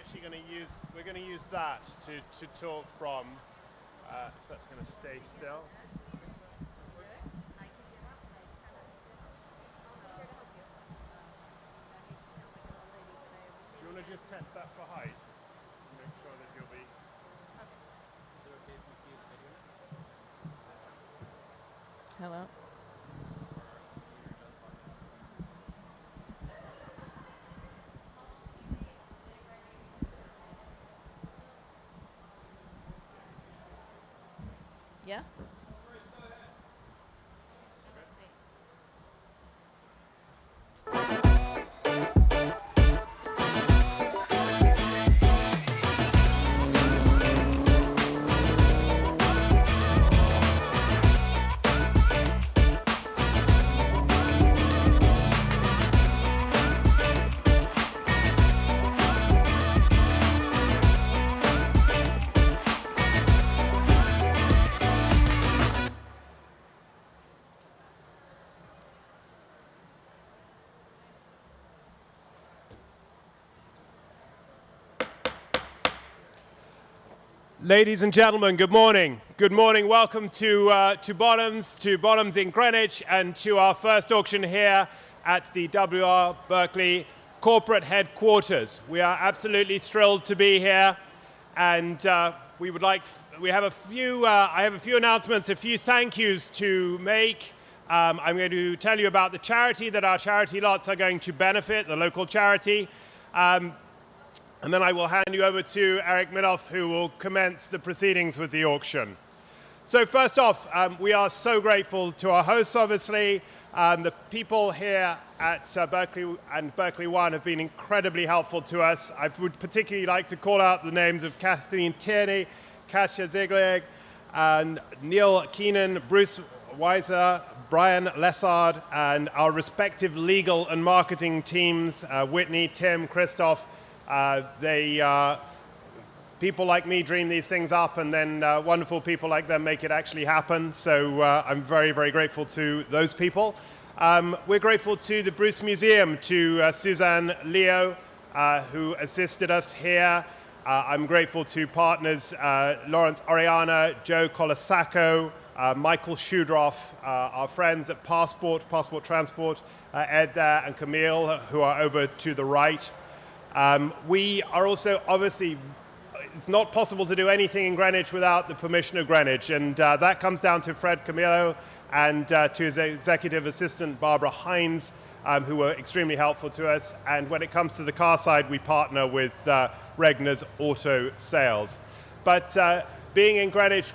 actually going to use, we're going to use that to talk from, if that's going to stay still. Do you want to just test that for height? Just make sure that you'll be... Hello. Yeah? Ladies and gentlemen, good morning. Good morning. Welcome to Bonhams in Greenwich, and to our first auction here at the WR Berkley corporate headquarters. We are absolutely thrilled to be here, and I have a few announcements, a few thank yous to make. I'm going to tell you about the charity that our charity lots are going to benefit, the local charity. And then I will hand you over to Eric Minoff, who will commence the proceedings with the auction. So first off, we are so grateful to our hosts, obviously. The people here at Berkley and Berkley One have been incredibly helpful to us. I would particularly like to call out the names of Kathleen Tierney, Katja Ziegler, and Neil Keenan, Bruce Weiser, Brian Lessard, and our respective legal and marketing teams, Whitney, Tim, Christoph. People like me dream these things up, and then wonderful people like them make it actually happen. So I'm very, very grateful to those people. We're grateful to the Bruce Museum, to Suzanne Leo, who assisted us here. I'm grateful to partners Lawrence Oriana, Joe Colasaco, Michael Shudroff, our friends at Passport Transport, Ed there, and Camille, who are over to the right. We are also, obviously, it's not possible to do anything in Greenwich without the permission of Greenwich, and that comes down to Fred Camillo and to his executive assistant, Barbara Hines, who were extremely helpful to us. And when it comes to the car side, we partner with Regner's Auto Sales. But being in Greenwich,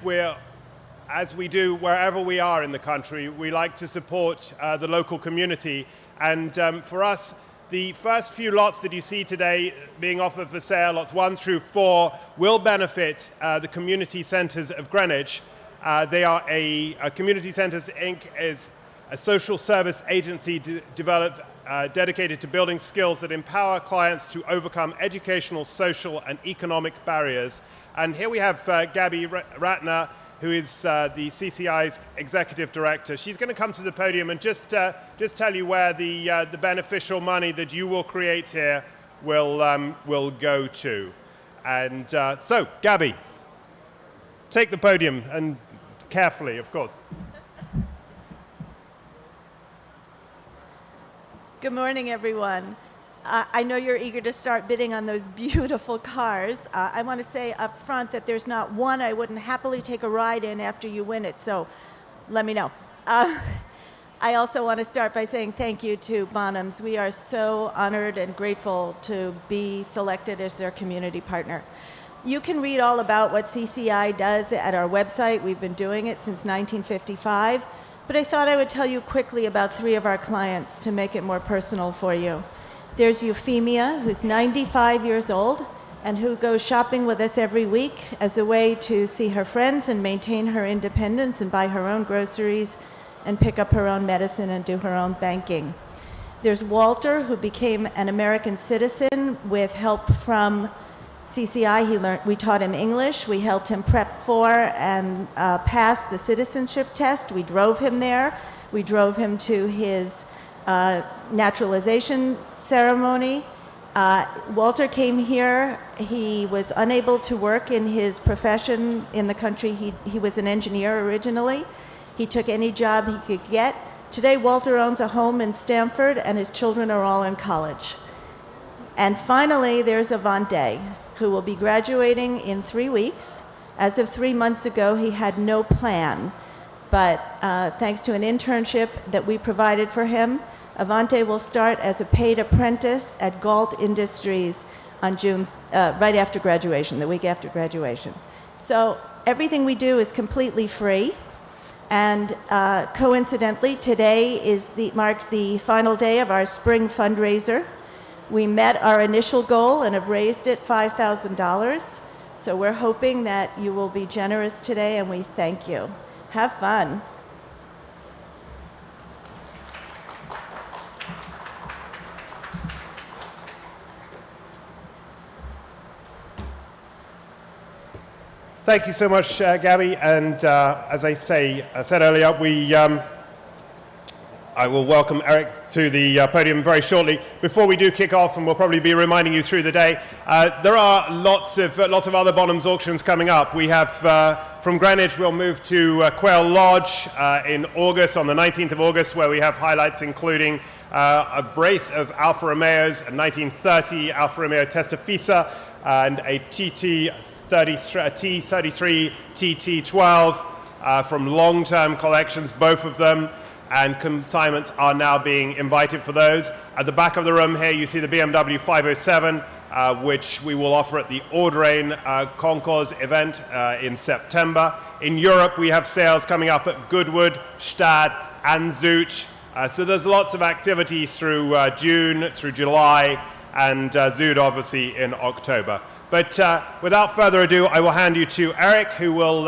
as we do wherever we are in the country, we like to support the local community. And for us, the first few lots that you see today being offered for sale, lots 1 through 4, will benefit the community centres of Greenwich. They are Community Centres Inc. is a social service agency dedicated to building skills that empower clients to overcome educational, social, and economic barriers. And here we have Gabby Ratner, who is the CCI's executive director. She's going to come to the podium and just tell you where the beneficial money that you will create here will go to. And so, Gabby, take the podium, and carefully, of course. Good morning, everyone. I know you're eager to start bidding on those beautiful cars. I want to say up front that there's not one I wouldn't happily take a ride in after you win it, so let me know. I also want to start by saying thank you to Bonhams. We are so honored and grateful to be selected as their community partner. You can read all about what CCI does at our website. We've been doing it since 1955, but I thought I would tell you quickly about 3 of our clients to make it more personal for you. There's Euphemia, who's 95 years old and who goes shopping with us every week as a way to see her friends and maintain her independence and buy her own groceries and pick up her own medicine and do her own banking. There's Walter, who became an American citizen with help from CCI. We taught him English. We helped him prep for and pass the citizenship test. We drove him there. We drove him to his naturalization ceremony. Walter came here. He was unable to work in his profession in the country. He was an engineer originally. He took any job he could get. Today, Walter owns a home in Stamford, and his children are all in college. And finally, there's Avante, who will be graduating in 3 weeks. As of 3 months ago, he had no plan. But thanks to an internship that we provided for him, Avante will start as a paid apprentice at Galt Industries on right after graduation, the week after graduation. So everything we do is completely free. And coincidentally, today marks the final day of our spring fundraiser. We met our initial goal and have raised it $5,000. So we're hoping that you will be generous today, and we thank you. Have fun. Thank you so much, Gabby. And as I said earlier, I will welcome Eric to the podium very shortly. Before we do kick off, and we'll probably be reminding you through the day, there are lots of other Bonhams auctions coming up. We have from Greenwich, we'll move to Quail Lodge in August, on the 19th of August, where we have highlights including a brace of Alfa Romeos, a 1930 Alfa Romeo Testafisa, and a T33 TT12 from long-term collections, both of them, and consignments are now being invited for those. At the back of the room here, you see the BMW 507, which we will offer at the Audrain Concours event in September. In Europe, we have sales coming up at Goodwood, Stad, and Zoot. So there's lots of activity through June, through July, and Zoot obviously in October. But without further ado, I will hand you to Eric, who will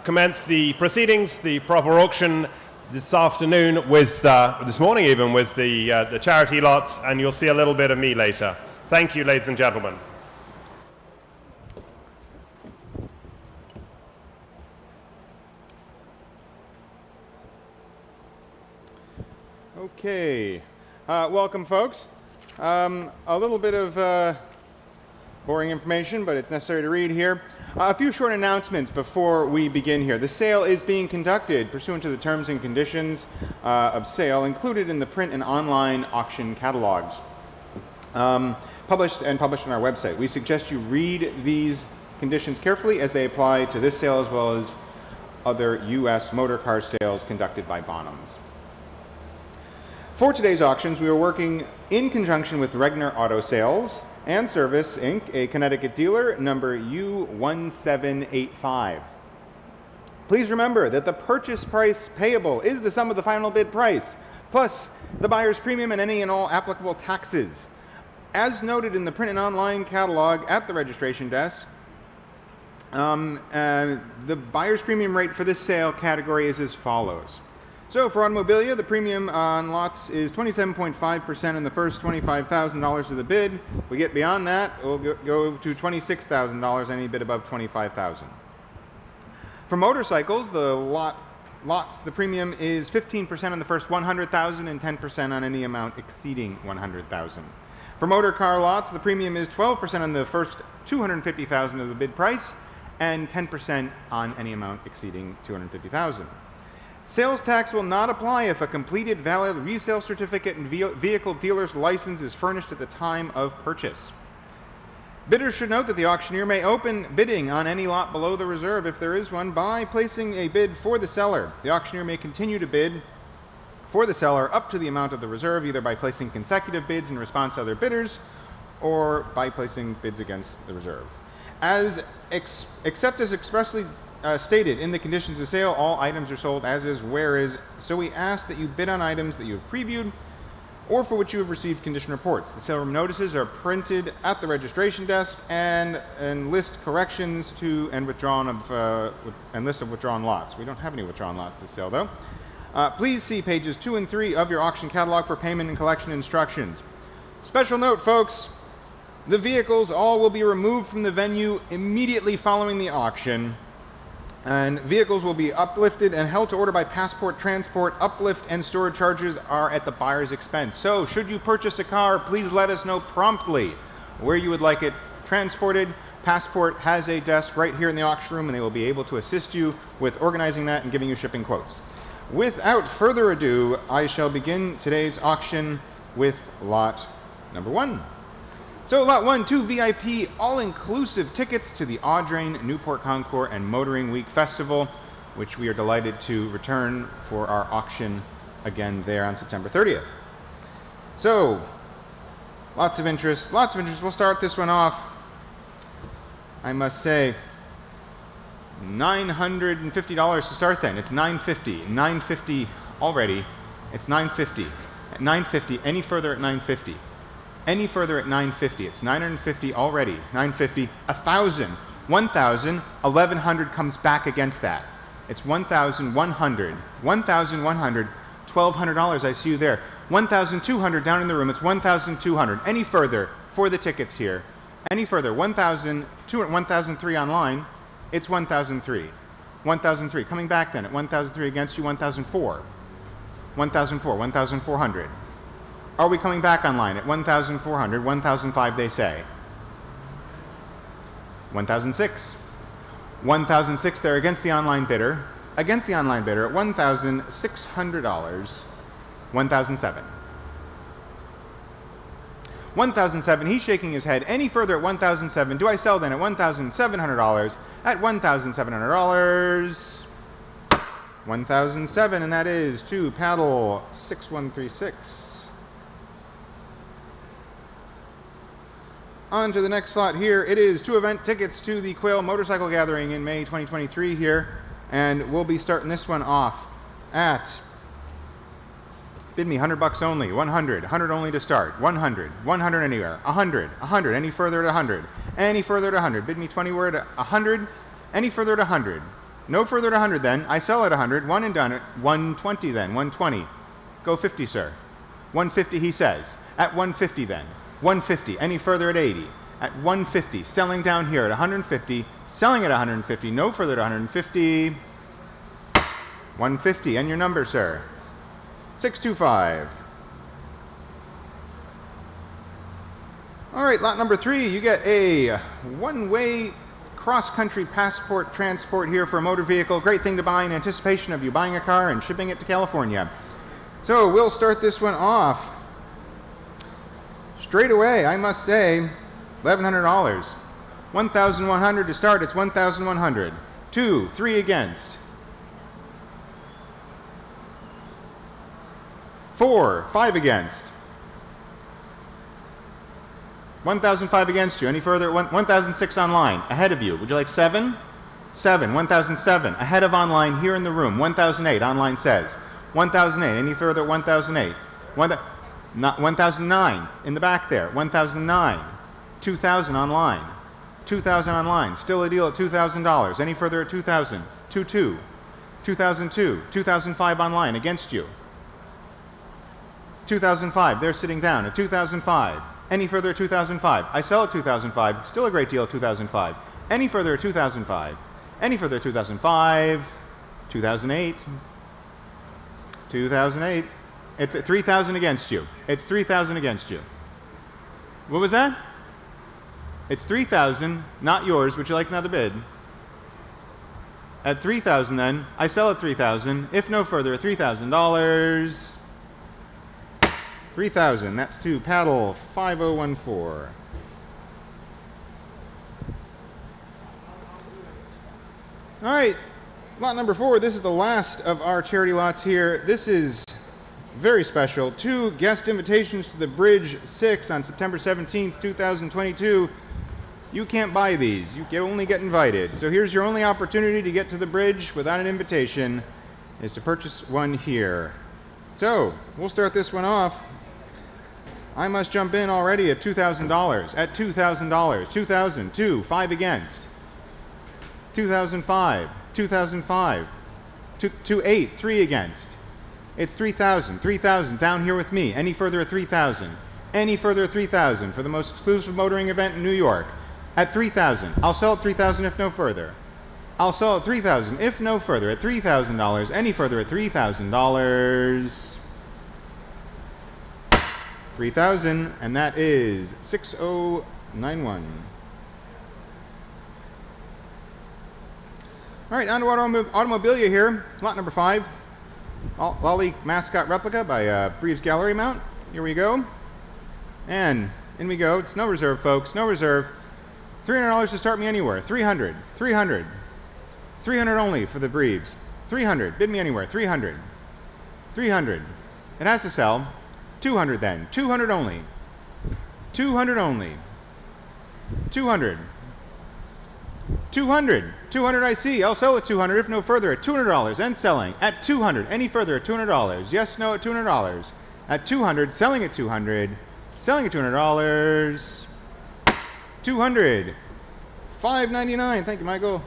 commence the proceedings, the proper auction this afternoon, this morning even, with the charity lots, and you'll see a little bit of me later. Thank you, ladies and gentlemen. Okay, welcome folks. A little bit of boring information, but it's necessary to read here. A few short announcements before we begin here. The sale is being conducted pursuant to the terms and conditions of sale included in the print and online auction catalogs, published on our website. We suggest you read these conditions carefully as they apply to this sale as well as other U.S. motor car sales conducted by Bonhams. For today's auctions, we are working in conjunction with Regner Auto Sales and Service, Inc., a Connecticut dealer, number U1785. Please remember that the purchase price payable is the sum of the final bid price, plus the buyer's premium and any and all applicable taxes. As noted in the print and online catalog at the registration desk, the buyer's premium rate for this sale category is as follows. So for automobilia, the premium on lots is 27.5% in the first $25,000 of the bid. If we get beyond that, we'll go to $26,000, any bid above $25,000. For motorcycles, the lots, the premium is 15% on the first $100,000 and 10% on any amount exceeding $100,000. For motor car lots, the premium is 12% on the first $250,000 of the bid price and 10% on any amount exceeding $250,000. Sales tax will not apply if a completed valid resale certificate and vehicle dealer's license is furnished at the time of purchase. Bidders should note that the auctioneer may open bidding on any lot below the reserve, if there is one, by placing a bid for the seller. The auctioneer may continue to bid for the seller up to the amount of the reserve, either by placing consecutive bids in response to other bidders or by placing bids against the reserve. Except as expressly stated in the conditions of sale, all items are sold as is, where is, so we ask that you bid on items that you have previewed or for which you have received condition reports. The sale room notices are printed at the registration desk and list corrections to and withdrawn of and list of withdrawn lots. We don't have any withdrawn lots this sale though. Please see pages 2 and 3 of your auction catalog for payment and collection instructions. Special note, folks, the vehicles all will be removed from the venue immediately following the auction, and vehicles will be uplifted and held to order by passport transport. Uplift and storage charges are at the buyer's expense. So should you purchase a car, please let us know promptly where you would like it transported. Passport has a desk right here in the auction room, and they will be able to assist you with organizing that and giving you shipping quotes. Without further ado, I shall begin today's auction with lot number 1. So lot 1, 2 VIP all-inclusive tickets to the Audrain, Newport Concours, and Motoring Week Festival, which we are delighted to return for our auction again there on September 30th. So, lots of interest, lots of interest. We'll start this one off. I must say, $950 to start then. It's $950. $950 already. It's $950. At $950, any further at $950. Any further at $950. It's $950 already. $950, $1,000. $1,000, $1,100 comes back against that. It's $1,100. $1,100, $1,200. I see you there. $1,200 down in the room. It's $1,200. Any further for the tickets here. Any further, $1,200, $1,003 online, it's $1,003. $1,003. Coming back then at $1,003 against you, $1,004. $1,004, $1,400. Are we coming back online at $1,400, $1,005 they say? $1,006. $1,006 there against the online bidder. Against the online bidder at $1,600. $1,007. $1,007, he's shaking his head. Any further at $1,007, do I sell then at $1,700? At $1,700, $1,007, and that is to paddle 6136. On to the next slot here. It is 2 event tickets to the Quail Motorcycle Gathering in May 2023 here, and we'll be starting this one off at, bid me $100 only, 100, 100 only to start, 100, 100 anywhere, 100, 100, any further at 100, any further at 100, bid me 20 word at 100, any further at 100, no further at 100 then, I sell at 100, one and done at 120 then, 120, go 50 sir, 150 he says, at 150 then, 150, any further at 80, at 150, selling down here at 150, selling at 150, no further at 150, 150, and your number sir. 625. All right, lot number 3, you get a one-way cross-country passport transport here for a motor vehicle. Great thing to buy in anticipation of you buying a car and shipping it to California. So we'll start this one off straight away, I must say, $1,100. $1,100 to start, it's $1,100. 2, 3 against. 4, 5 against. 1,005 against you. Any further? 1,006 online. Ahead of you. Would you like 7? 7. 1,007. Ahead of online here in the room. 1,008 online says. 1,008. Any further? 1,008. 1,009 in the back there. 1,009. 2,000 online. 2,000 online. Still a deal at $2,000. Any further at 2,000? 2,2. 2,002. 2,005 online against you. 2,005, they're sitting down at 2,005. Any further at 2,005? I sell at 2,005, still a great deal at 2,005. Any further at 2,005? Any further at 2,005? 2,008? 2,008? It's 3,000 against you. It's 3,000 against you. What was that? It's 3,000, not yours. Would you like another bid? At 3,000 then, I sell at 3,000. If no further at $3,000. 3,000, that's to paddle 5014. All right, lot number 4, this is the last of our charity lots here. This is very special. 2 guest invitations to the Bridge 6 on September 17th, 2022. You can't buy these, you can only get invited. So here's your only opportunity to get to the bridge without an invitation, is to purchase one here. So, we'll start this one off. I must jump in already at $2,000. At $2,000. 2,000. 2. 5 against. 2,005. 2,005. 2,8. 3 against. It's 3,000. 3,000. Down here with me. Any further at 3,000. Any further at 3,000 for the most exclusive motoring event in New York. At 3,000. I'll sell at 3,000 if no further. I'll sell at 3,000 if no further at $3,000. Any further at $3,000. 3,000, and that is 609. 91. All right, on to automobilia here. Lot number 5. Lolly mascot replica by Breves Gallery Mount. Here we go. And in we go. It's no reserve, folks. No reserve. $300 to start me anywhere. 300. 300. 300 only for the Breves. 300. Bid me anywhere. 300. 300. It has to sell. 200 then. 200 only. 200 only. 200. 200. 200 I see. I'll sell at 200 if no further at $200 and selling at 200. Any further at $200. Yes, no at $200. At 200, selling at 200. Selling at $200. 200. $599. Thank you, Michael.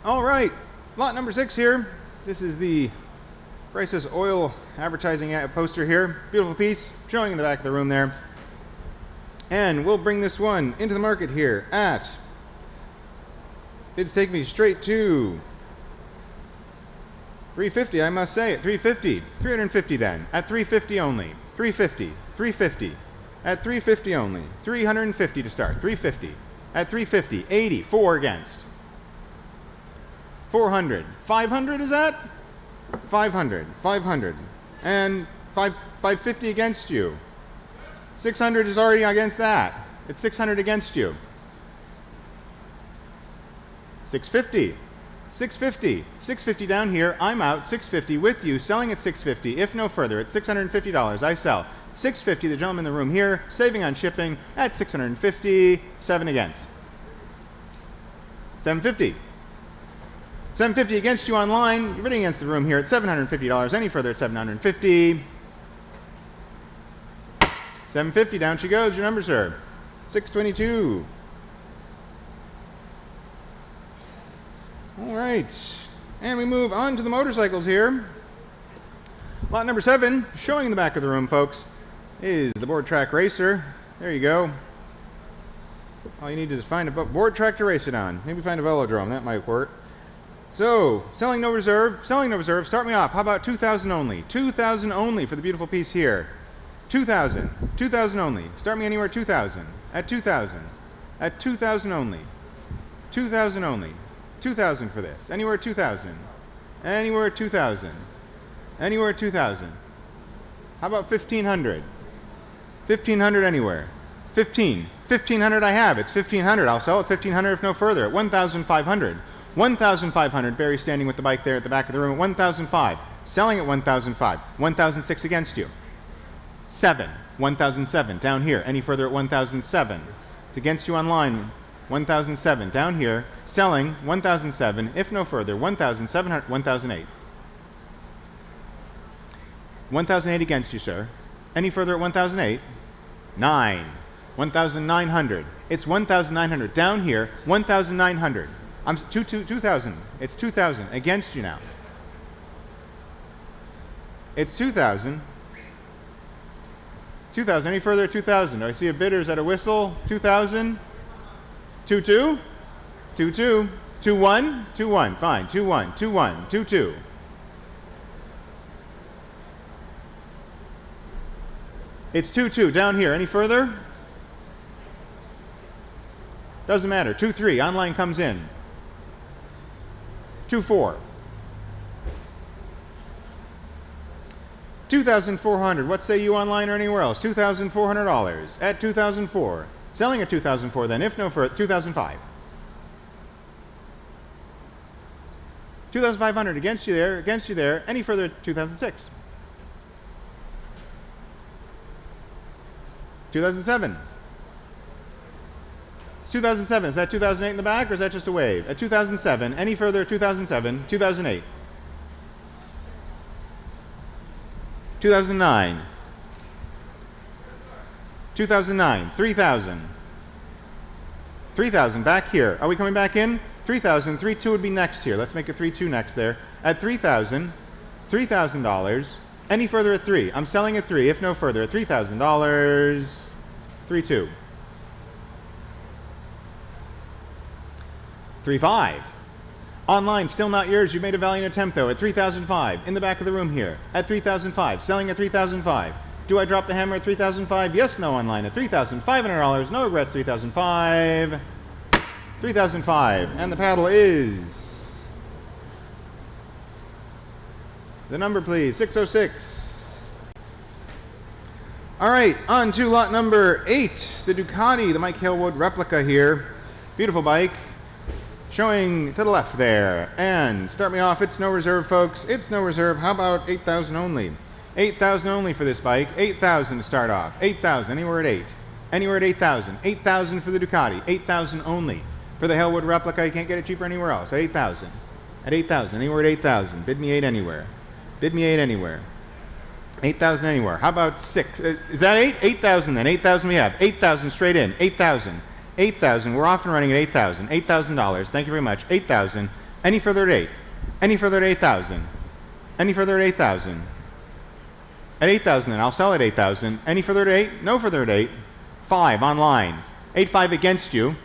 All right. Lot number 6 here. This is the Crisis Oil advertising poster here. Beautiful piece showing in the back of the room there. And we'll bring this one into the market here at, bids take me straight to $350, I must say, at $350. $350 then, at $350 only. $350, $350, at $350 only. $350 to start, $350, at $350, 80, 4 against. $400, $500 is that? $500, $500, and $550 against you. $600 is already against that. It's $600 against you. $650, $650, $650 down here. I'm out. $650 with you, selling at $650. If no further, at $650, I sell. $650, the gentleman in the room here, saving on shipping at $650. 7 against. $750. $750 against you online. You're bidding against the room here at $750. Any further at $750. $750, down she goes. Your number, sir. $622. All right. And we move on to the motorcycles here. Lot number 7, showing in the back of the room, folks, is the Board Track Racer. There you go. All you need to do is find a board track to race it on. Maybe find a velodrome. That might work. So, selling no reserve. Selling no reserve. Start me off. How about 2,000 only? 2,000 only for the beautiful piece here. 2,000. 2,000 only. Start me anywhere 2,000. At 2,000. At 2,000 only. 2,000 only. 2,000 for this. Anywhere 2,000. Anywhere 2,000. Anywhere 2,000. How about 1,500? 1,500 anywhere. 15. 1,500 I have. It's 1,500. I'll sell at 1,500 if no further. At 1,500. 1,500. Barry standing with the bike there at the back of the room at 1,005. Selling at 1,005. 1,006 against you. 7. 1,007. Down here. Any further at 1,007. It's against you online. 1,007. Down here. Selling 1,007. If no further. 1,700. 1,008. 1,008 against you, sir. Any further at 1,008? 9. 1,900. It's 1,900. Down here. 1,900. I'm 2,000. It's 2,000 against you now. It's 2,000. 2,000. Any further? 2,000. Do I see a bidder? Is that a whistle? 2,000. 2-2. 2-2. 2-1. 2-1. Fine. 2-1. 2-1. 2-2. It's 2-2. Down here. Any further? Doesn't matter. 2-3. Online comes in. 2-4. 2,400. What say you online or anywhere else? $2,400 at 2,004. Selling at 2,004 then, if no further, 2,005. 2,500 against you there. Any further, 2,006. 2007. It's 2007. Is that 2008 in the back, or is that just a wave? At 2007. Any further, 2007. 2008. 2009. 2009. 3,000. 3,000. Back here. Are we coming back in? 3,000. 3-2 would be next here. Let's make it 3-2 next there. At 3,000. $3,000. Any further at 3. I'm selling at 3. If no further, at $3,000. 3-2. 3-5. Online, still not yours. You made a valiant attempt though at $3,005 in the back of the room here at $3,005, selling at $3,005. Do I drop the hammer at $3,005? Yes, no. Online at $3,500. No regrets. $3,005. $3,005, and the paddle is the number, please. 606. All right, on to lot number 8, the Ducati, the Mike Halewood replica here. Beautiful bike. Showing to the left there. And start me off, it's no reserve, folks. It's no reserve. How about 8,000 only? 8,000 only for this bike. 8,000 to start off. 8,000, anywhere at 8. Anywhere at 8,000. 8,000 for the Ducati. 8,000 only. For the Halewood replica, you can't get it cheaper anywhere else. At 8,000. At 8,000, anywhere at 8,000. Bid me 8 anywhere. Bid me 8 anywhere. 8,000 anywhere. How about 6? Is that 8? 8,000 then. 8,000 we have. 8,000 straight in. 8,000. 8,000. We're off and running at 8,000. $8,000. Thank you very much. 8,000. Any further at 8? Any further at 8,000? Any further at 8,000? At 8,000 then. I'll sell at 8,000. Any further at 8? No further at 8. 5 online. 8.5 against you.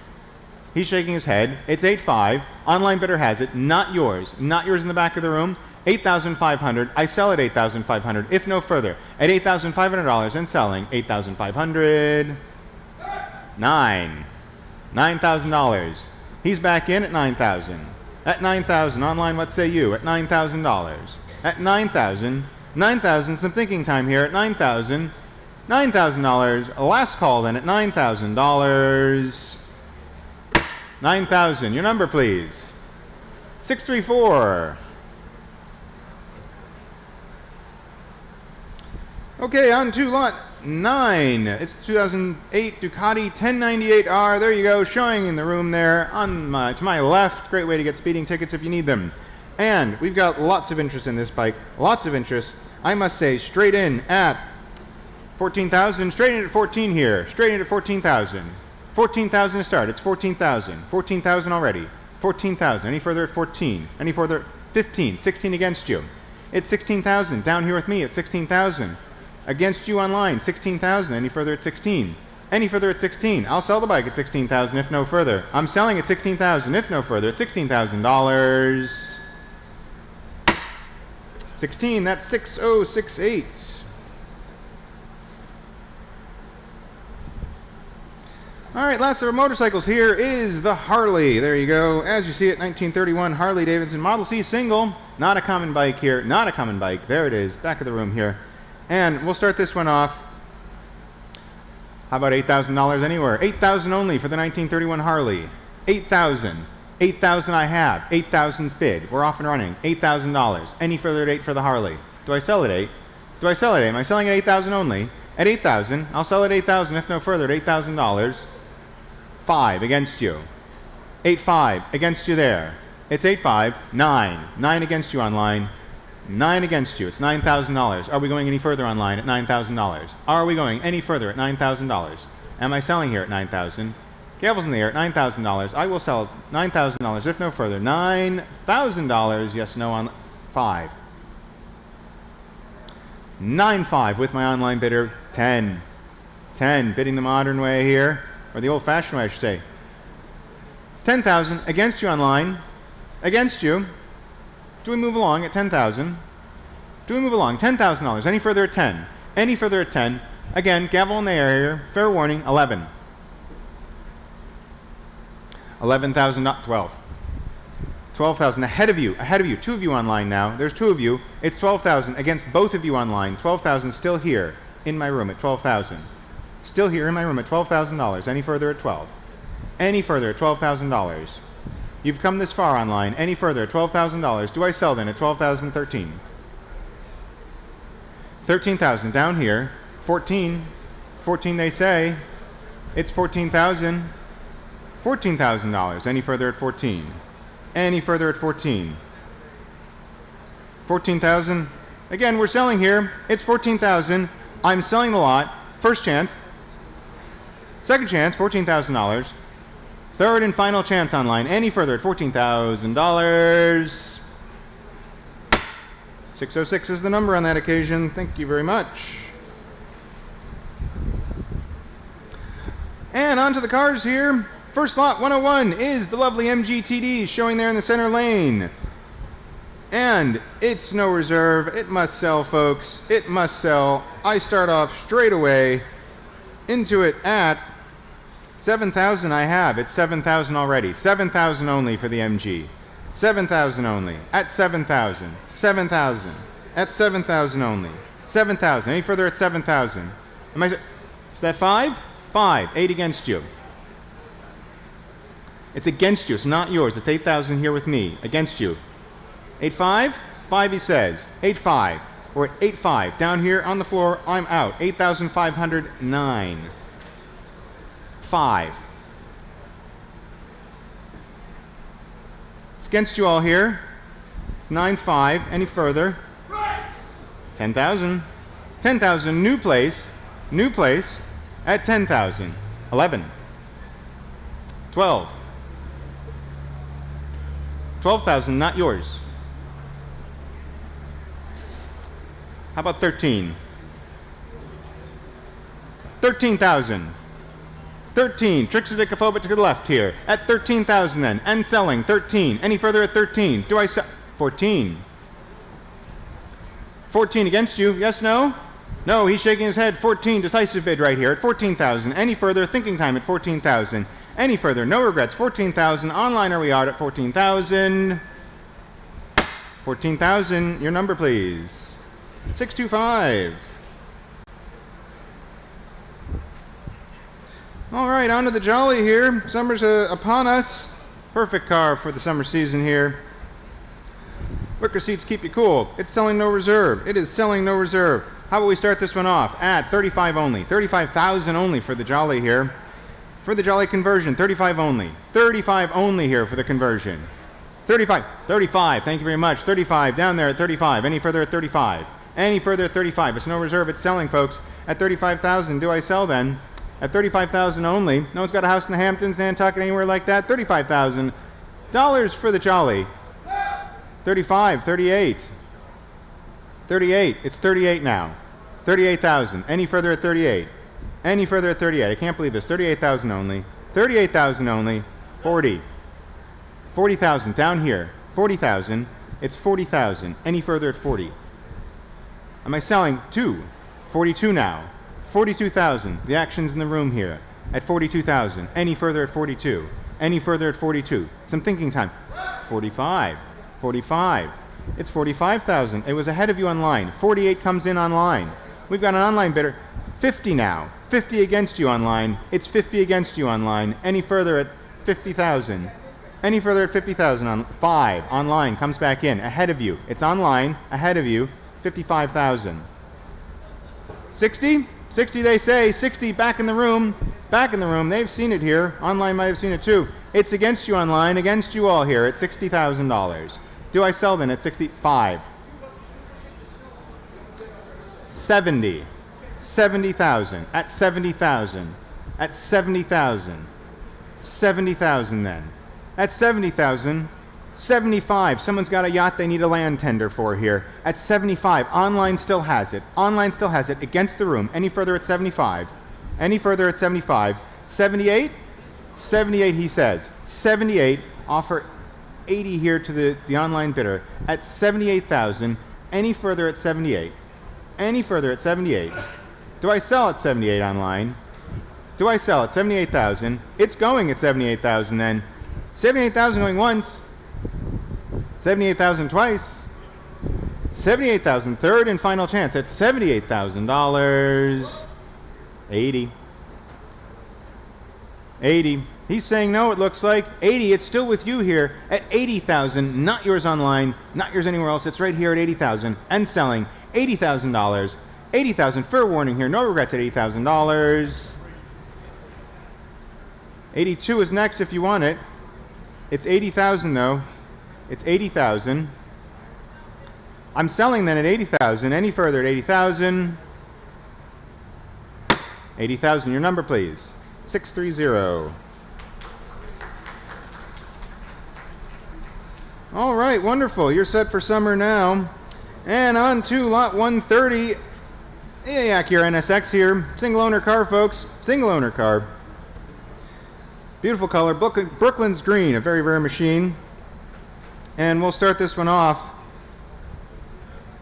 He's shaking his head. It's 8.5. Online bidder has it. Not yours. Not yours in the back of the room. 8,500. I sell at 8,500. If no further. At $8,500 and selling 8,500. 9. $9,000. He's back in at 9,000. At 9,000. Online, what say you? At $9,000. At 9,000. 9,000. Some thinking time here. At 9,000. $9,000. Last call then at $9,000. 9,000. Your number, please. 634. Okay, on to lot 9. It's the 2008 Ducati 1098R. There you go, showing in the room there to my left. Great way to get speeding tickets if you need them. And we've got lots of interest in this bike. Lots of interest. I must say, straight in at 14,000. Straight in at 14 here. Straight in at 14,000. 14,000 to start. It's 14,000. 14,000 already. 14,000. Any further at 14? Any further at 15? 16 against you. It's 16,000. Down here with me at 16,000. Against you online, 16,000. Any further at 16? Any further at 16? I'll sell the bike at 16,000 if no further. I'm selling at 16,000 if no further at $16,000. 16, that's 6068. All right, last of our motorcycles here is the Harley. There you go. As you see it, 1931 Harley Davidson Model C single. Not a common bike here. Not a common bike. There it is, back of the room here. And we'll start this one off. How about $8,000 anywhere? 8,000 only for the 1931 Harley. 8,000. 8,000 I have. 8,000's bid. We're off and running. $8,000. Any further at 8 for the Harley? Do I sell at 8? Do I sell at 8? Am I selling at 8,000 only? At 8,000. I'll sell at 8,000 if no further at $8,000. 5 against you. 8.5 against you there. It's 8.5. 9. 9 against you online. 9 against you. It's $9,000. Are we going any further online at $9,000? Are we going any further at $9,000? Am I selling here at $9,000? Gavel's in the air at $9,000. I will sell at $9,000 if no further. $9,000. Yes, no on 5. 9.5 with my online bidder. 10. 10. Bidding the modern way here, or the old-fashioned way, I should say. It's 10,000 against you online. Against you. Do we move along at 10,000? Do we move along? $10,000. Any further at 10? Any further at 10? Again, gavel in the air here. Fair warning, 11. 11,000, not 12. 12,000 ahead of you. Ahead of you. 2 of you online now. There's 2 of you. It's 12,000 against both of you online. 12,000 still here in my room at 12,000. Still here in my room at $12,000. Any further at 12? Any further at $12,000? You've come this far online. Any further at $12,000? Do I sell then at $12,013? 13,000 down here. 14. 14 they say. It's 14,000. $14,000. Any further at 14? Any further at 14? 14,000. Again, we're selling here. It's 14,000. I'm selling the lot. First chance. Second chance, $14,000. Third and final chance online. Any further at $14,000. 606 is the number on that occasion. Thank you very much. And on to the cars here. First lot 101 is the lovely MGTD showing there in the center lane. And it's no reserve. It must sell, folks. It must sell. I start off straight away into it at 7,000. I have. It's 7,000 already. 7,000 only for the MG. 7,000 only. At 7,000. 7,000. At 7,000 only. 7,000. Any further at 7,000. Is that 5? 5. 8 against you. It's against you. It's not yours. It's 8,000 here with me. Against you. 8.5? 5 he says. 8.5. Or 8.5. Down here on the floor, I'm out. 8,509. 5. It's against you all here. It's 9.5. Any further? 10,000. 10,000. New place. New place. At 10,000. 11. 12. 12,000. Not yours. How about 13? 13,000. 13. Trichotillophobic to the left here. At 13,000 then. And selling. 13. Any further at 13? Do I sell? 14. 14 against you. Yes, no? No, he's shaking his head. 14. Decisive bid right here at 14,000. Any further? Thinking time at 14,000. Any further? No regrets. 14,000. Online are we out at 14,000? 14,000. Your number, please. 625. All right, on to the Jolly here. Summer's upon us. Perfect car for the summer season here. Wicker seats keep you cool. It's selling no reserve. It is selling no reserve. How about we start this one off at 35 only. 35,000 only for the Jolly here. For the Jolly conversion, 35 only. 35 only here for the conversion. 35. 35. Thank you very much. 35 down there at 35. Any further at 35? Any further at 35? It's no reserve. It's selling, folks. At 35,000. Do I sell then? At 35,000 only. No one's got a house in the Hamptons, Nantucket, anywhere like that. $35,000 for the Jolly. 35, 38. 38. It's 38 now. 38,000. Any further at 38? Any further at 38? I can't believe this. 38,000 only. 38,000 only. 40. 40,000 down here. 40,000. It's 40,000. Any further at 40? Am I selling? 2. 42 now. 42,000. The action's in the room here. At 42,000. Any further at 42? Any further at 42? Some thinking time. 45. 45. It's 45,000. It was ahead of you online. 48 comes in online. We've got an online bidder. 50 now. 50 against you online. It's 50 against you online. Any further at 50,000? Any further at 50,000 on 5 online comes back in ahead of you. It's online ahead of you. 55,000. 60? 60 they say. 60 back in the room. Back in the room. They've seen it here. Online might have seen it too. It's against you online. Against you all here at $60,000. Do I sell then at 65? 70. 70,000. At 70,000. At 70,000. 70,000 then. At 70,000. 75. Someone's got a yacht they need a land tender for here. At 75. Online still has it. Online still has it. Against the room. Any further at 75? Any further at 75? 78? 78 he says. 78. Offer 80 here to the online bidder. At 78,000. Any further at 78? Any further at 78? Do I sell at 78 online? Do I sell at 78,000? It's going at 78,000 then. 78,000 going once. 78,000 twice. 78,000 third and final chance at $78,000. 80. 80. He's saying no, it looks like. 80, it's still with you here at 80,000. Not yours online, not yours anywhere else. It's right here at 80,000 and selling $80,000. 80,000, fair warning here. No regrets at $80,000. 82 is next if you want it. It's 80,000 though. It's 80,000. I'm selling then at 80,000. Any further at 80,000? 80,000. Your number, please. 630. All right, wonderful. You're set for summer now. And on to lot 130. Acura Nsx here. Single owner car, folks. Single owner car. Beautiful color, Brooklyn's green, a very rare machine. And we'll start this one off.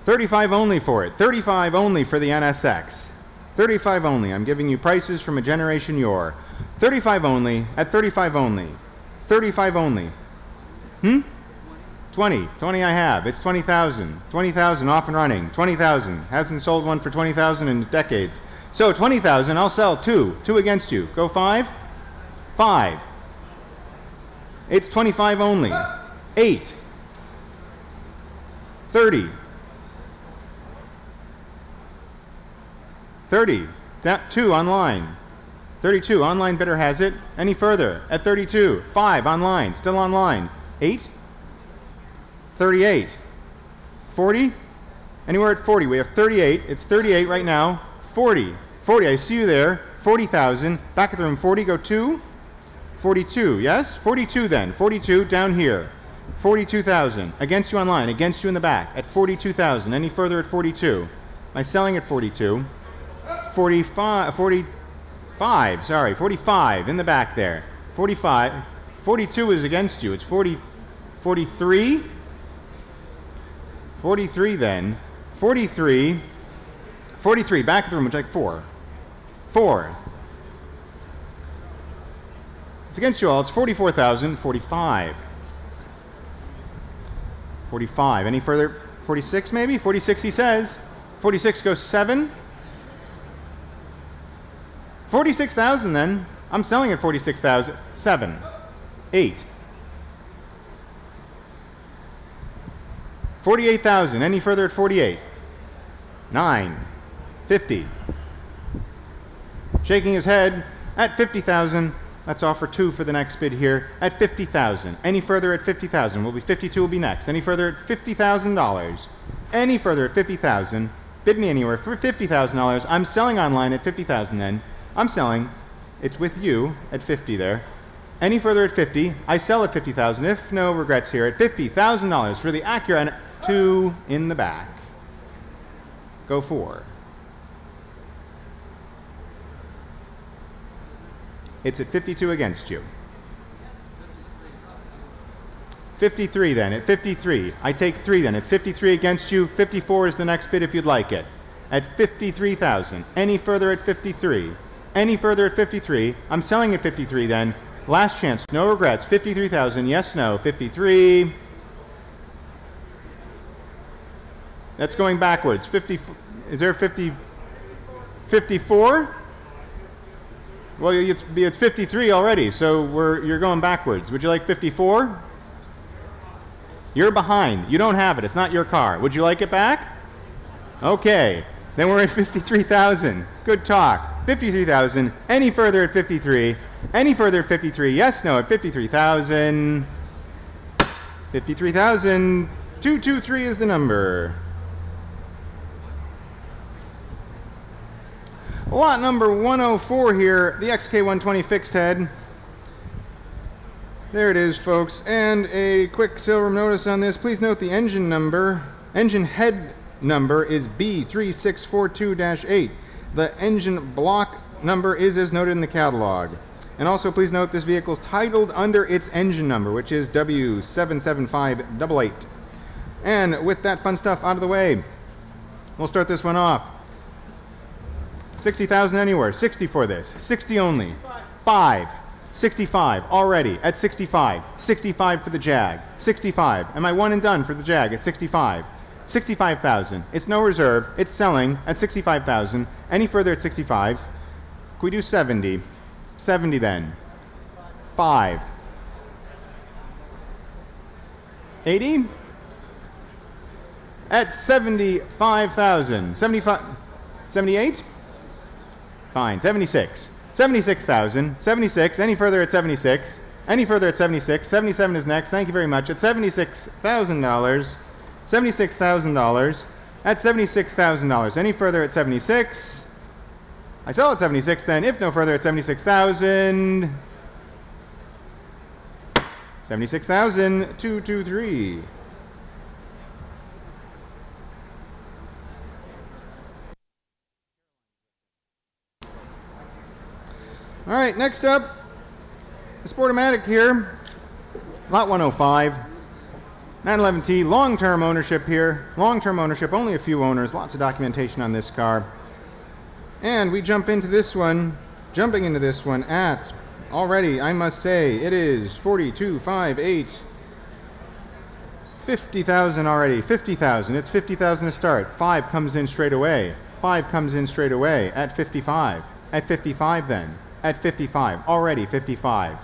35 only for it. 35 only for the NSX. 35 only. I'm giving you prices from a generation yore. 35 only at 35 only. 35 only. 20. 20 I have. It's 20,000. 20,000 off and running. 20,000. Hasn't sold one for 20,000 in decades. So 20,000, I'll sell two. Two against you. Go 5. 5. It's 25 only. 8. 30. 30. 2 online. 32. Online bidder has it. Any further? At 32. 5 online. Still online. 8. 38. 40. Anywhere at 40. We have 38. It's 38 right now. 40. 40. I see you there. 40,000. Back of the room. 40. Go 2. 42. Yes? 42 then. 42 down here. 42,000. Against you online. Against you in the back. At 42,000. Any further at 42. Am I selling at 42? 45. 45. Sorry. 45 in the back there. 45. 42 is against you. It's 40. 43. 43 then. 43. 43. Back of the room. Would you like 4? 4. It's against you all. It's 44,000. 45. 45. Any further? 46 maybe? 46 he says. 46 goes 7. 46,000 then. I'm selling at 46,000. 7. 8. 48,000. Any further at 48? 9. 50. Shaking his head at 50,000. Let's offer 2 for the next bid here at 50,000. Any further at 50,000? Will be 52 will be next. Any further at $50,000? Any further at 50,000? Bid me anywhere for $50,000. I'm selling online at 50,000 then. I'm selling. It's with you at 50 there. Any further at 50? I sell at 50,000. If no regrets here at $50,000 for the Acura 2 in the back. Go 4. It's at 52 against you. 53 then, at 53. I take 3 then, at 53 against you. 54 is the next bid if you'd like it. At 53,000. Any further at 53? Any further at 53? I'm selling at 53 then. Last chance, no regrets. 53,000, yes, no. 53. That's going backwards. 50. Is there 50? 54? Well, it's 53 already, so you're going backwards. Would you like 54? You're behind. You don't have it. It's not your car. Would you like it back? Okay. Then we're at 53,000. Good talk. 53,000. Any further at 53? Any further at 53? Yes, no, at 53,000. 53,000. 223 is the number. Lot number 104 here, the XK120 fixed head. There it is, folks. And a quick silver notice on this. Please note the engine head number is B3642-8. The engine block number is as noted in the catalog. And also please note this vehicle is titled under its engine number, which is W77588. And with that fun stuff out of the way, we'll start this one off. 60,000 anywhere. 60 for this. 60 only. 5. 65 already at 65. 65 for the Jag. 65. Am I one and done for the Jag at 65? 65,000. It's no reserve. It's selling at 65,000. Any further at 65? Can we do 70? 70 then. 5. 80? At 75,000. 75. 78? Fine. 76. 76,000. 76. Any further at 76? Any further at 76? 77 is next. Thank you very much. At $76,000. $76,000. At $76,000. Any further at 76? I sell at 76 then. If no further at 76,000. 76,223. All right, next up, The Sportomatic here, lot 105, 911T, long-term ownership here. Long-term ownership, only a few owners, lots of documentation on this car. And we jump into this one, jumping into this one at, already, I must say, it is 42.58. 50,000 already, 50,000. It's 50,000 to start. 5 comes in straight away. 5 comes in straight away at 55. At 55 then. At 55. Already 55.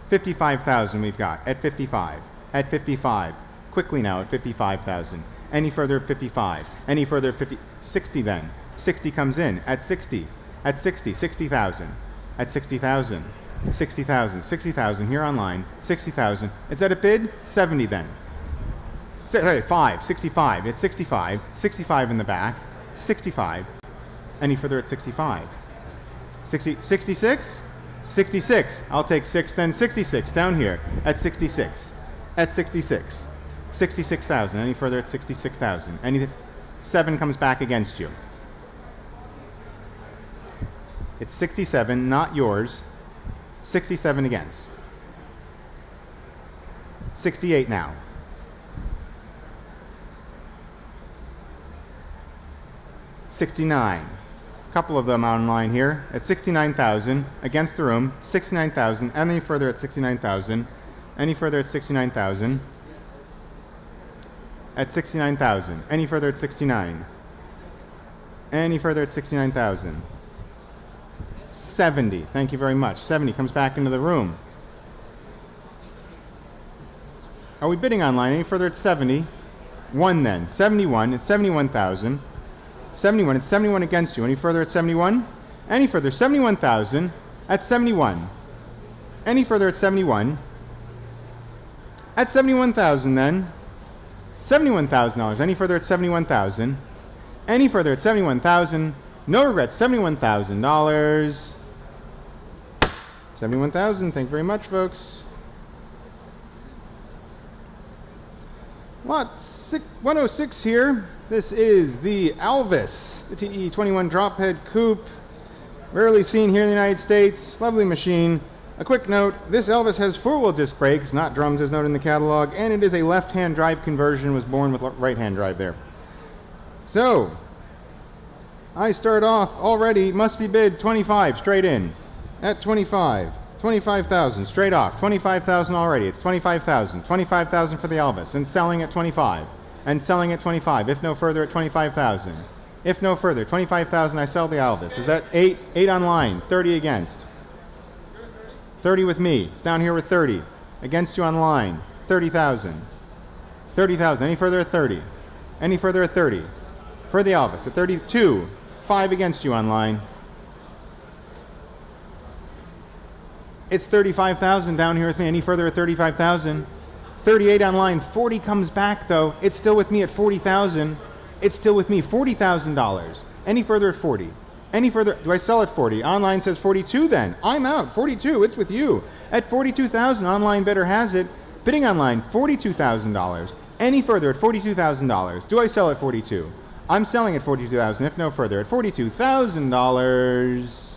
55,000 we've got. At 55. At 55. Quickly now at 55,000. Any further at 55. Any further at 50. 60 then. 60 comes in. At 60. At 60. 60,000. At 60,000. 60,000. 60,000 here online. 60,000. Is that a bid? 70 then. Sorry, 5, 65. It's 65. 65 in the back. 65. Any further at 65? 60, 66? 66. I'll take 6 then. 66 down here at 66. At 66. 66,000. Any further at 66,000? Any 7 comes back against you. It's 67, not yours. 67 against. 68 now. 69. A couple of them online here at 69,000 against the room. 69,000. Any further at 69,000? Any further at 69,000? At 69,000. Any further at 69? Any further at 69,000? 70. Thank you very much. 70 comes back into the room. Are we bidding online? Any further at 70? 1 then. 71. It's 71,000. 71. It's 71 against you. Any further at 71? Any further? 71,000 at 71. Any further at 71? At 71,000 then. $71,000. Any further at 71,000? Any further at 71,000? No regrets. $71,000. 71,000. Thank you very much, folks. Lot 106 here. This is the Alvis, the TE21 drophead coupe. Rarely seen here in the United States. Lovely machine. A quick note, this Alvis has 4-wheel disc brakes, not drums as noted in the catalog, and it is a left-hand drive conversion, was born with right-hand drive there. So, I start off already, must be bid 25, straight in. At 25. 25,000, straight off. 25,000 already. It's 25,000. 25,000 for the Alvis, and selling at 25. And selling at 25. If no further at 25,000. If no further, 25,000, I sell the Alvis. Is that 8? 8 online, 30 against. 30 with me. It's down here with 30. Against you online, 30,000. 30,000. Any further at 30? Any further at 30? For the Alvis at 32. 5 against you online. It's 35,000 down here with me. Any further at 35,000? 38 online. 40 comes back though. It's still with me at 40,000. It's still with me. $40,000. Any further at 40? Any further? Do I sell at 40? Online says 42 then. I'm out. 42. It's with you. At 42,000, online bidder has it. Bidding online, $42,000. Any further at $42,000. Do I sell at 42? I'm selling at 42,000. If no further at $42,000.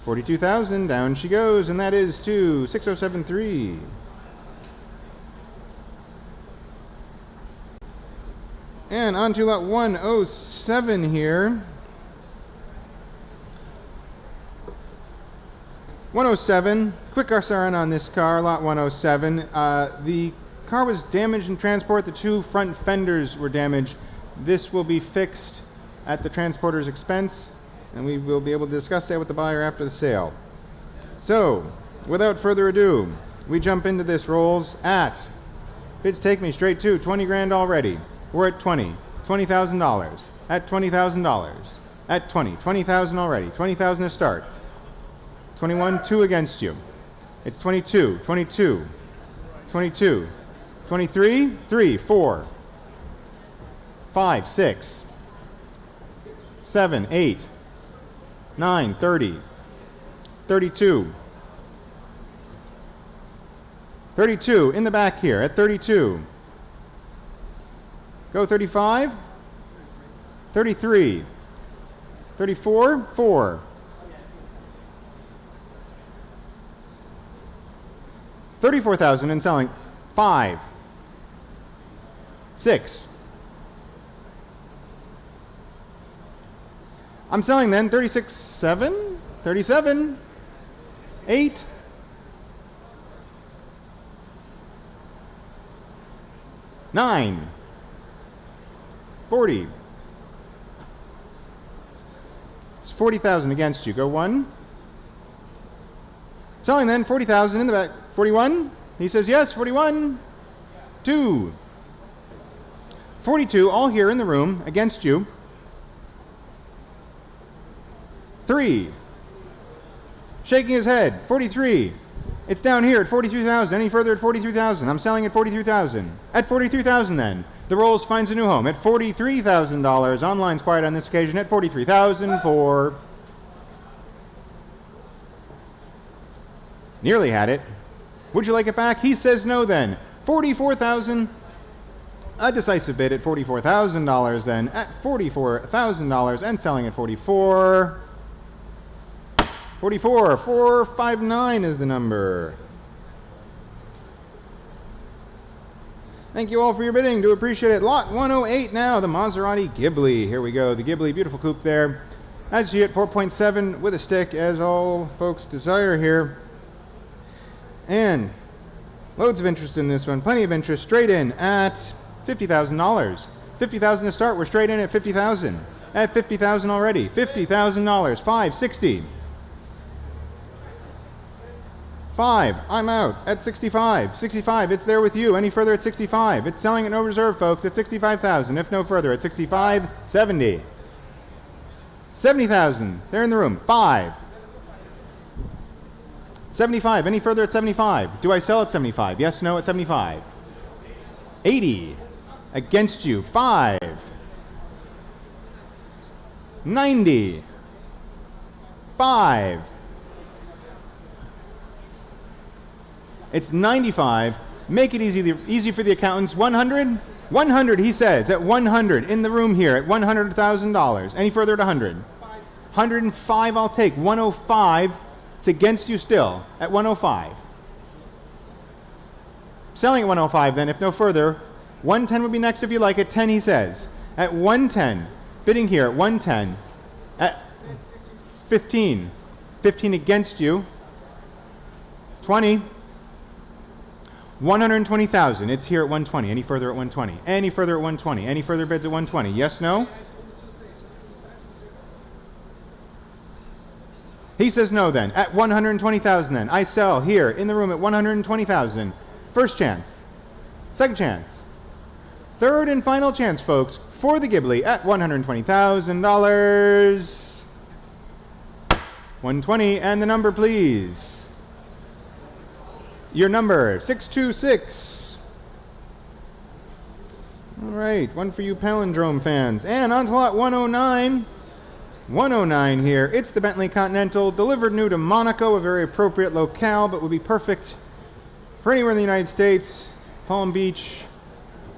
42,000, down she goes, and that is to 6073. And on to lot 107 here. 107, quick RSRN on this car, lot 107. The car was damaged in transport. The 2 front fenders were damaged. This will be fixed at the transporter's expense, and we will be able to discuss that with the buyer after the sale. So, without further ado, we jump into this Rolls at, bids take me straight to 20 grand already. We're at 20, $20,000, at $20,000, at 20, 20,000 already, 20,000 to start. 21, 2 against you. It's 22, 22, 22, 23, 3, 4, 5, 6, 7, 8, 9, 30, 32, 32 in the back here at 32. Go 35, 33, 34, 4, 34,000 and selling. 5, 6. I'm selling then 36,700, 37, 8, 9, 40. It's 40,000 against you. Go 1. Selling then 40,000 in the back. 41. He says yes. 41. 2. 42. All here in the room against you. 3. Shaking his head. 43. It's down here at 43,000. Any further at 43,000? I'm selling at 43,000. At 43,000 then. The Rolls finds a new home at $43,000. Online's quiet on this occasion at 43,000 for... Nearly had it. Would you like it back? He says no then. 44,000. A decisive bid at $44,000 then. At $44,000 and selling at 44. 44, 459 is the number. Thank you all for your bidding. Do appreciate it. Lot 108 now, the Maserati Ghibli. Here we go. The Ghibli, beautiful coupe there. As you hit 4.7 with a stick, as all folks desire here. And loads of interest in this one. Plenty of interest. Straight in at $50,000. $50,000 to start. We're straight in at $50,000. At $50,000 already. $50,000. 560. 5, I'm out at 65. 65, it's there with you. Any further at 65. It's selling at no reserve, folks, at 65,000. If no further, at 65, 70. 70,000, they're in the room. 5. 75, any further at 75. Do I sell at 75? Yes, no at 75. 80, against you. 5. 90. 5. It's 95. Make it easy for the accountants. 100? 100, he says, at 100 in the room here at $100,000. Any further at 100? 105 I'll take. 105, it's against you still at 105. Selling at 105 then, if no further. 110 would be next if you like it. 10 he says. At 110, bidding here at 110. At 15. 15 against you. 20. 120,000. It's here at 120. Any further at 120? Any further at 120? Any further bids at 120? Yes, no? He says no then. At 120,000 then. I sell here in the room at 120,000. First chance. Second chance. Third and final chance, folks, for the Ghibli at $120,000. 120 and the number, please. Your number, 626. All right, one for you palindrome fans. And on to lot 109. 109 here. It's the Bentley Continental, delivered new to Monaco, a very appropriate locale, but would be perfect for anywhere in the United States. Palm Beach,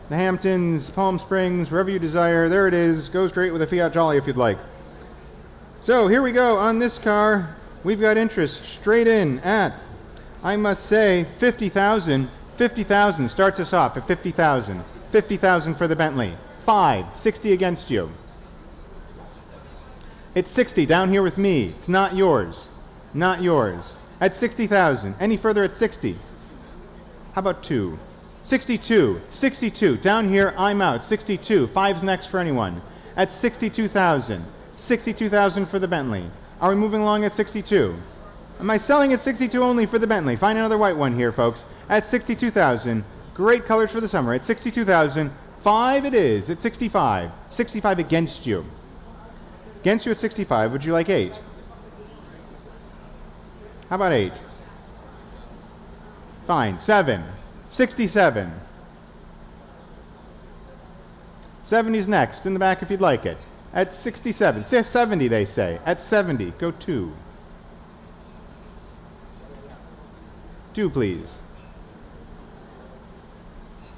the Hamptons, Palm Springs, wherever you desire. There it is. Go straight with a Fiat Jolly if you'd like. So here we go on this car. We've got interest straight in at, I must say, 50,000. 50,000 starts us off at 50,000. 50,000 for the Bentley. 5, 60 against you. It's 60 down here with me. It's not yours. Not yours. At 60,000. Any further at 60? How about 2? 62. 62. Down here, I'm out. 62. 5's next for anyone. At 62,000. 62,000 for the Bentley. Are we moving along at 62? Am I selling at 62 only for the Bentley? Find another white one here, folks. At 62,000. Great colors for the summer. At 62,000. 5 it is. At 65. 65 against you. Against you at 65. Would you like 8? How about 8? Fine. 7. 67. 70's next. In the back if you'd like it. At 67. 70 they say. At 70. Go 2. 2, please.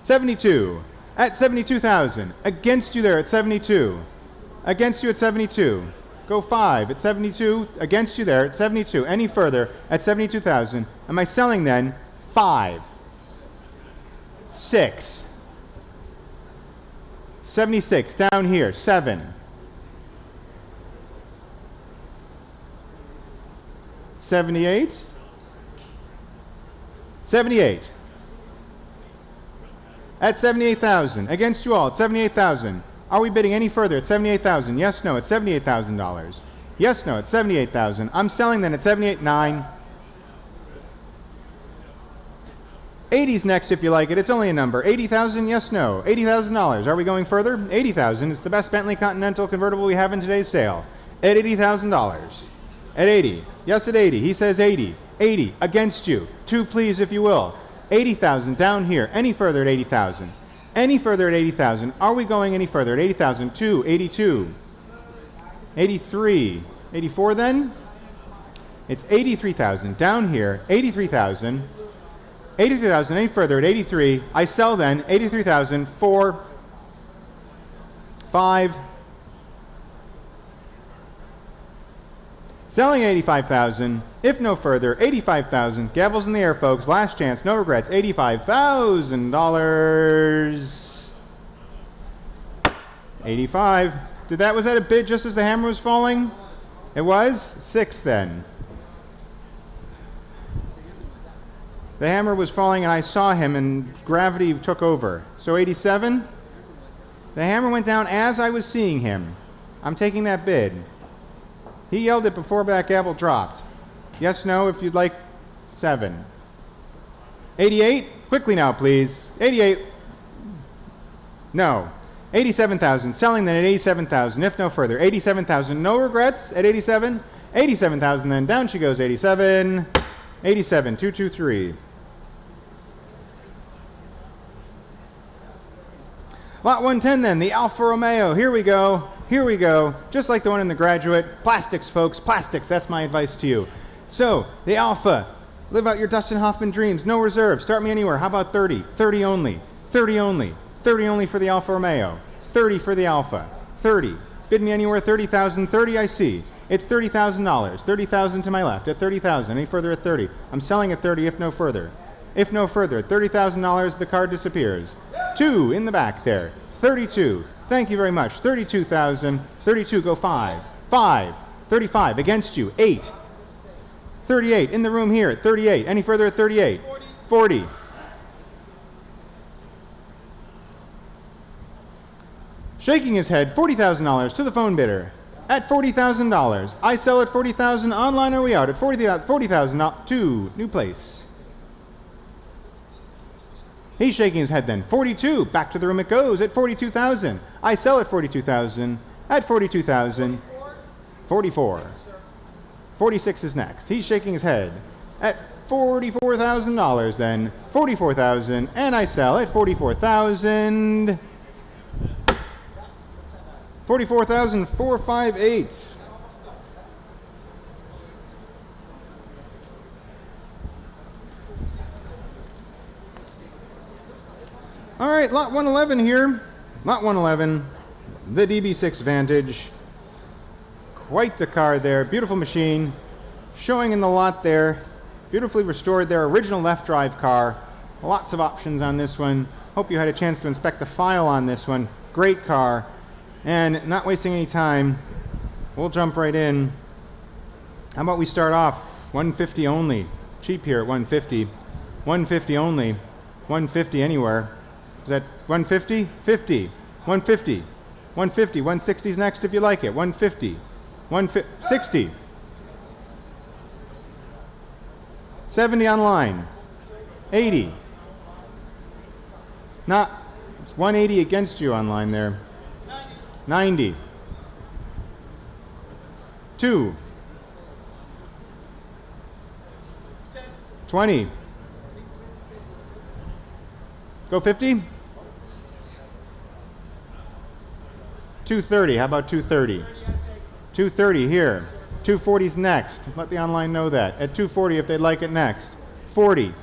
72. At 72,000. Against you there at 72. Against you at 72. Go 5 at 72. Against you there at 72. Any further at 72,000. Am I selling then? 5, 6, 76, down here, 7, 78, 78. At 78,000, against you all, at 78,000. Are we bidding any further at 78,000? Yes, no, at $78,000. Yes, no, at 78,000. I'm selling then at 78,900. 80's next if you like it. It's only a number. 80,000, yes, no. $80,000. Are we going further? 80,000. It's the best Bentley Continental convertible we have in today's sale. At $80,000. At 80. Yes, at 80. He says 80. 80. Against you. 2, please, if you will. 80,000 down here. Any further at 80,000? Any further at 80,000? Are we going any further at 80,000? 2, 82, 83, 84 then? It's 83,000 down here. 83,000. 83,000. Any further at 83? I sell then 83,000. 4, 5. Selling 85,000. If no further, 85,000. Gavels in the air, folks. Last chance. No regrets. $85,000. 85. Was that a bid just as the hammer was falling? It was? 6 then. The hammer was falling and I saw him and gravity took over. So 87. The hammer went down as I was seeing him. I'm taking that bid. He yelled it before that gavel dropped. Yes, no, if you'd like 7. 88? Quickly now, please. 88. No. 87,000. Selling then at 87,000, if no further. 87,000. No regrets at 87? 87,000 then. Down she goes. 87. 87. 223. Lot 110 then. The Alfa Romeo. Here we go. Here we go, just like the one in the Graduate. Plastics, folks, plastics. That's my advice to you. So, the Alfa. Live out your Dustin Hoffman dreams. No reserve. Start me anywhere. How about 30? 30 only. 30 only. 30 only for the Alfa Romeo. 30 for the Alfa. 30. Bid me anywhere. 30,000. 30 I see. It's $30,000. 30,000 to my left. At 30,000. Any further at 30. I'm selling at 30 if no further. If no further. $30,000. The card disappears. 2 in the back there. 32. Thank you very much. 32,000. 32, go 5. 5. 35, against you. 8. 38, in the room here at 38. Any further at 38? 40. Shaking his head, $40,000 to the phone bidder. At $40,000. I sell at $40,000. Online, are we out? At $40,000 to new place. He's shaking his head then. 42. Back to the room it goes at 42,000. I sell at 42,000. At 42,000. 44. 46 is next. He's shaking his head. At $44,000 then. 44,000. And I sell at 44,000. 44,458. All right, lot 111 here. Lot 111, the Dbs Vantage. Quite the car there. Beautiful machine. Showing in the lot there. Beautifully restored there. Original left drive car. Lots of options on this one. Hope you had a chance to inspect the file on this one. Great car. And not wasting any time, we'll jump right in. How about we start off 150 only. Cheap here at 150. 150 only. 150 anywhere. Is that 150? 50. 150. 150. 160 is next if you like it. 150. 60. 70 online. 80. Not, it's 180 against you online there. 90. 2. 20. Go 50. 230. How about 230? 230 here. 240's next. Let the online know that. At 240 if they'd like it next. 40.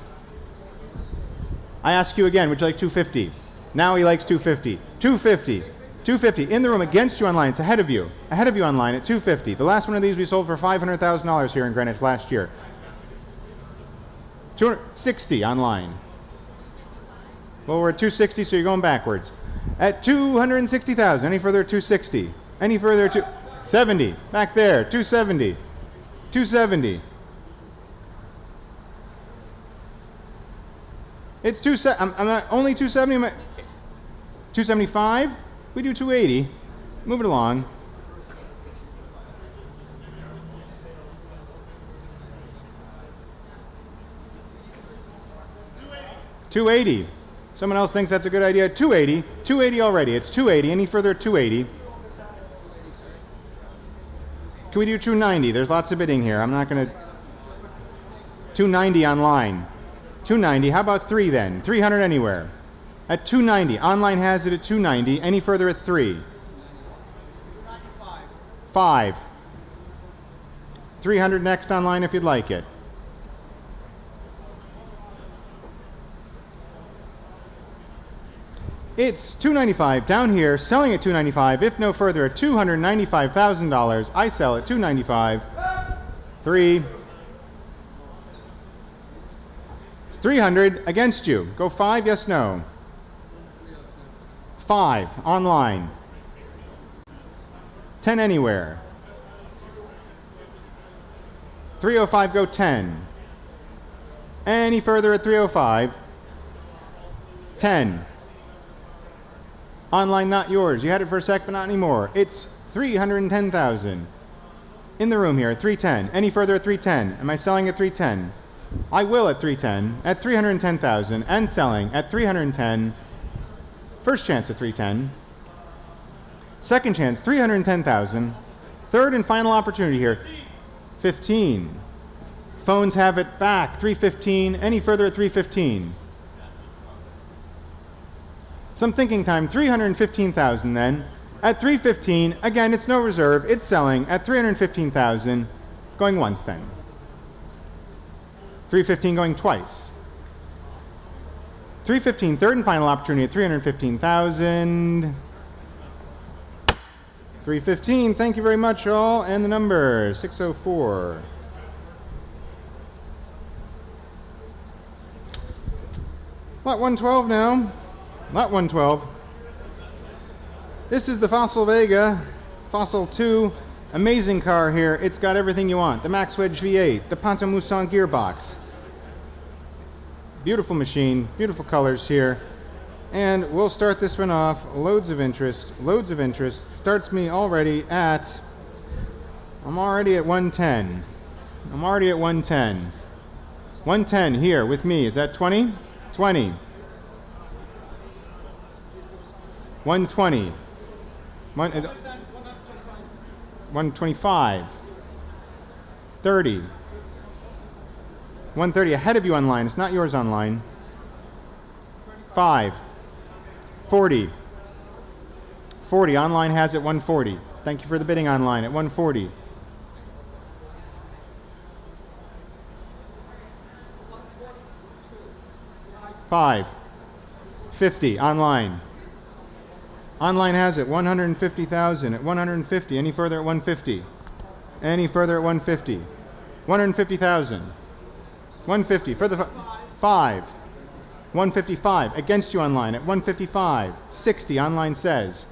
I ask you again, would you like 250? Now he likes 250. 250. 250. In the room against you online. It's ahead of you. Ahead of you online at 250. The last one of these we sold for $500,000 here in Greenwich last year. 260 online. Well, we're at 260, so you're going backwards. At 260,000. Any further at 260? Any further at 270? Back there. 270. 270. It's I'm not only 270. 275. We do 280. Move it along. 280. Someone else thinks that's a good idea. 280. 280 already. It's 280. Any further at 280? Can we do 290? There's lots of bidding here. I'm not going to... 290 online. 290. How about 3 then? 300 anywhere. At 290. Online has it at 290. Any further at 3? 5. 300 next online if you'd like it. It's $295 down here, selling at $295. If no further, at $295,000. I sell at $295. 3. It's 300 against you. Go 5, yes, no. 5 online. 10 anywhere. 305, go 10. Any further at 305. 10. Online, not yours. You had it for a sec, but not anymore. It's 310,000. In the room here at 310. Any further at 310? Am I selling at 310? I will at 310. At 310,000 and selling at 310. First chance at 310. Second chance, 310,000. Third and final opportunity here. 15. Phones have it back. 315. Any further at 315? Some thinking time, 315,000 then. At 315, again, it's no reserve. It's selling at 315,000. Going once then. 315 going twice. 315, third and final opportunity at 315,000. 315, thank you very much all. And the number, 604. Lot 112 now. Lot 112. This is the Fossil Vega, Fossil 2. Amazing car here. It's got everything you want. The Max Wedge V8, the Panta Moussant gearbox. Beautiful machine, beautiful colors here. And we'll start this one off. Loads of interest, loads of interest. Starts me already at, I'm already at 110. I'm already at 110. 110 here with me. Is that 20? 20. 120. 125. 30. 130 ahead of you online. It's not yours online. 5. 40. 40. Online has it 140. Thank you for the bidding online at 140. 5. 50. Online. Online has it 150,000 at 150. Any further at 150? Any further at 150? 150,000. 150 for the 5. 155 against you online at 155. 60 online says.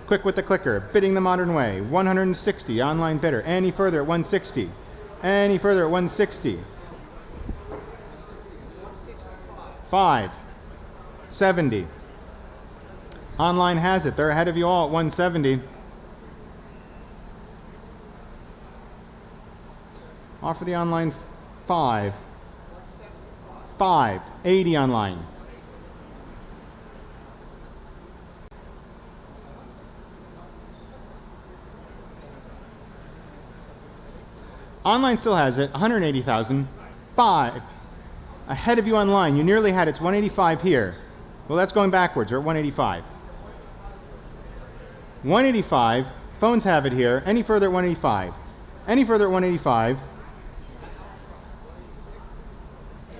Quick with the clicker, bidding the modern way. 160 online bidder. Any further at 160? Any further at 160? 5. 70. Online has it. They're ahead of you all at 170. Offer the online 5. 5. 80 online. Online still has it. 180,000. 5. Ahead of you online. You nearly had it. It's 185 here. Well, that's going backwards. We're at 185. 185. Phones have it here. Any further at 185? Any further at 185?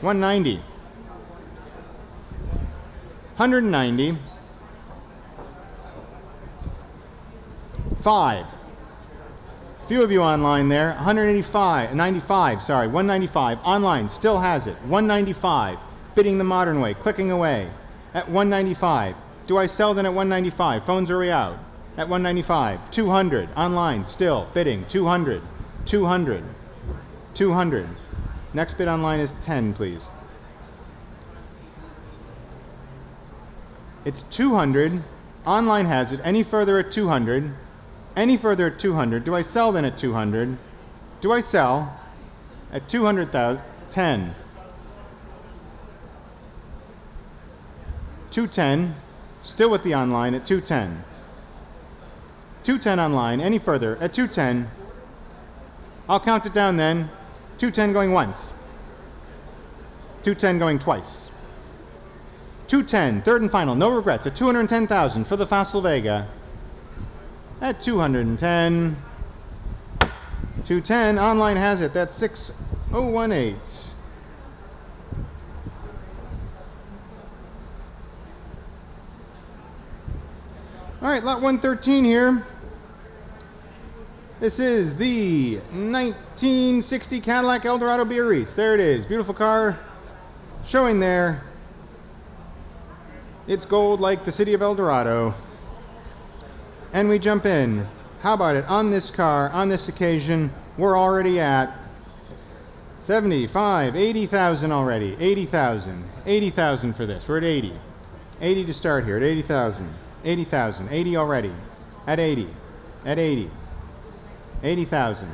190. 190. 5. Few of you online there. 185, 95, sorry, 195. Online, still has it. 195. Bidding the modern way, clicking away. At 195. Do I sell then at 195? Phones are out. At 195. 200. Online, still bidding. 200. 200. 200. Next bid online is 10, please. It's 200. Online has it. Any further at 200? Any further at 200? Do I sell then at 200? Do I sell at 200,000? 10. 210. Still with the online at 210. 210 online. Any further at 210? I'll count it down then. 210 going once. 210 going twice. 210, third and final, no regrets, at 210,000 for the Facile Vega. At 210. 210, online has it, that's 6018. All right, lot 113 here. This is the 1960 Cadillac Eldorado Biarritz. There it is, beautiful car, showing there. It's gold like the city of El Dorado. And we jump in. How about it? On this car, on this occasion, we're already at 75, 80,000 already. 80,000. 80,000 for this. We're at 80. 80 to start here at 80,000. 80,000. 80 already. At 80. At 80. 80,000.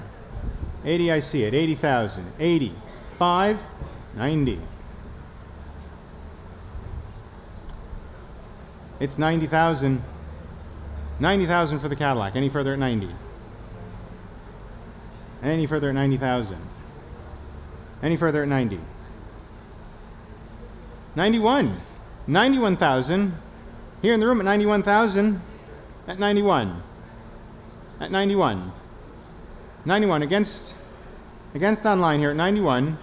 80 I see it. 80,000. 80. 5. 90. It's 90,000. 90,000 for the Cadillac. Any further at 90? Any further at 90,000? Any further at 90? 91. 91,000. Here in the room at 91,000. At 91. At 91. 91 against online here at 91.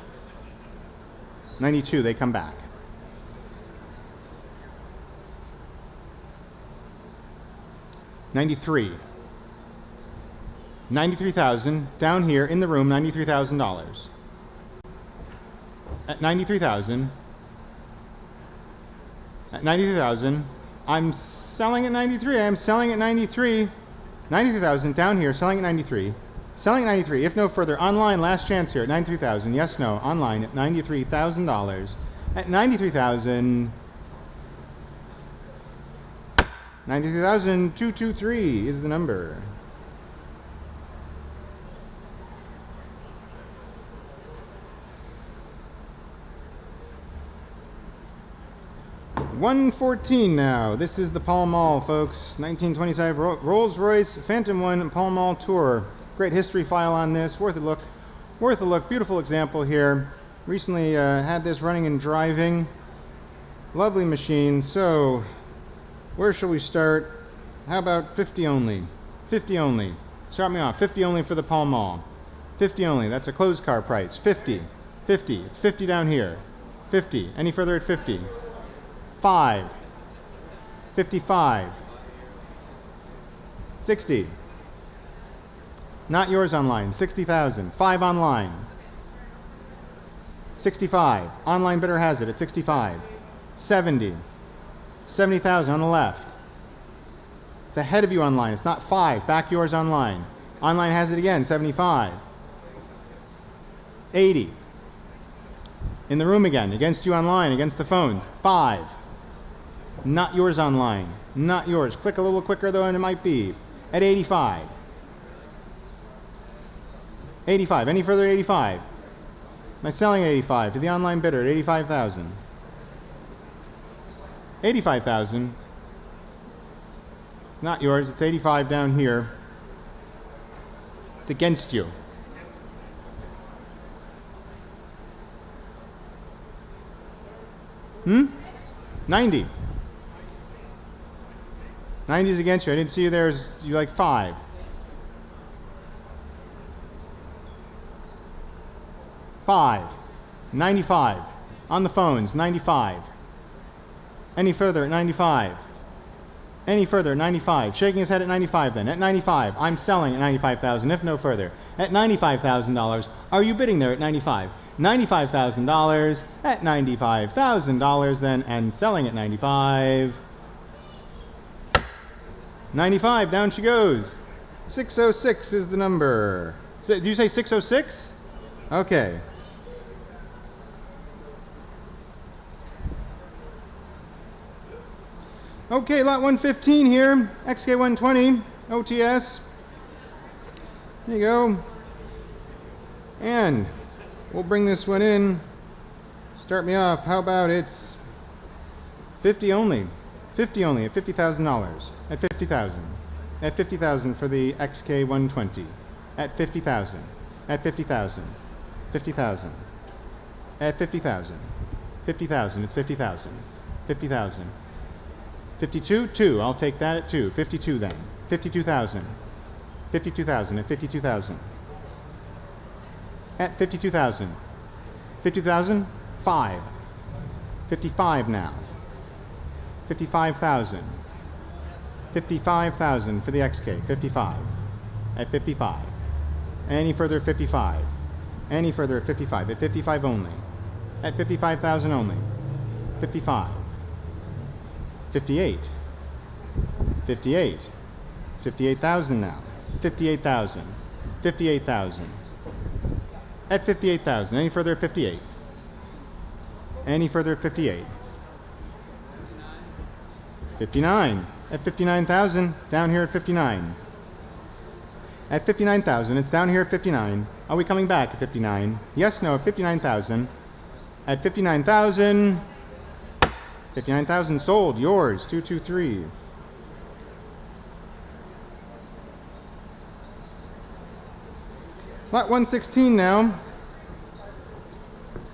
92, they come back. 93. 93,000 down here in the room, $93,000. At 93,000. At 93,000. I'm selling at 93. I'm selling at 93. 93,000 down here, selling at 93. Selling at 93. If no further, online, last chance here at 93,000. Yes, no, online at $93,000. At 93,000. 93,223 is the number. $114 now. This is the Pall Mall, folks. 1925 Rolls-Royce Phantom 1 Pall Mall Tour. Great history file on this. Worth a look. Worth a look. Beautiful example here. Recently had this running and driving. Lovely machine. So, where shall we start? How about 50 only? 50 only. Start me off. 50 only for the Pall Mall. 50 only. That's a closed car price. 50. 50. It's 50 down here. 50. Any further at 50? 5. 55. 60. Not yours online. 60,000. 5 online. 65. Online bidder has it at 65. 70. 70,000 on the left. It's ahead of you online. It's not 5. Back yours online. Online has it again. 75. 80. In the room again. Against you online. Against the phones. 5. Not yours online. Not yours. Click a little quicker though and it might be. At 85. 85. Any further at 85? Am I selling at 85 to the online bidder at 85,000? 85,000. It's not yours. It's 85 down here. It's against you. Hmm? 90. 90 is against you. I didn't see you there. You like 5. 5. 95. On the phones, 95. Any further at 95? Any further at 95. Shaking his head at 95 then. At 95. I'm selling at 95,000 if no further. At $95,000. Are you bidding there at 95? $95,000 at $95,000 then and selling at 95. 95, down she goes. 606 is the number. Did you say 606? Okay. Okay, lot 115 here, XK120, OTS. There you go. And we'll bring this one in. Start me off. How about it's 50 only. 50 only at $50,000. At 50,000. At 50,000 for the XK120. At 50,000. At 50,000. 50,000. At 50,000. 50,000. It's 50,000. 50,000. 52? 2. I'll take that at 2. 52 then. 52,000. 52,000 at 52,000. At 52,000. 50,000? 5. 55 now. 55,000. 55,000 for the XK. 55. At 55. Any further at 55. Any further at 55. At 55 only. At 55,000 only. 55. 58. 58. 58,000 now. 58,000. 58,000. At 58,000. Any further at 58? Any further at 58? 59. At 59,000. Down here at 59. At 59,000. It's down here at 59. Are we coming back at 59? Yes, no, at 59,000. At 59,000. 59,000 sold. Yours. 223. Lot 116 now.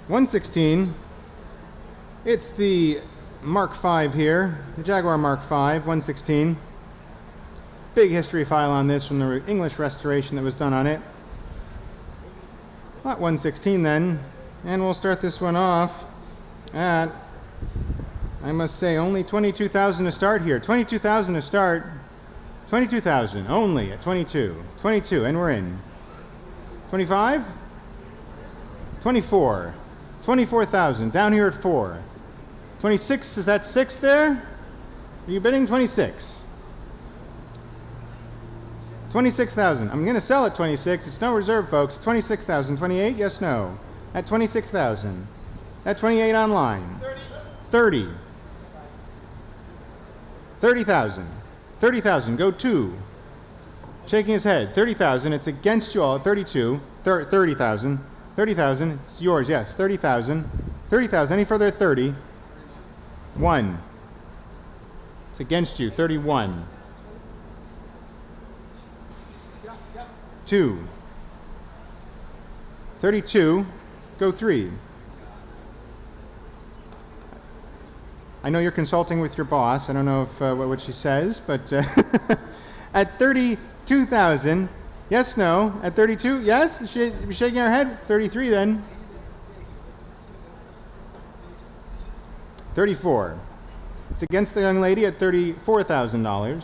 116. It's the Mark V here. The Jaguar Mark V, 116. Big history file on this from the English restoration that was done on it. Lot 116 then. And we'll start this one off at, I must say, only 22,000 to start here. 22,000 to start. 22,000 only at 22. 22, and we're in. 25? 24. 24,000, down here at 4. 26, is that 6 there? Are you bidding? 26. 26,000. I'm going to sell at 26. It's no reserve, folks. 26,000. 28? Yes, no. At 26,000. At 28 online. 30. 30,000. 30,000. Go 2. Shaking his head. 30,000. It's against you all at 32. 30,000. 30,000. It's yours, yes. 30,000. 30,000. Any further at 30? 1. It's against you. 31. 2. 32. Go 3. I know you're consulting with your boss. I don't know if what she says, but at 32,000. Yes, no. At 32? Yes? She's shaking her head. 33 then. 34. It's against the young lady at $34,000.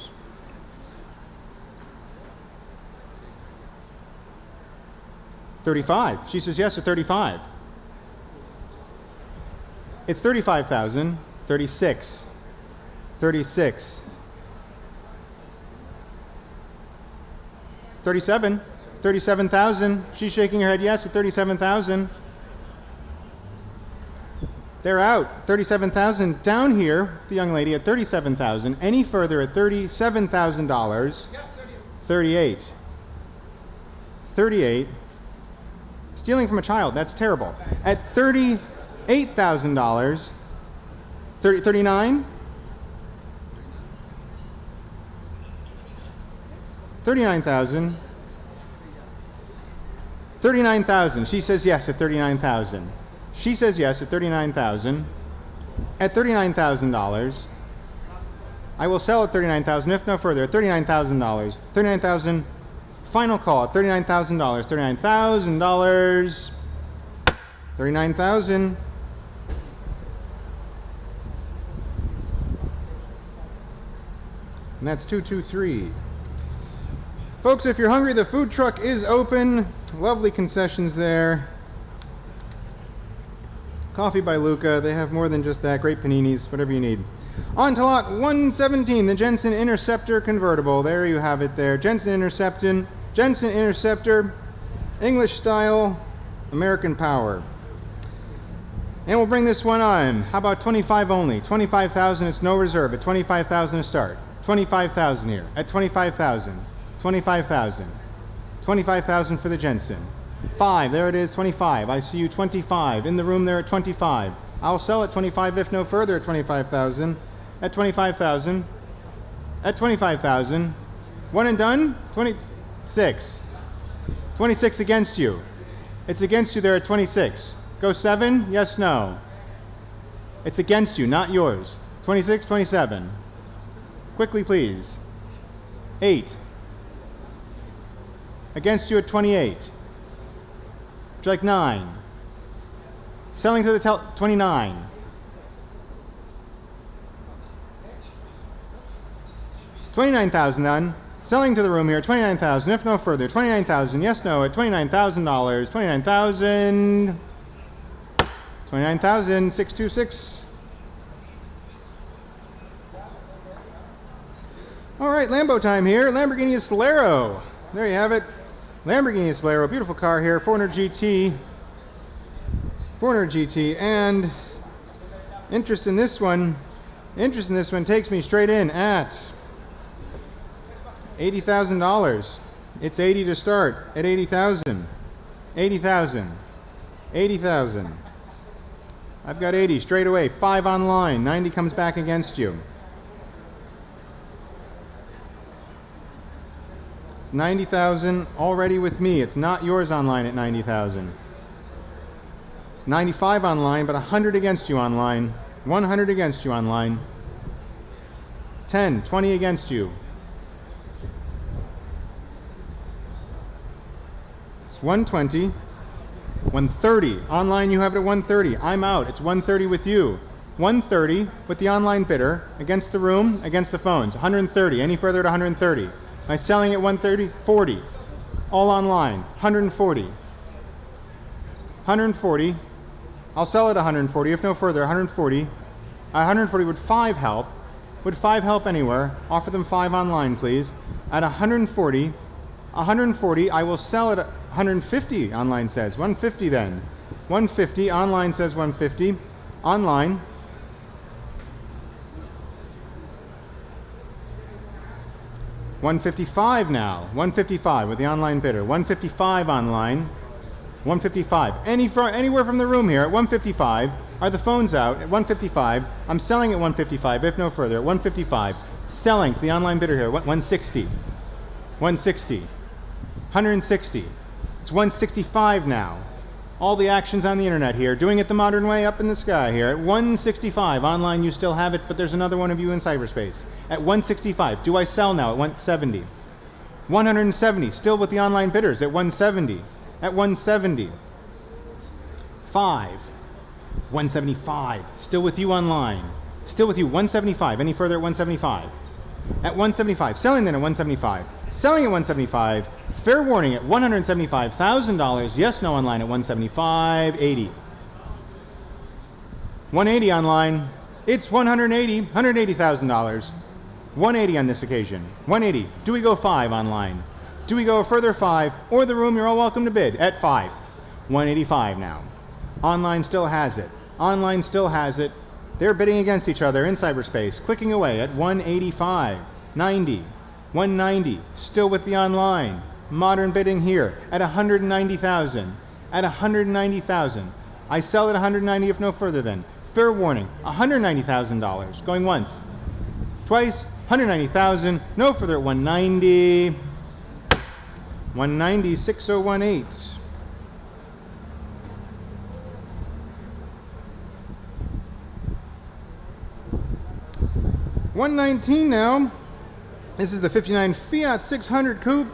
35. She says yes at 35. It's 35,000. 36. 36. 37. 37,000. She's shaking her head yes at 37,000. They're out. 37,000. Down here, the young lady at 37,000. Any further at $37,000. 38. 38. Stealing from a child. That's terrible. At $38,000. 39. 39,000. 39,000. She says yes at 39,000. She says yes at 39,000. At $39,000. I will sell at 39,000 if no further. At $39,000. 39,000. Final call at $39,000. $39,000. 39,000. And that's 223. Folks, if you're hungry, the food truck is open. Lovely concessions there. Coffee by Luca. They have more than just that. Great paninis, whatever you need. On to lot 117, the Jensen Interceptor convertible. There you have it there. Jensen Interceptor, English style, American power. And we'll bring this one on. How about 25 only? 25,000, it's no reserve. At 25,000 to start. 25,000 here. At 25,000. 25,000. 25,000 for the Jensen. 5, there it is, 25. I see you 25. In the room there at 25. I'll sell at 25 if no further at 25,000. At 25,000. At 25,000. One and done? 26. 26 against you. It's against you there at 26. Go 7? Yes, no. It's against you, not yours. 26, 27. Quickly, please. 8. Against you at 28. Would you like 9? Selling to the 29. 29,000 done. Selling to the room here, 29,000, if no further. 29,000, yes, no, at $29,000. 29,000. 29,000, 626. All right, Lambo time here. Lamborghini Solero. There you have it. Lamborghini Solero, beautiful car here, 400 GT. 400 GT, and interest in this one takes me straight in at $80,000. It's 80 to start at 80,000. 80,000. 80,000. I've got 80 straight away. 5 online. 90 comes back against you. It's 90,000 already with me. It's not yours online at 90,000. It's 95 online, but 100 against you online. 100 against you online. 10, 20 against you. It's 120. 130. Online you have it at 130. I'm out. It's 130 with you. 130 with the online bidder against the room, against the phones. 130. Any further to 130. Am I selling at 130? 40. All online. 140. 140. I'll sell it 140, if no further, 140. 140, would 5 help? Would 5 help anywhere? Offer them 5 online, please. At 140, I will sell it at 150, online says. 150 then. 150, online says 150. Online. $155 now. 155 with the online bidder. 155 online. 155. Anywhere from the room here at 155. Are the phones out at 155? I'm selling at 155, if no further, at 155. Selling to the online bidder here, 160. 160. 160. It's 165 now. All the action's on the internet here. Doing it the modern way, up in the sky here. At 165. Online, you still have it, but there's another one of you in cyberspace. At 165. Do I sell now at 170? 170. Still with the online bidders at 170. At 170. 5. 175. Still with you online. Still with you. 175. Any further at 175? At 175. Selling then at 175. Selling at 175. Fair warning at $175,000. Yes, no online at 175. 80. 180 online. It's 180. $180,000. 180 on this occasion. 180. Do we go 5 online? Do we go a further 5, or the room, you're all welcome to bid at 5. 185 now. Online still has it. Online still has it. They're bidding against each other in cyberspace, clicking away at 185. 90. 190. Still with the online. Modern bidding here at 190,000. At 190,000. I sell at 190 if no further then. Fair warning, $190,000. Going once. Twice. 190,000. No further at 190. 190, 6018. $119 now. This is the 59 Fiat 600 Coupe.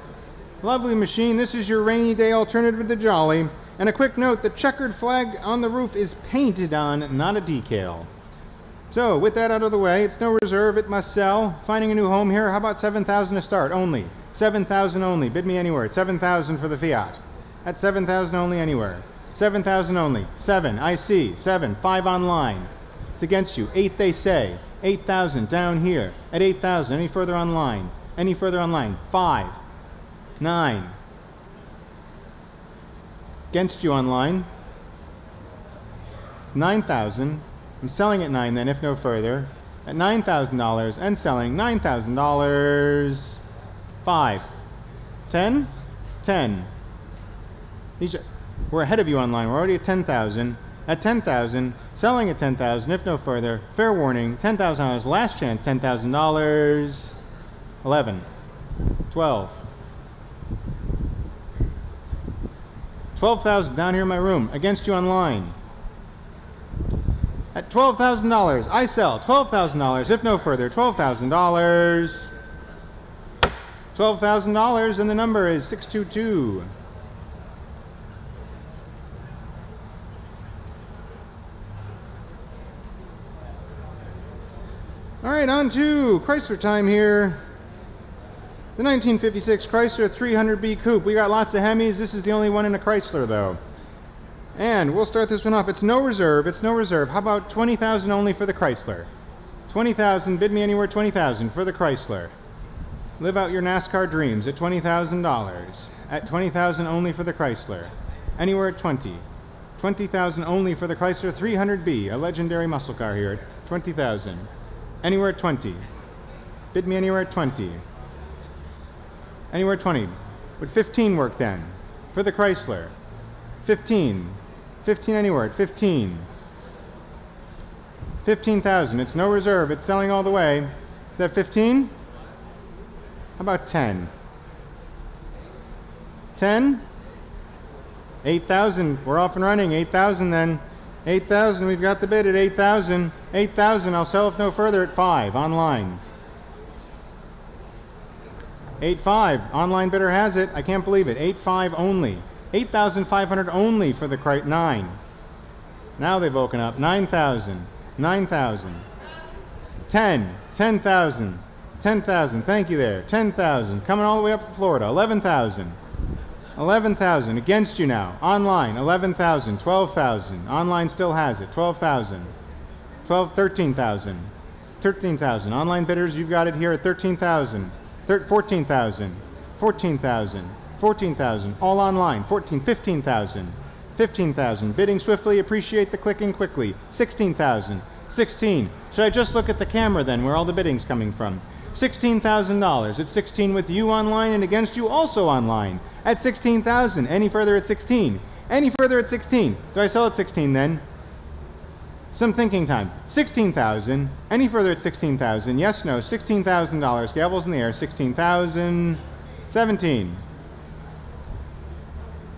Lovely machine. This is your rainy day alternative to the Jolly. And a quick note, the checkered flag on the roof is painted on, not a decal. So with that out of the way, it's no reserve, it must sell. Finding a new home here, how about 7,000 to start only? 7,000 only, bid me anywhere. It's 7,000 for the Fiat. At 7,000 only anywhere. 7,000 only. 7, I see. 7, 5 online. It's against you. 8 they say. 8,000 down here. At 8,000, any further online? Any further online? 5, 9. Against you online. It's 9,000. I'm selling at 9 then, if no further. At $9,000 and selling $9,000. 5, 10, 10. We're ahead of you online. We're already at 10,000. At 10,000, selling at 10,000, if no further. Fair warning, $10,000. Last chance, $10,000. 11, 12. 12,000 down here in my room. Against you online. At $12,000, I sell $12,000, if no further. $12,000. $12,000, and the number is 622. All right, on to Chrysler time here. The 1956 Chrysler 300B Coupe. We got lots of Hemis. This is the only one in a Chrysler, though. And we'll start this one off. It's no reserve. It's no reserve. How about 20,000 only for the Chrysler? 20,000. Bid me anywhere. 20,000 for the Chrysler. Live out your NASCAR dreams at $20,000. At 20,000 only for the Chrysler. Anywhere at 20. 20,000 only for the Chrysler 300B, a legendary muscle car here at 20,000. Anywhere at 20. Bid me anywhere at 20. Anywhere at 20. Would 15 work then? For the Chrysler. 15. 15 anywhere at 15. 15,000. It's no reserve. It's selling all the way. Is that 15? How about 10? 10? 8,000. We're off and running. 8,000 then. 8,000. We've got the bid at 8,000. 8,000. I'll sell if no further at 5 online. 8.5. Online bidder has it. I can't believe it. 8.5 only. 8,500 only for the 9. Now they've woken up. 9,000. 9,000. 10. 10,000. 10,000. Thank you there. 10,000. Coming all the way up from Florida. 11,000. 11,000. Against you now. Online. 11,000. 12,000. Online still has it. 12,000. 13,000. 13,000. Online bidders, you've got it here at 13,000. 14,000. 14,000. 14,000. All online. 15,000. 15,000. Bidding swiftly. Appreciate the clicking quickly. 16,000. 16. Should I just look at the camera then where all the bidding's coming from? $16,000. It's 16 with you online and against you also online. At 16,000. Any further at 16? Any further at 16? Do I sell at 16 then? Some thinking time. 16,000. Any further at 16,000? Yes, no. $16,000. Gavels in the air. 16,000. 17.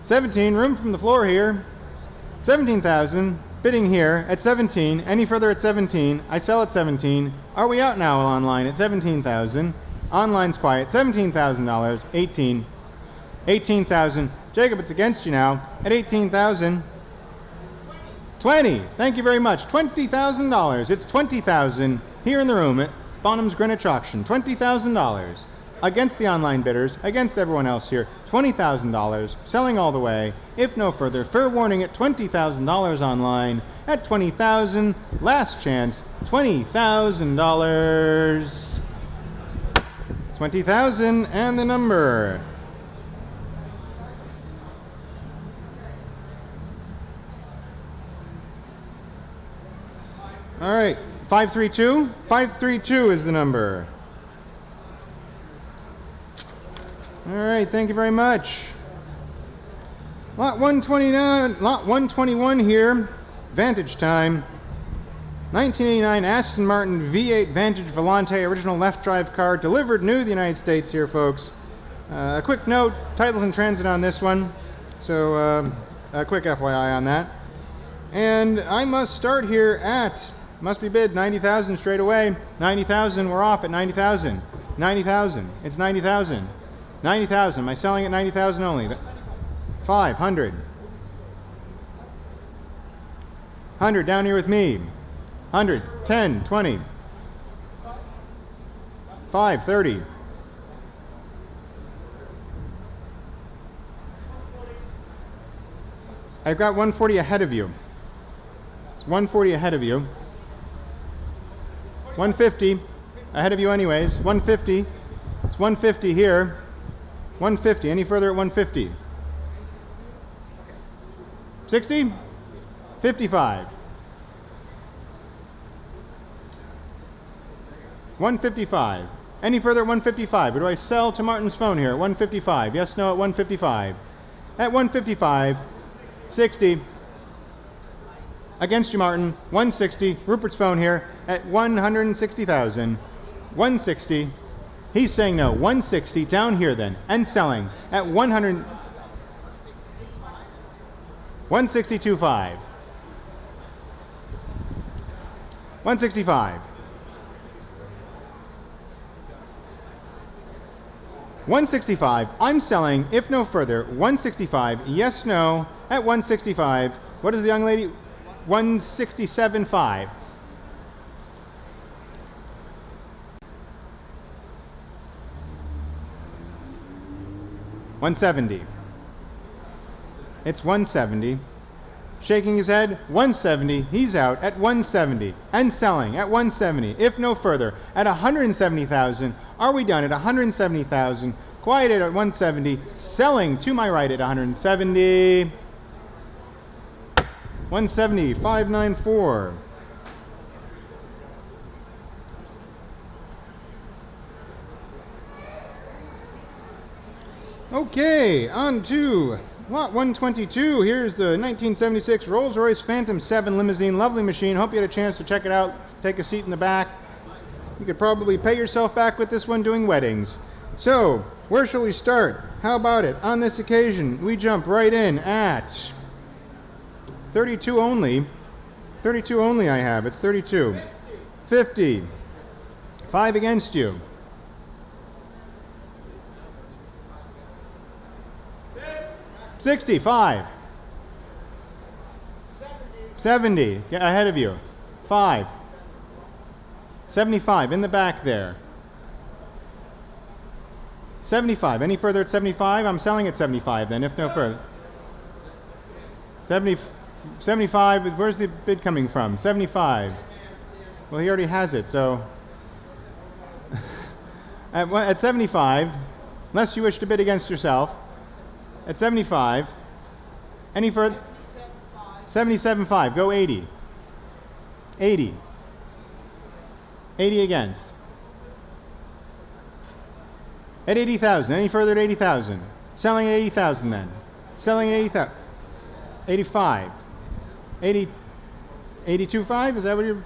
17. Room from the floor here. 17,000. Bidding here at 17. Any further at 17? I sell at 17. Are we out now online at 17,000? Online's quiet. $17,000. 18. 18,000. Jacob, it's against you now at 18,000. 20. Thank you very much. $20,000. It's 20,000 here in the room at Bonhams Greenwich Auction. $20,000 against the online bidders, against everyone else here. $20,000 selling all the way. If no further, fair warning at $20,000 online. At 20,000, last chance. $20,000. 20,000 and the number. All right, 532? 532 is the number. All right, thank you very much. Lot 129, lot 121 here, Vantage time. 1989 Aston Martin V8 Vantage Volante, original left drive car, delivered new to the United States here, folks. A quick note, title's in transit on this one, so a quick FYI on that. And I must start here at, must be bid 90,000 straight away. 90,000, we're off at 90,000. 90,000, it's 90,000. 90,000, am I selling at 90,000 only? 500. 100 down here with me. 100, 10, 20, 5, 30. I've got 140 ahead of you. It's 140 ahead of you. 150 ahead of you anyways. 150. It's 150 here. 150. Any further at 150? 60? 55. 155. Any further at 155? Or do I sell to Martin's phone here at 155? Yes, no at 155. At 155. 60. Against you, Martin. 160. Rupert's phone here at 160,000. 160. He's saying no. 160 down here then. And selling at 100. 162.5. 165. 165. I'm selling, if no further, 165. Yes, no. At 165, what is the young lady? 167.5. $170. It's 170. Shaking his head, 170. He's out at 170 and selling at 170. If no further, at 170,000. Are we done at 170,000? Quieted at 170. Selling to my right at 170. 170, 594. Okay, on to lot 122. Here's the 1976 Rolls-Royce Phantom 7 limousine. Lovely machine. Hope you had a chance to check it out. Take a seat in the back. You could probably pay yourself back with this one doing weddings. So, where shall we start? How about it? On this occasion, we jump right in at 32 only. 32 only I have. It's 32. 50. 5 against you. 65. 70. Get ahead of you. 5. 75 in the back there. 75. Any further at 75? I'm selling at 75 then, if no further. 75. Where's the bid coming from? 75. Well, he already has it, so. At 75, unless you wish to bid against yourself. At 75. Any further? 77.5. Go 80. 80. 80 against. At 80,000. Any further at 80,000? Selling at 80,000 then. Selling at 80,000. 85. 80. 82.5? Is that what you're?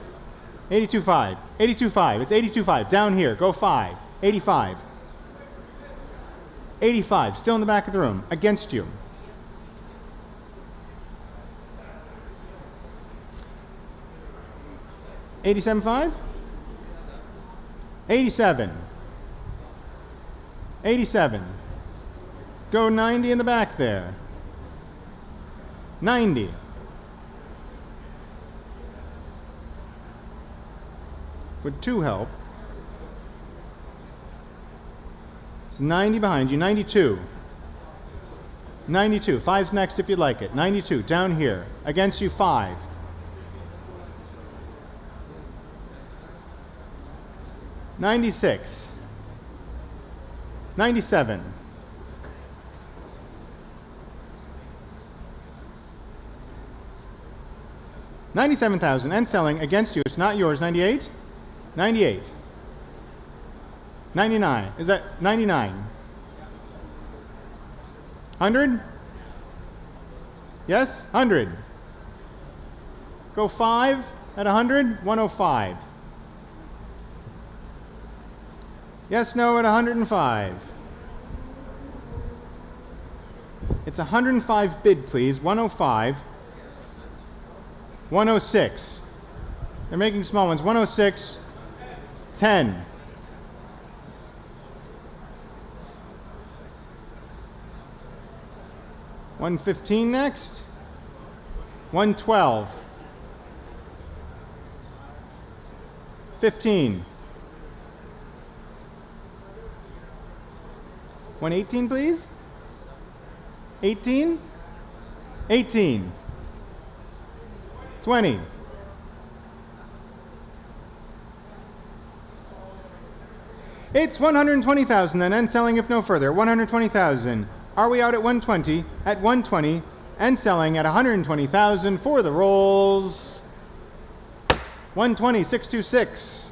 82.5. 82.5. It's 82.5. Down here. Go 5. 85. 85. Still in the back of the room. Against you. $87.5? 87. 87. Go 90 in the back there. 90. Would 2 help? It's 90 behind you. 92. 92. 5's next if you'd like it. 92. Down here. Against you 5. 96. 97. 97,000 and selling against you. It's not yours. 98. 98. 99. Is that 99? 100? Yes? 100. Go 5 at 100? 105. Yes, no at 105. It's 105 bid, please. 105. 106. They're making small ones. 106. 10. 115 next. 112. 15. 118, please. 18. 18. 20. It's 120,000 then, and selling if no further. 120,000. Are we out at 120? At 120, and selling at 120,000 for the Rolls. 120,626.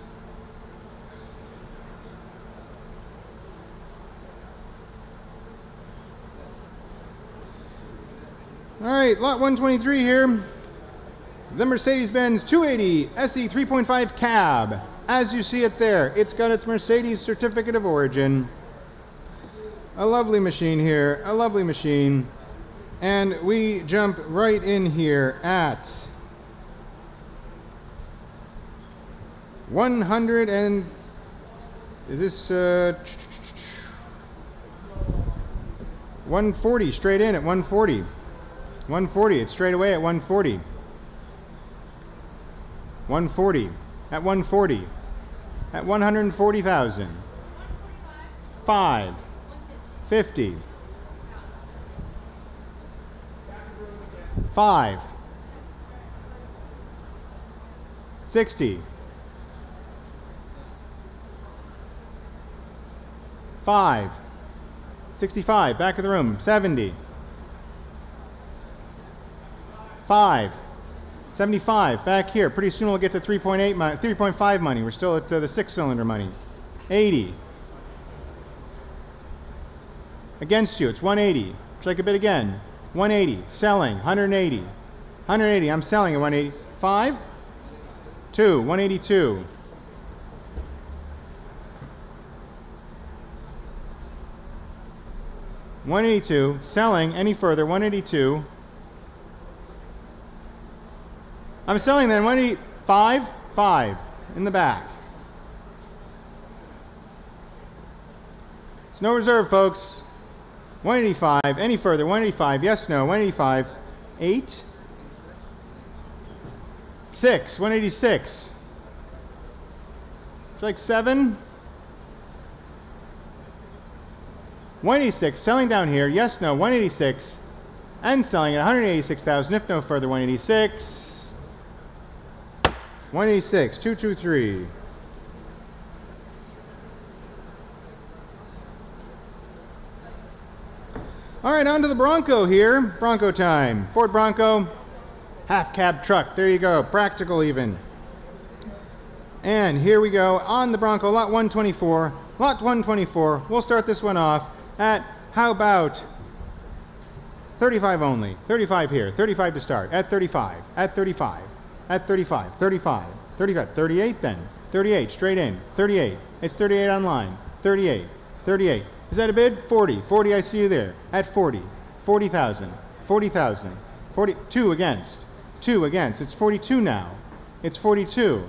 All right, lot 123 here. The Mercedes-Benz 280 SE 3.5 cab. As you see it there, it's got its Mercedes certificate of origin. A lovely machine here, a lovely machine. And we jump right in here at 100 and... is this 140, straight in at 140. 140, it's straight away at 140. 140, at 140. At 140,000. 5. 50. 5. 60. 5. 65. Back of the room. 70. 5. 75, back here. Pretty soon we'll get to 3.5 money. We're still at the 6-cylinder money. 80. Against you, it's 180. Would you like a bid again? 180, selling, 180. 180, I'm selling at 180. 5? 2, 182. 182, selling, any further, 182. I'm selling then 185, 5 in the back. It's no reserve, folks. 185, any further, 185, yes, no, 185, 8, 6, 186. Would you like 7? 186, selling down here, yes, no, 186, and selling at 186,000, if no further, 186. 186, 223. All right, on to the Bronco here. Bronco time. Ford Bronco, half cab truck. There you go, practical even. And here we go on the Bronco, lot 124. Lot 124, we'll start this one off at, how about 35 only. 35 here, 35 to start, at 35, at 35. At 35, 35, 35, 38 then. 38, straight in. 38. It's 38 online. 38, 38. Is that a bid? 40, 40, I see you there. At 40, 40,000, 40,000, 42 against. 2 against. It's 42 now. It's 42,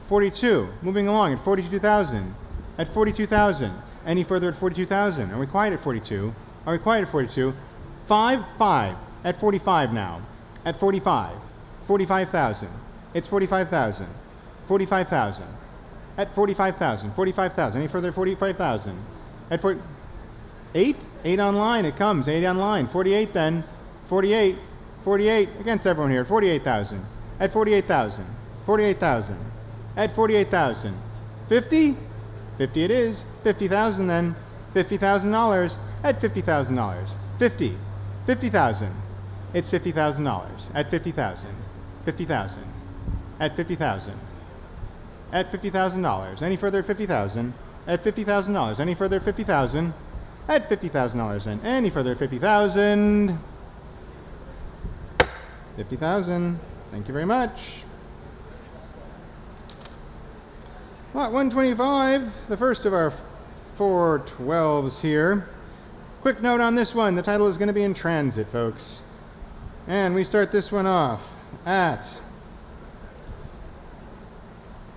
42. Moving along at 42,000. At 42,000. Any further at 42,000? Are we quiet at 42? Are we quiet at 42? 5, 5. At 45 now. At 45. 45,000. It's 45,000. 45,000. At 45,000. 45,000. Any further? 45,000. At 8? 8 online. It comes. 8 online. 48 then. 48. 48. Against everyone here. 48,000. At 48,000. 48,000. At 48,000. 50? 50 it is. 50,000 then. $50,000. At $50,000. 50. 50,000. It's $50,000. At 50,000. 50,000. At 50,000. At $50,000. Any further at 50,000. At $50,000. Any further at 50,000. At $50,000 then. Any further at 50,000. 50,000. Thank you very much. Lot 125, the first of our 412s here. Quick note on this one. The title is going to be in transit, folks. And we start this one off at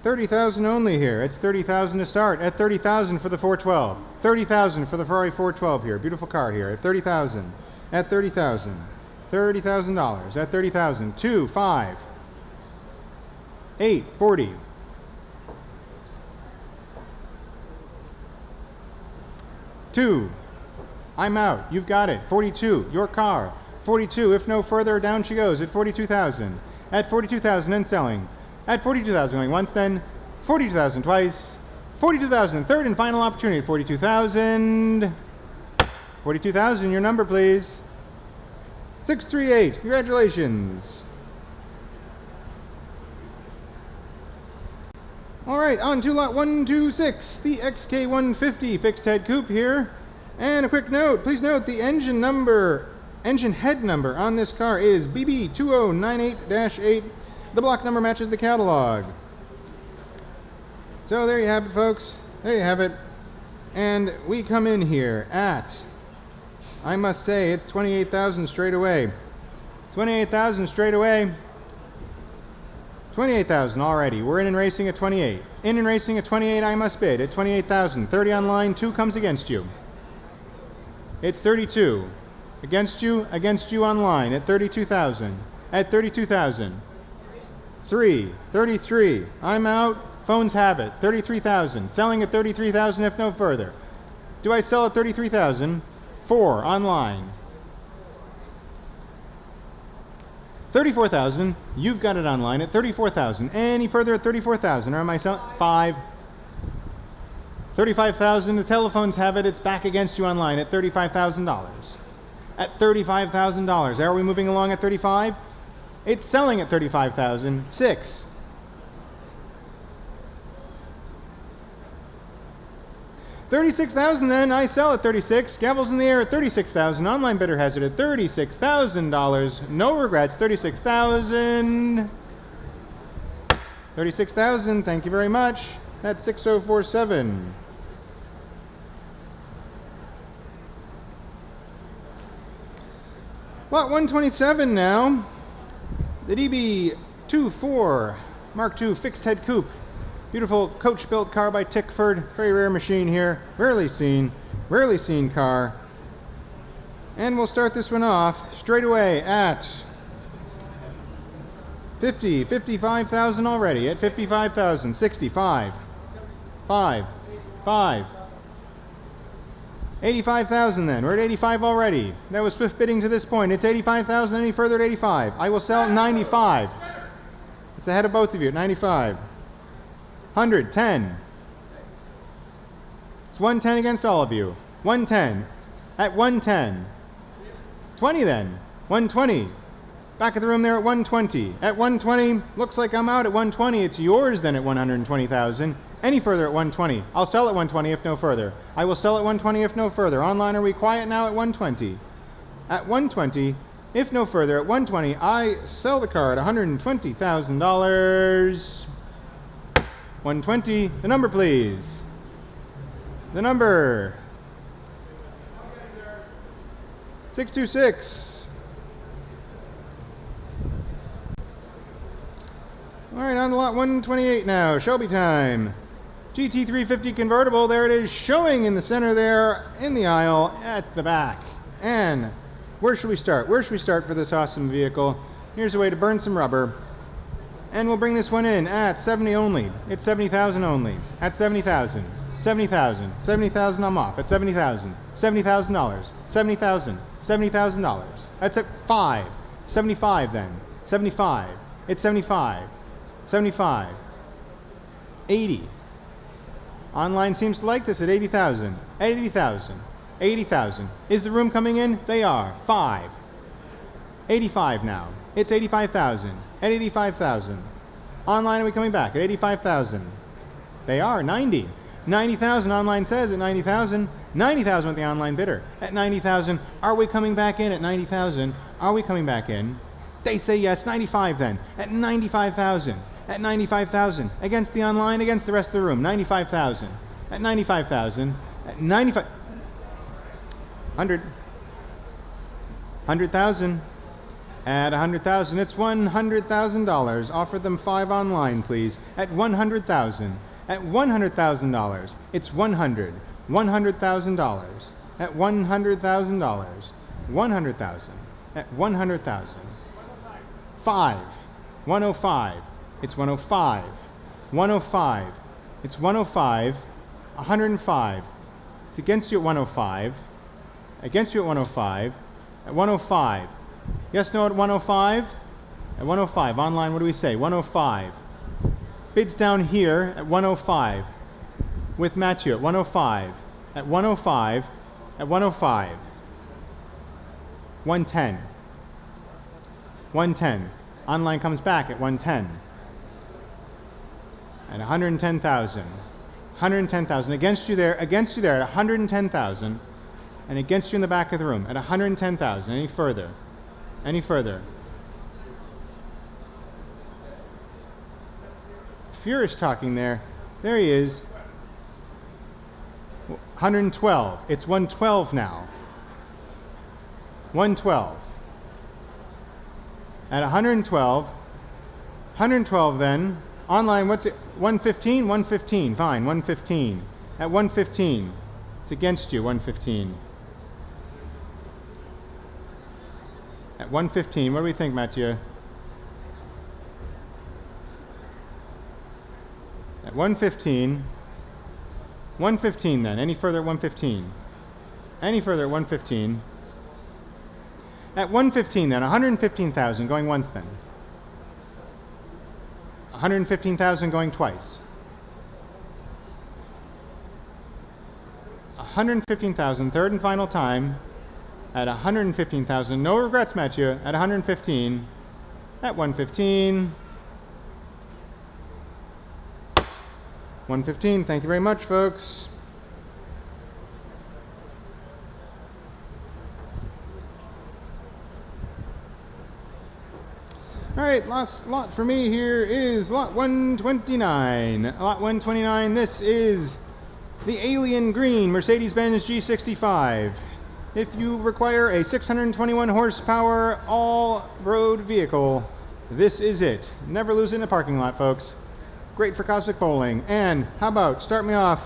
30,000 only here. It's 30,000 to start. At 30,000 for the 412. 30,000 for the Ferrari 412 here. Beautiful car here. At 30,000. At 30,000. $30,000. At 30,000. 2, 5, 8, 40. 42. I'm out. You've got it. 42. Your car. 42. If no further, down she goes at 42,000. At 42,000 and selling. At 42,000 going once, then 42,000 twice. 42,000, third and final opportunity. 42,000. 42,000, your number, please. 638. Congratulations. All right, on to lot 126, the XK150 fixed head coupe here. And a quick note, please note the engine head number on this car is BB2098-8. The block number matches the catalog. So there you have it, folks. There you have it. And we come in here at, I must say, it's 28,000 straight away. 28,000 straight away. 28,000 already. We're in and racing at 28. In and racing at 28, I must bid at 28,000. 30 online, 2 comes against you. It's 32. Against you online at 32,000. At 32,000. 3, 33. I'm out. Phones have it. 33,000. Selling at 33,000 if no further. Do I sell at 33,000? 4 online. 34,000. You've got it online at 34,000. Any further at 34,000? Or am I selling? 5. 35,000. The telephones have it. It's back against you online at $35,000. At $35,000. Are we moving along at 35? It's selling at 35,000. 6. 36,000 then. I sell at 36. Gavels in the air at 36,000. Online bidder has it at $36,000. No regrets. 36,000. 36,000. Thank you very much. That's 6047. Lot 127 now. The DB24 Mark II fixed head coupe. Beautiful coach-built car by Tickford. Very rare machine here. Rarely seen car. And we'll start this one off straight away at 55,000 already. At 55,000. 65. 5. 85,000 then. We're at 85 already. That was swift bidding to this point. It's 85,000. Any further at 85. I will sell 95. It's ahead of both of you at 95. 100, 10. It's 110 against all of you. 110. At 110. 20 then. 120. Back of the room there at 120. At 120, looks like I'm out at 120. It's yours then at 120,000. Any further at 120. I'll sell at 120 if no further. I will sell at 120 if no further. Online, are we quiet now at 120? At 120, if no further, at 120, I sell the car at $120,000. 120, the number please. The number. 626. All right, on to lot 128 now. Shelby time. GT350 convertible. There it is, showing in the center there, in the aisle, at the back. And where should we start? Where should we start for this awesome vehicle? Here's a way to burn some rubber. And we'll bring this one in at 70 only. It's 70,000 only. At 70,000. 70,000. 70,000, I'm off. At 70,000. $70,000. 70,000. $70,000. That's at 5. 75 then. 75. It's 75. 75. 80. Online seems to like this at 80,000. At 80,000. 80,000. Is the room coming in? They are. 5. 85 now. It's 85,000. At 85,000. Online, are we coming back? At 85,000. They are. 90. 90,000 online says at 90,000. 90,000 with the online bidder. At 90,000. Are we coming back in at 90,000? Are we coming back in? They say yes. 95 then. At 95,000. At 95,000. Against the online, against the rest of the room. 95,000. At 95,000. At 95. 100. 100,000. At 100,000, it's $100,000. Offer them 5 online, please. At 100,000. At $100,000, it's 100. $100,000. At $100,000. 100,000. At 100,000. 5. 105. It's 105. 105. It's 105. 105. It's against you at 105. Against you at 105. At 105. Yes, no at 105? At 105. Online, what do we say? 105. Bids down here at 105. With Matthew at 105. At 105. At 105. 110. 110. Online comes back at 110. At 110,000. 110,000. Against you there at 110,000. And against you in the back of the room at 110,000. Any further? Any further? Furious talking there. There he is. 112. It's 112 now. 112. At 112. 112 then. Online, what's it? 115? 115. Fine, 115. At 115. It's against you, 115. At 115, what do we think, Mathieu? At 115. 115 then. Any further at 115? Any further at 115? At 115 then. 115,000 going once then. 115,000 going twice. 115,000, third and final time. At 115,000. No regrets, Mathieu. At 115. At 115. 115. Thank you very much, folks. All right, last lot for me here is lot 129. Lot 129, this is the Alien Green Mercedes-Benz G65. If you require a 621 horsepower all-road vehicle, this is it. Never lose it in a parking lot, folks. Great for cosmic bowling. And how about, start me off,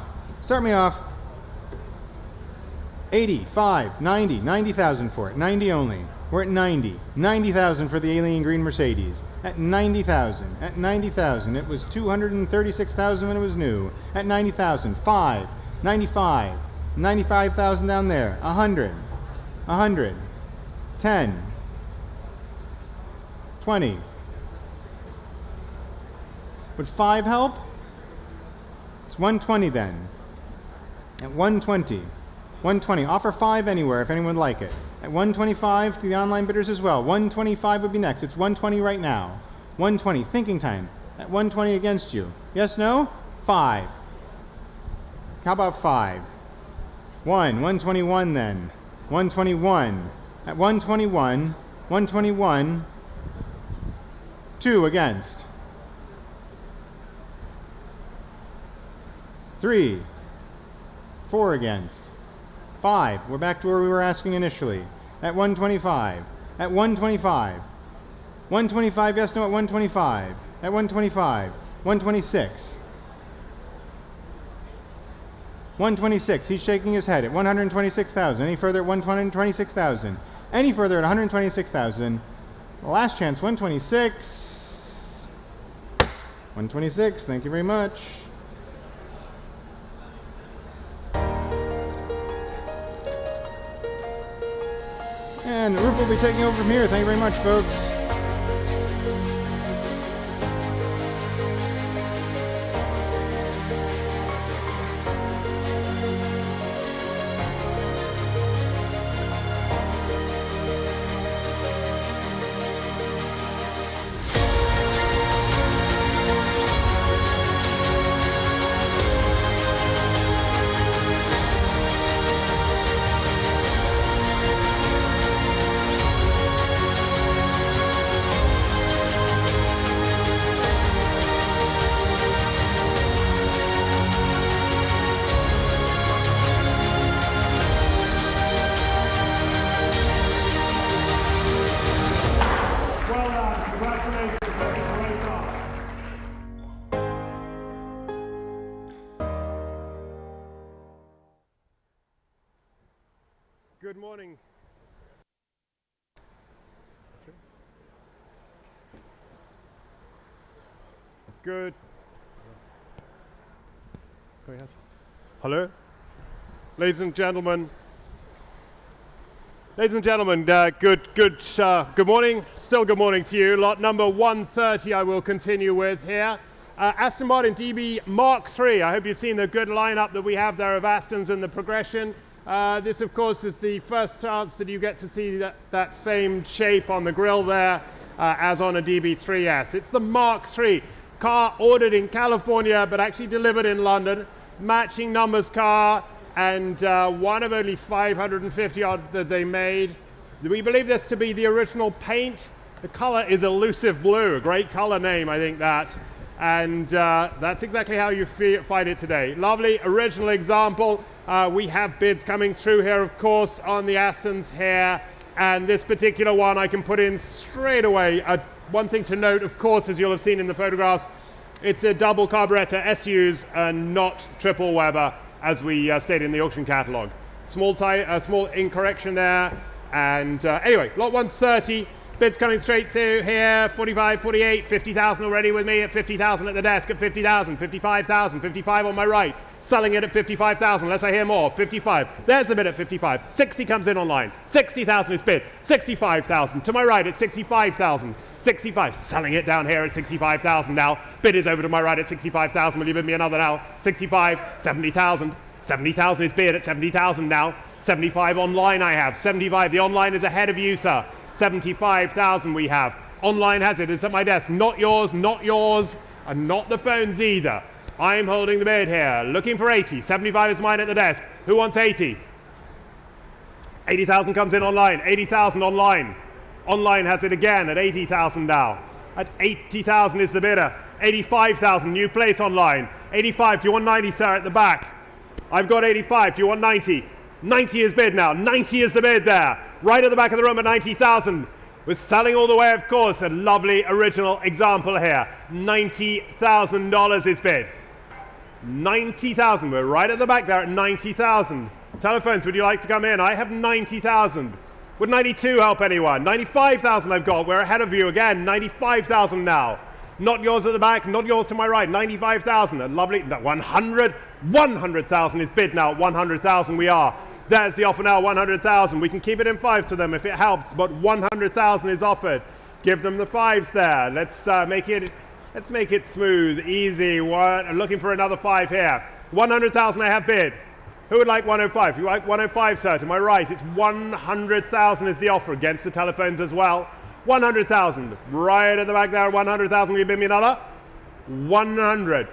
85, 90, 90,000 for it, 90 only. We're at 90. 90,000 for the Alien Green Mercedes. At 90,000. At 90,000. It was 236,000 when it was new. At 90,000. 5. 95. 95,000 down there. 100. 100. 10. 20. Would 5 help? It's 120 then. At 120. 120. Offer 5 anywhere if anyone would like it. At 125 to the online bidders as well. 125 would be next. It's 120 right now. 120. Thinking time. At 120 against you. Yes, no? 5. How about 5? 121 then. 121. At 121. 121. 2 against. 3. 4 against. 5. We're back to where we were asking initially. At 125. At 125. 125, yes, no, at 125. At 125. 126. 126. He's shaking his head at 126,000. Any further at 126,000? Any further at 126,000? Last chance, 126. 126, thank you very much. And Rupert will be taking over from here. Thank you very much, folks. Good morning. Good. Hello? Ladies and gentlemen, good morning. Still good morning to you. Lot number 130 I will continue with here. Aston Martin DB Mark III. I hope you've seen the good lineup that we have there of Astons in the progression. This, of course, is the first chance that you get to see that famed shape on the grille there, as on a DB3S. It's the Mark III. Car ordered in California, but actually delivered in London. Matching numbers car, and one of only 550 odd that they made. We believe this to be the original paint. The color is elusive blue, a great color name, I think that. And that's exactly how you find it today. Lovely original example. We have bids coming through here, of course, on the Astons here. And this particular one I can put in straight away. One thing to note, of course, as you'll have seen in the photographs, it's a double carburetor SUs and not triple Weber, as we stated in the auction catalog. Small incorrection there. And anyway, lot 130. Bids coming straight through here, 45, 48, 50,000 already with me at 50,000 at the desk at 50,000, 55,000, 55 on my right, selling it at 55,000, unless I hear more, 55. There's the bid at 55. 60 comes in online. 60,000 is bid. 65,000. To my right at 65,000. 65. Selling it down here at 65,000 now. Bid is over to my right at 65,000. Will you bid me another now? 65, 70,000. 70,000 is bid at 70,000 now. 75 online I have. 75. The online is ahead of you, sir. 75,000 we have. Online has it. It's at my desk. Not yours, and not the phones either. I'm holding the bid here. Looking for 80. 75 is mine at the desk. Who wants 80? 80,000 comes in online. 80,000 online. Online has it again at 80,000 now. At 80,000 is the bidder. 85,000, new place online. 85, do you want 90, sir, at the back? I've got 85, do you want 90? 90 is bid now. 90 is the bid there. Right at the back of the room at 90,000. We're selling all the way, of course. A lovely original example here. $90,000 is bid. 90,000. We're right at the back there at 90,000. Telephones, would you like to come in? I have 90,000. Would 92 help anyone? 95,000 I've got. We're ahead of you again. 95,000 now. Not yours at the back, not yours to my right. 95,000. A lovely 100. 100,000 is bid now. 100,000 we are. There's the offer now, 100,000. We can keep it in fives for them if it helps, but 100,000 is offered. Give them the fives there. Let's make it smooth, easy. Looking for another five here. 100,000 I have bid. Who would like 105? You like 105, sir? To my right, it's 100,000 is the offer against the telephones as well. 100,000. Right at the back there, 100,000. Will you bid me another? 100.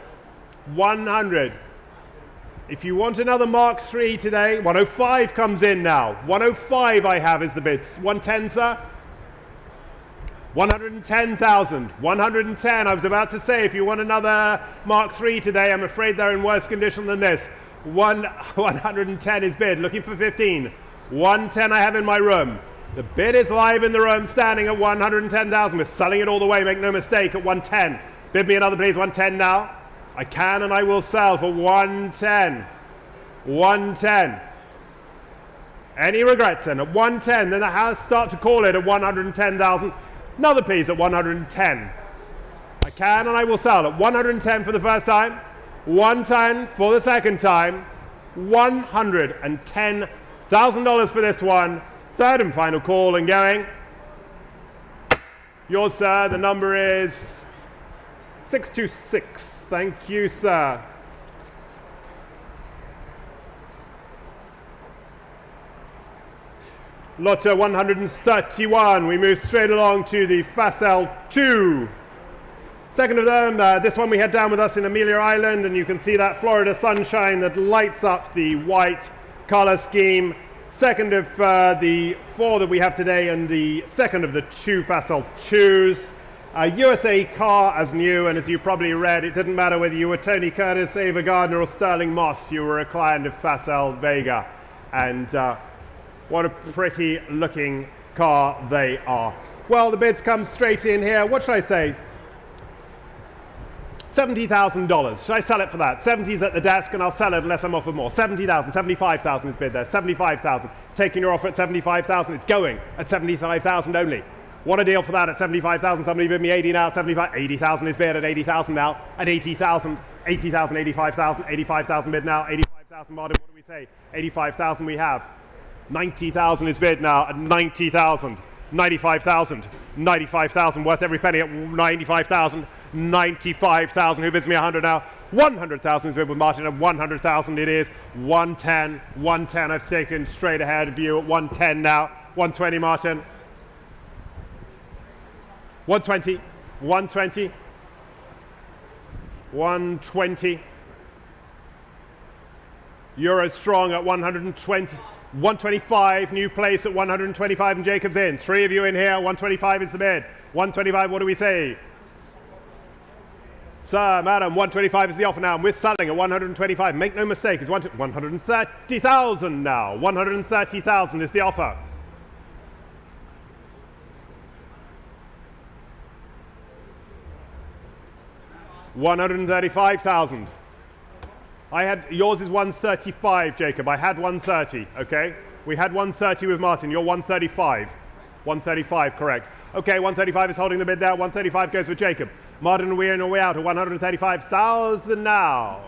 100. If you want another Mark III today, 105 comes in now. 105 I have is the bid. 110, sir? 110,000. 110. I was about to say, if you want another Mark III today, I'm afraid they're in worse condition than this. 110 is bid. Looking for 15. 110 I have in my room. The bid is live in the room, standing at 110,000. We're selling it all the way, make no mistake, at 110. Bid me another, please. 110 now. I can and I will sell for 110. 110. Any regrets then? At 110, then the house start to call it at 110,000. Another please at 110. I can and I will sell at 110 for the first time. 110 for the second time. $110,000 for this one. Third and final call and going. Yours, sir. The number is 626. Thank you, sir. Lotto 131. We move straight along to the Facel 2. Second of them, this one we had down with us in Amelia Island, and you can see that Florida sunshine that lights up the white color scheme. Second of the four that we have today, and the second of the two Facel 2s. USA car as new, and as you probably read, it didn't matter whether you were Tony Curtis, Ava Gardner, or Sterling Moss, you were a client of Facel Vega. And what a pretty looking car they are. Well, the bids come straight in here. What should I say? $70,000. Should I sell it for that? 70's at the desk, and I'll sell it unless I'm offered more. 70,000, 75,000 is bid there. 75,000. Taking your offer at 75,000. It's going at 75,000 only. What a deal for that at 75,000. Somebody bid me 80 now. 75. 80,000 is bid at 80,000 now. At 80,000. 80,000, 85,000. 85,000 bid now. 85,000. 85,000, Martin, what do we say? 85,000 we have. 90,000 is bid now at 90,000. 95,000. 95,000, worth every penny at 95,000. 95,000, who bids me 100 now? 100,000 is bid with Martin at 100,000 it is. 110, 110 I've taken straight ahead view at 110 now. 120, Martin. 120, 120. 120. Euro strong at 120. 125, new place at 125 and Jacob's in. Three of you in here, 125 is the bid. 125, what do we say? Sir, madam, 125 is the offer now, and we're selling at 125. Make no mistake, it's 130,000 now. 130,000 is the offer. $135,000. Yours is 135, Jacob. I had 130, okay? We had 130 with Martin. You're 135. 135, correct. Okay, 135 is holding the bid there. 135 goes with Jacob. Martin, we're in our way out at 135,000 now.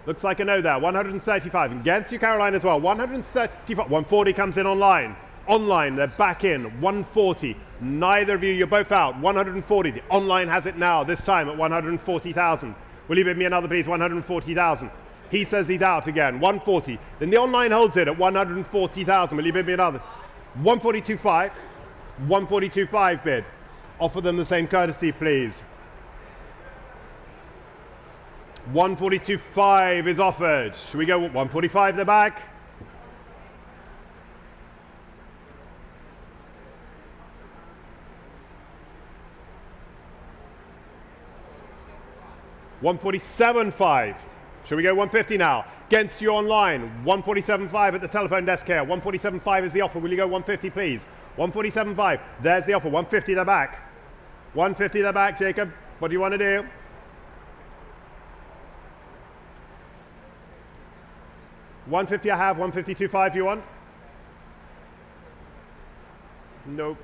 Looks like a no there. 135. Against you, Caroline, as well. 135. 140 comes in online. Online, they're back in. 140. Neither of you, you're both out. 140. The online has it now, this time at 140,000. Will you bid me another, please? 140,000. He says he's out again. 140. Then the online holds it at 140,000. Will you bid me another? 142.5. 142.5 bid. Offer them the same courtesy, please. 142.5 is offered. Should we go 145 the back? $147.5. Shall we go 150 now? Against you online. 147.5 at the telephone desk here. 147.5 is the offer. Will you go 150, please? 147.5. There's the offer. 150 the back. 150 the back, Jacob. What do you want to do? $150 I have. 152.5 you want? Nope.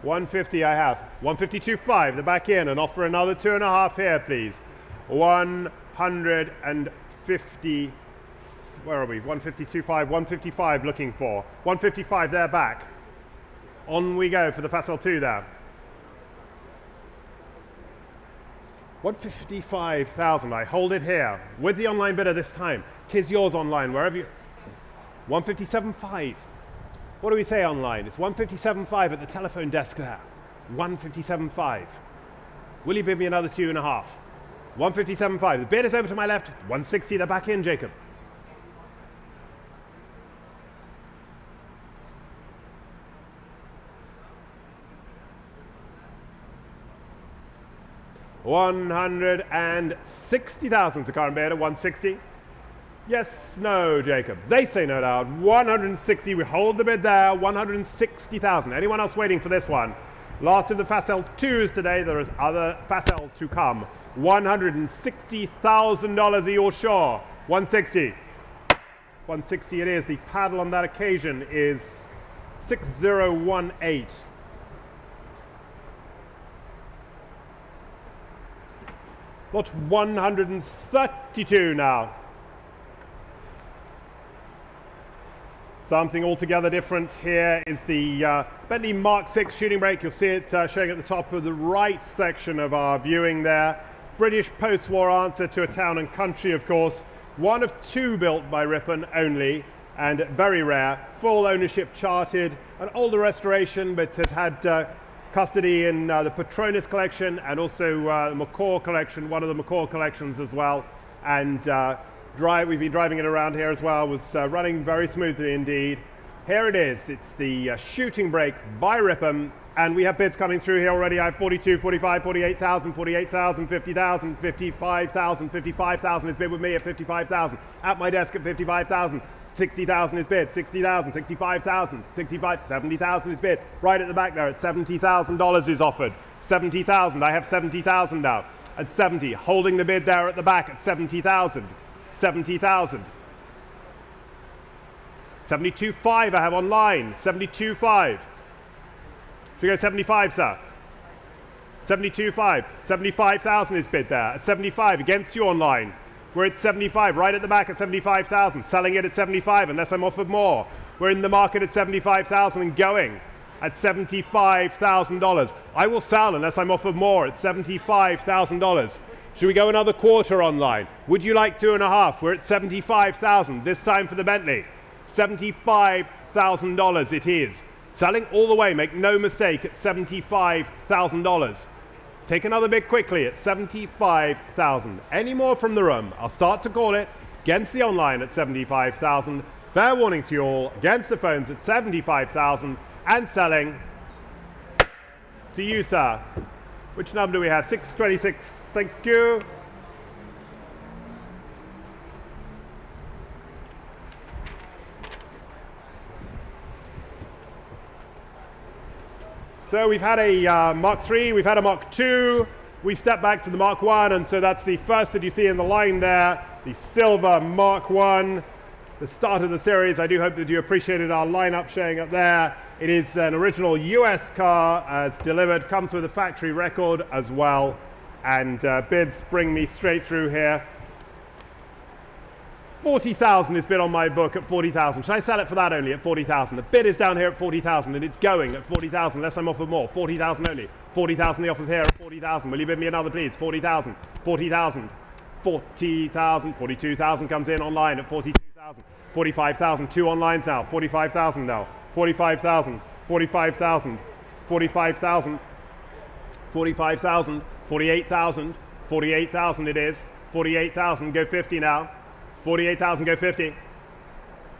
150 I have. 152.5 the back in, and offer another 2.5 here, please. 150. Where are we? 152.5. 155 looking for. 155 there back. On we go for the Facel 2 there. 155,000. I hold it here with the online bidder this time. 'Tis yours online, wherever you. 157.5. What do we say online? It's 157.5 at the telephone desk there. 157.5. Will you bid me another 2.5? 157.5. The bid is over to my left. 160 the back in, Jacob. $160,000 is the current bid at 160. Yes, no, Jacob. They say no doubt. 160. We hold the bid there. 160,000. Anyone else waiting for this one? Last of the Facel 2s today. There is other Facels to come. $160,000. Are you all sure? 160. 160 it is. The paddle on that occasion is 6018. Lot 132 now. Something altogether different here is the Bentley Mark 6 shooting brake. You'll see it showing at the top of the right section of our viewing there. British post-war answer to a town and country, of course. One of two built by Ripon only, and very rare. Full ownership charted, an older restoration, but has had custody in the Petronas collection and also the McCaw collection, one of the McCaw collections as well. And we've been driving it around here as well. Was running very smoothly indeed. Here it is. It's the shooting brake by Ripon, and we have bids coming through here already. I have 42, 45, 48,000, 48,000, 50,000, 55,000, 55,000 is bid with me at 55,000. At my desk at 55,000. 60,000 is bid, 60,000, 65,000, 65, 70,000 is bid. Right at the back there at $70,000 is offered. 70,000, I have 70,000 now. At 70, holding the bid there at the back at 70,000. 70,000. 72.5 I have online. 72.5. Should we go 75, sir? 72.5. 75,000 is bid there. At 75, against you online. We're at 75, right at the back at 75,000, selling it at 75 unless I'm offered more. We're in the market at 75,000 and going at $75,000. I will sell unless I'm offered more at $75,000. Should we go another quarter online? Would you like 2.5? We're at 75,000, this time for the Bentley. $75,000 it is. Selling all the way, make no mistake, at $75,000. Take another bid quickly at 75,000. Any more from the room? I'll start to call it against the online at 75,000. Fair warning to you all, against the phones at 75,000 and selling to you, sir. Which number do we have? 626, thank you. So we've had a Mark III, we've had a Mark II, we step back to the Mark I, and so that's the first that you see in the line there, the silver Mark I, the start of the series. I do hope that you appreciated our lineup showing up there. It is an original US car as delivered, comes with a factory record as well, and bids bring me straight through here. 40,000 is bid on my book at 40,000. Should I sell it for that only at 40,000? The bid is down here at 40,000 and it's going at 40,000 unless I'm offered more. 40,000 only. 40,000 the offers here at 40,000. Will you bid me another please? 40,000. 40,000. 40,000. 42,000 comes in online at 42,000. 45,000. Two online now. 45,000 now. 45,000. 45,000. 45,000. 45,000. 48,000. 48,000 it is. 48,000. Go 50 now. 48,000, go 50.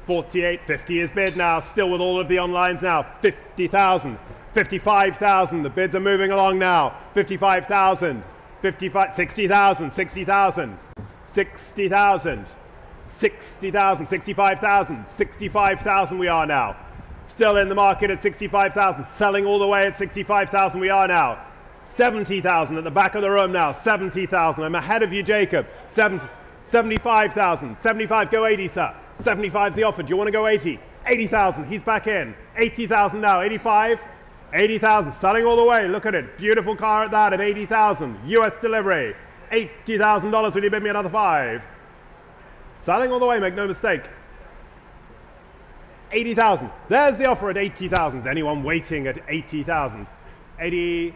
48, 50 is bid now, still with all of the onlines now. 50,000, 55,000, the bids are moving along now. 55,000, 55, 60,000, 60,000, 60,000, 60,000, 65,000, 65,000 we are now. Still in the market at 65,000, selling all the way at 65,000 we are now. 70,000 at the back of the room now, 70,000, I'm ahead of you, Jacob. 75,000, 75, go 80, sir. 75 is the offer, do you want to go 80? 80,000, he's back in. 80,000 now, 85, 80,000, selling all the way, look at it. Beautiful car at that at 80,000, US delivery. $80,000, will you bid me another 5? Selling all the way, make no mistake. 80,000, there's the offer at 80,000. Is anyone waiting at 80,000? 80,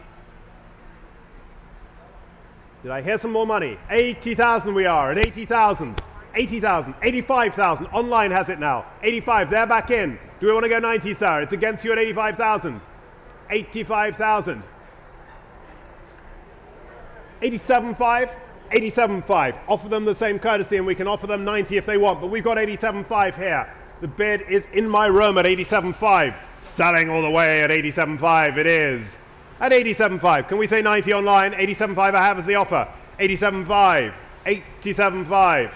did I hear some more money? 80,000 we are at 80,000. 80,000, 85,000. Online has it now. 85, they're back in. Do we want to go 90, sir? It's against you at 85,000. 85,000. 87.5. 87.5. Offer them the same courtesy and we can offer them 90 if they want, but we've got 87.5 here. The bid is in my room at 87.5. Selling all the way at 87.5 it is. At 87.5, can we say 90 online? 87.5 I have as the offer. 87.5, 87.5.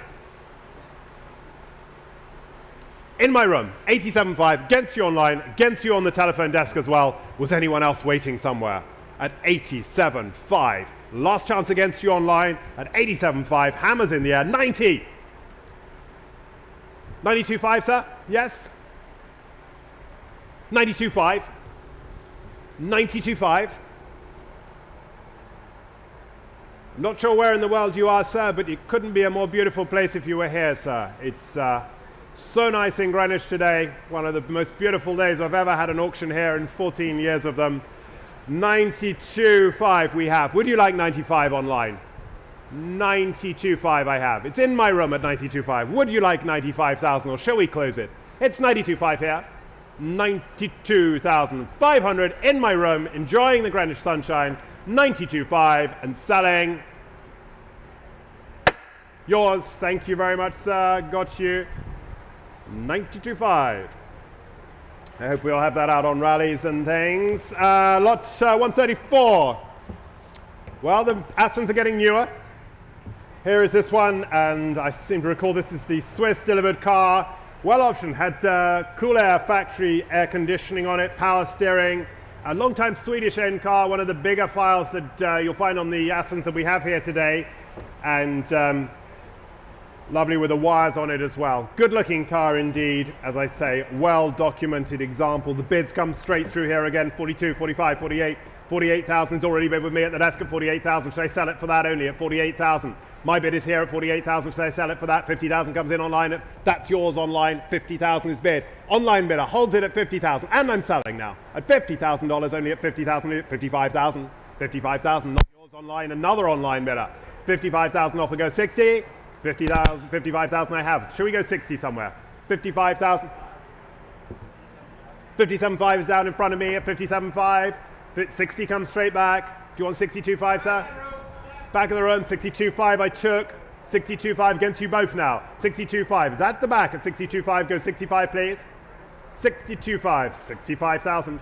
In my room, 87.5, against you online, against you on the telephone desk as well. Was anyone else waiting somewhere? At 87.5. Last chance against you online at 87.5. Hammers in the air, 90. 92.5, sir? Yes? 92.5. 92.5. I'm not sure where in the world you are, sir, but it couldn't be a more beautiful place if you were here, sir. It's so nice in Greenwich today. One of the most beautiful days I've ever had an auction here in 14 years of them. 92.5 we have. Would you like 95 online? 92.5 I have. It's in my room at 92.5. Would you like 95,000 or shall we close it? It's 92.5 here. 92,500 in my room, enjoying the Greenwich sunshine. 92.5 and selling. Yours, thank you very much, sir. Got you. 92.5. I hope we all have that out on rallies and things. Lot 134. Well, the Astons are getting newer. Here is this one, and I seem to recall this is the Swiss delivered car. Well optioned, had cool air factory air conditioning on it, power steering, a long-time Swedish-owned car, one of the bigger files that you'll find on the Astons that we have here today, and lovely with the wires on it as well. Good-looking car indeed, as I say, well-documented example. The bids come straight through here again, 42, 45, 48, 48,000's already bid with me at the desk at 48,000. Should I sell it for that only at 48,000? My bid is here at 48,000, so I sell it for that. 50,000 comes in online. That's yours online. 50,000 is bid. Online bidder holds it at 50,000, and I'm selling now at $50,000, only at 50,000, 55,000, 55,000, not yours online. Another online bidder. 55,000 offer goes 60. 50,000, 55,000 I have. Should we go 60 somewhere? 55,000. 57.5 is down in front of me at 57.5. 60 comes straight back. Do you want 62.5, sir? Back of the room, 62.5 I took. 62.5 against you both now. 62.5 is at the back at 62.5. Go 65, please. 62.5, 65,000.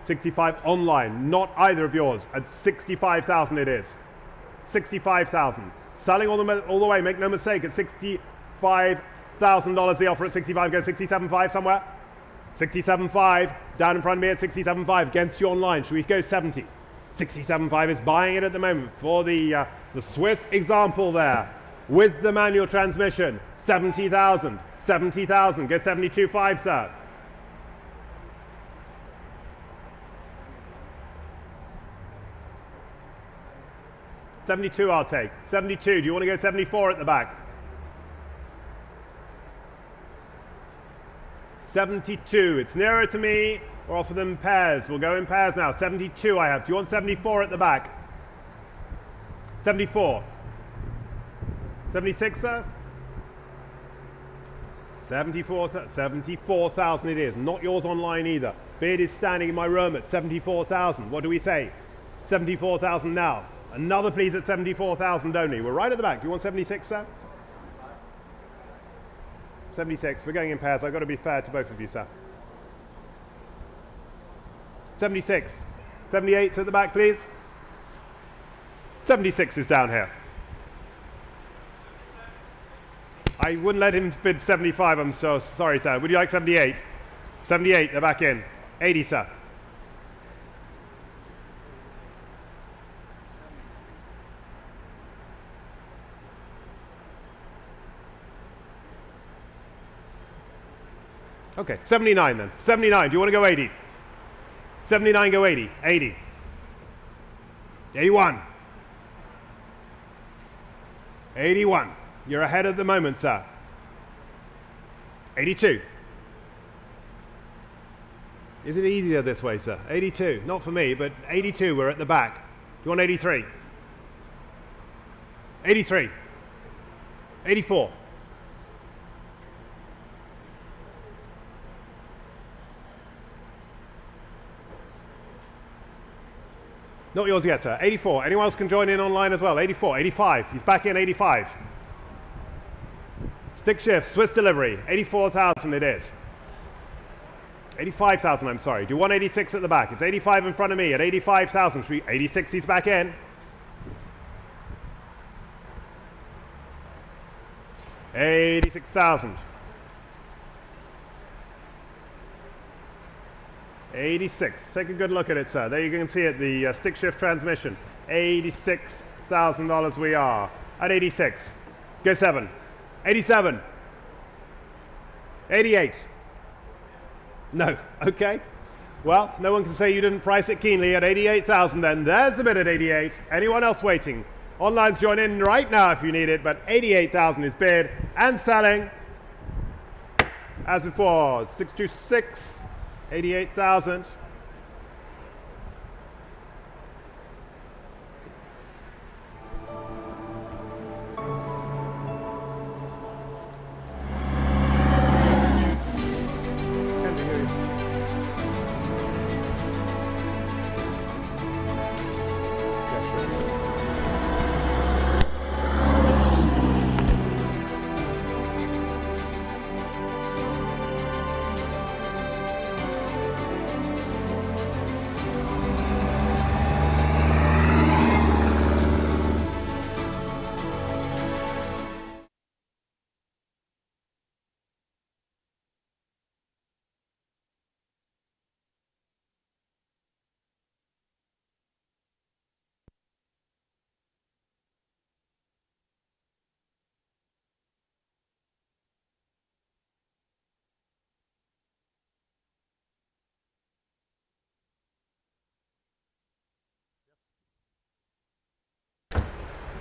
65 online, not either of yours. At 65,000 it is. 65,000. Selling all the way, make no mistake, at $65,000 the offer at 65. Go 67.5 somewhere. 67.5, down in front of me at 67.5, against you online. Should we go 70? 67.5 is buying it at the moment for the Swiss example there with the manual transmission. 70,000, 70,000, go 72.5, sir. 72 I'll take. 72, do you want to go 74 at the back? 72, it's nearer to me, or offer them pairs. We'll go in pairs now. 72 I have. Do you want 74 at the back? 74. 76, sir? 74,000 it is. Not yours online either. Bid is standing in my room at 74,000. What do we say? 74,000 now. Another please at 74,000 only. We're right at the back. Do you want 76, sir? 76. We're going in pairs. I've got to be fair to both of you, sir. 76. 78 at the back, please. 76 is down here. I wouldn't let him bid 75. I'm so sorry, sir. Would you like 78? 78, they're back in. 80, sir. Okay, 79 then. 79, do you want to go 80? 79, go 80. 80. 81. 81. You're ahead at the moment, sir. 82. Is it easier this way, sir? 82. Not for me, but 82, we're at the back. Do you want 83? 83. 84. Not yours yet, sir. 84. Anyone else can join in online as well. 84. 85. He's back in 85. Stick shift, Swiss delivery. 84,000 it is. 85,000, I'm sorry. Do 186 at the back. It's 85 in front of me at 85,000. 86, he's back in. 86,000. 86. Take a good look at it, sir. There you can see it, the stick shift transmission. $86,000 we are. At 86. Go 7. 87. 88. No. Okay. Well, no one can say you didn't price it keenly at 88,000 then. There's the bid at 88. Anyone else waiting? Online's join in right now if you need it, but 88,000 is bid and selling. As before, 626. 88,000.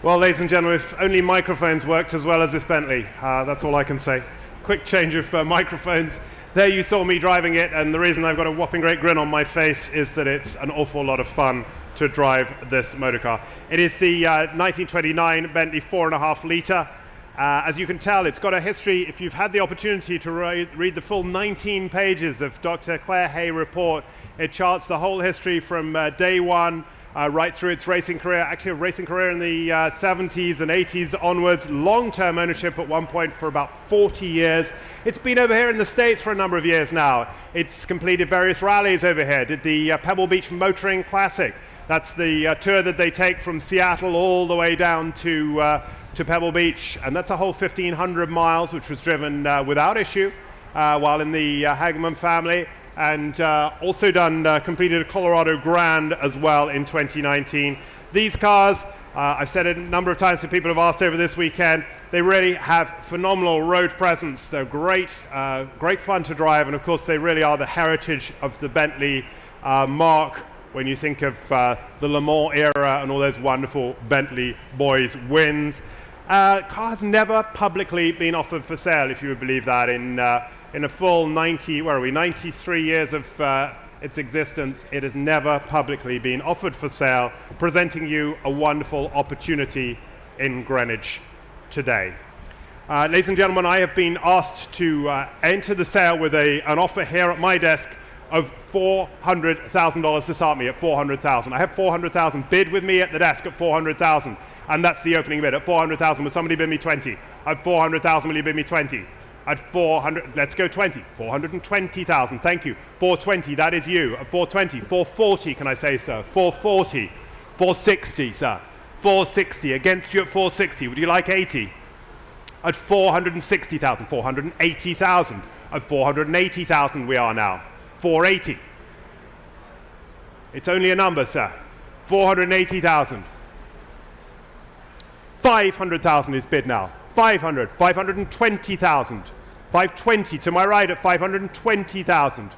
Well, ladies and gentlemen, if only microphones worked as well as this Bentley, that's all I can say. Quick change of microphones. There you saw me driving it, and the reason I've got a whopping great grin on my face is that it's an awful lot of fun to drive this motor car. It is the 1929 Bentley 4.5 litre. As you can tell, it's got a history. If you've had the opportunity to read the full 19 pages of Dr. Claire Hay report, it charts the whole history from day one right through its racing career, actually a racing career in the 70s and 80s onwards, long-term ownership at one point for about 40 years. It's been over here in the States for a number of years now. It's completed various rallies over here, did the Pebble Beach Motoring Classic. That's the tour that they take from Seattle all the way down to Pebble Beach, and that's a whole 1,500 miles, which was driven without issue while in the Hageman family, and also completed a Colorado Grand as well in 2019. These cars, I've said it a number of times, so people have asked over this weekend, they really have phenomenal road presence. They're great fun to drive, and of course they really are the heritage of the Bentley mark when you think of the Le Mans era and all those wonderful Bentley boys wins. Car's never publicly been offered for sale, if you would believe that, in a full 93 years of its existence. It has never publicly been offered for sale, presenting you a wonderful opportunity in Greenwich today. Ladies and gentlemen, I have been asked to enter the sale with an offer here at my desk of $400,000 to start me at $400,000. I have $400,000 bid with me at the desk at $400,000. And that's the opening bid at $400,000. Will somebody bid me 20? At $400,000, will you bid me 20? At 400, let's go 20. 420,000, thank you. 420, that is you. At 420, 440, can I say, sir? 440, 460, sir. 460, against you at 460. Would you like 80? At 460,000, 480,000. At 480,000 we are now. 480. It's only a number, sir. 480,000. 500,000 is bid now. 500, 520,000. 520 to my right at 520,000.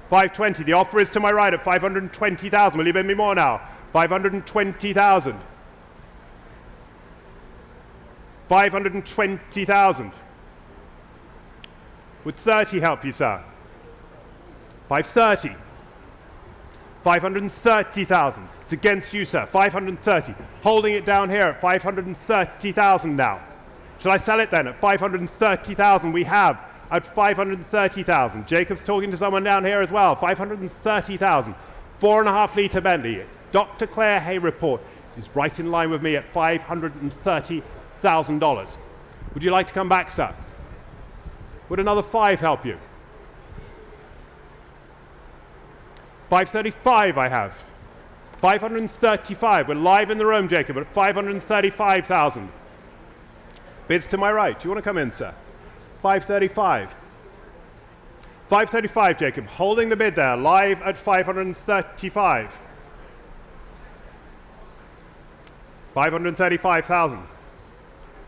520, the offer is to my right at 520,000. Will you bid me more now? 520,000. 520,000. Would 30 help you, sir? 530. 530,000. It's against you, sir. 530. Holding it down here at 530,000 now. Shall I sell it then at 530,000? We have at 530,000. Jacob's talking to someone down here as well. 530,000. 4.5 litre Bentley. Dr. Claire Hay report is right in line with me at $530,000. Would you like to come back, sir? Would another 5 help you? 535 I have. 535. We're live in the room, Jacob, at 535,000. Bids to my right. Do you want to come in, sir? 535. 535, Jacob. Holding the bid there, live at 535. 535,000.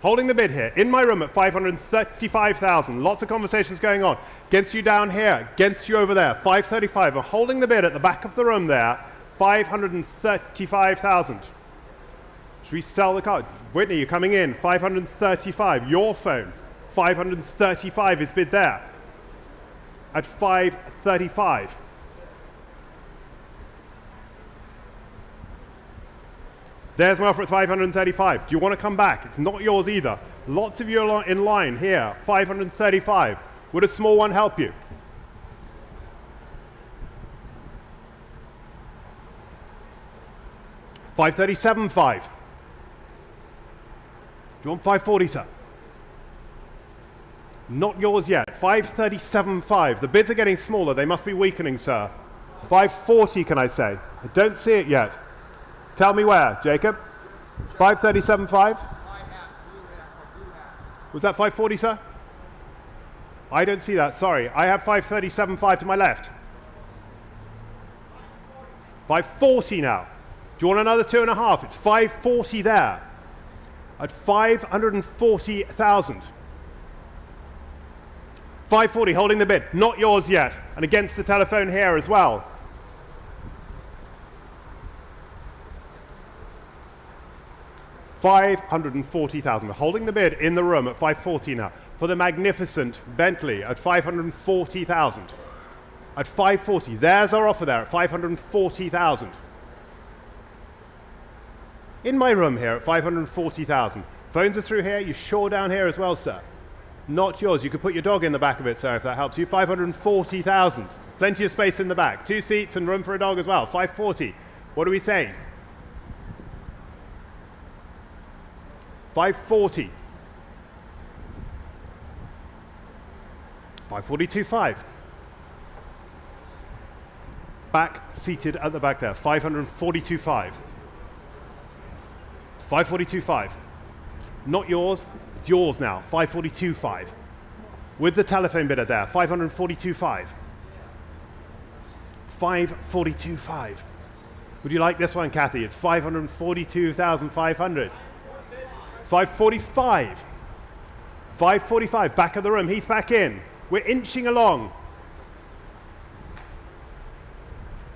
Holding the bid here, in my room at 535,000. Lots of conversations going on. Against you down here, against you over there, 535. We're holding the bid at the back of the room there, 535,000. Should we sell the car? Whitney, you're coming in, 535. Your phone, 535 is bid there. At 535. There's my offer at 535. Do you want to come back? It's not yours either. Lots of you are in line here, 535. Would a small one help you? $537.5. Do you want 540, sir? Not yours yet. 537.5. The bids are getting smaller. They must be weakening, sir. 540, can I say? I don't see it yet. Tell me where, Jacob? 537.5? Was that 540, sir? I don't see that, sorry. I have 537.5 to my left. 540 now. Do you want another 2.5? It's 540 there. At 540,000. 540, holding the bid. Not yours yet. And against the telephone here as well. 540,000. We're holding the bid in the room at 540 now for the magnificent Bentley at 540,000. At 540, there's our offer there at 540,000. In my room here at 540,000. Phones are through here. You sure down here as well, sir? Not yours. You could put your dog in the back of it, sir, if that helps you. 540,000. There's plenty of space in the back. 2 seats and room for a dog as well. 540. What do we say? 540. 542.5. Back seated at the back there. 542.5. 542.5. Not yours. It's yours now. 542.5. With the telephone bidder there. 542.5. 542.5. Would you like this one, Kathy? It's 542,500. 545. 545. Back of the room. He's back in. We're inching along.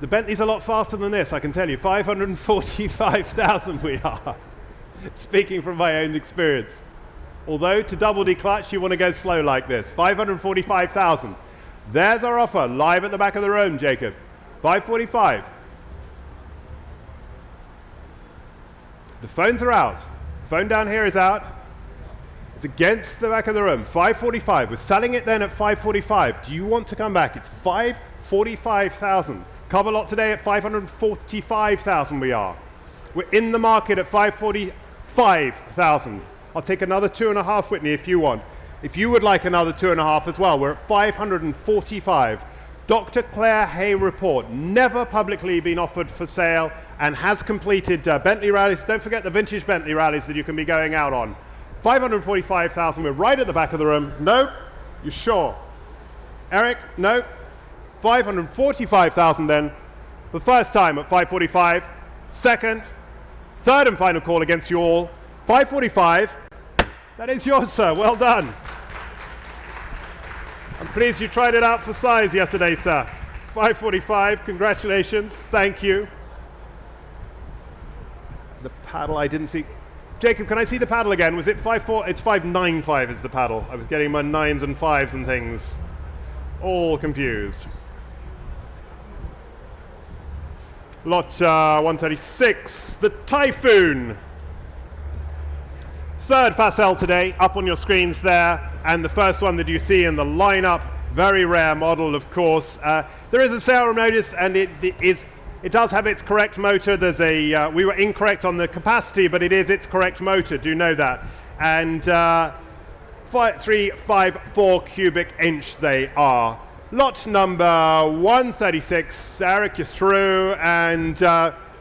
The Bentley's a lot faster than this, I can tell you. 545,000 we are. Speaking from my own experience. Although to double declutch, you want to go slow like this. 545,000. There's our offer, live at the back of the room, Jacob. 545. The phones are out. Phone down here is out. It's against the back of the room. 545. We're selling it then at 545. Do you want to come back? It's 545,000. Cover lot today at 545,000 we are. We're in the market at 545,000. I'll take another 2.5, Whitney, if you want. If you would like another 2.5 as well, we're at 545. Dr. Claire Hay report, never publicly been offered for sale and has completed Bentley rallies. Don't forget the vintage Bentley rallies that you can be going out on. 545,000, we're right at the back of the room. No? You sure? Eric? No? 545,000 then. The first time at 545. Second, third and final call against you all. 545. That is yours, sir. Well done. I'm pleased you tried it out for size yesterday, sir. 545. Congratulations. Thank you. The paddle I didn't see. Jacob, can I see the paddle again? Was it 5.4? It's 5.95 is the paddle. I was getting my 9s and 5s and things all confused. Lot 136, the Typhoon. Third fast sell today, up on your screens there, and the first one that you see in the lineup, very rare model, of course. There is a sale notice, and it does have its correct motor. There's a we were incorrect on the capacity, but it is its correct motor. Do know that. And 354 cubic inch they are. Lot number 136, Eric, you're through, and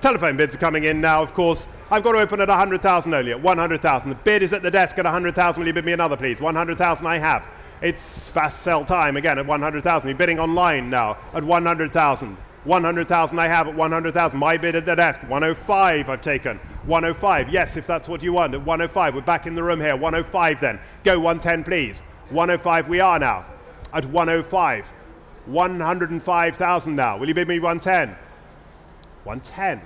telephone bids are coming in now, of course. I've got to open at 100,000 only, at 100,000. The bid is at the desk at 100,000. Will you bid me another, please? 100,000 I have. It's fast sell time, again, at 100,000. You're bidding online now at 100,000. 100,000 I have at 100,000. My bid at the desk, 105 I've taken. 105, yes, if that's what you want, at 105. We're back in the room here, 105 then. Go 110, please. 105 we are now, at 105. 105,000 now. Will you bid me 110? 110.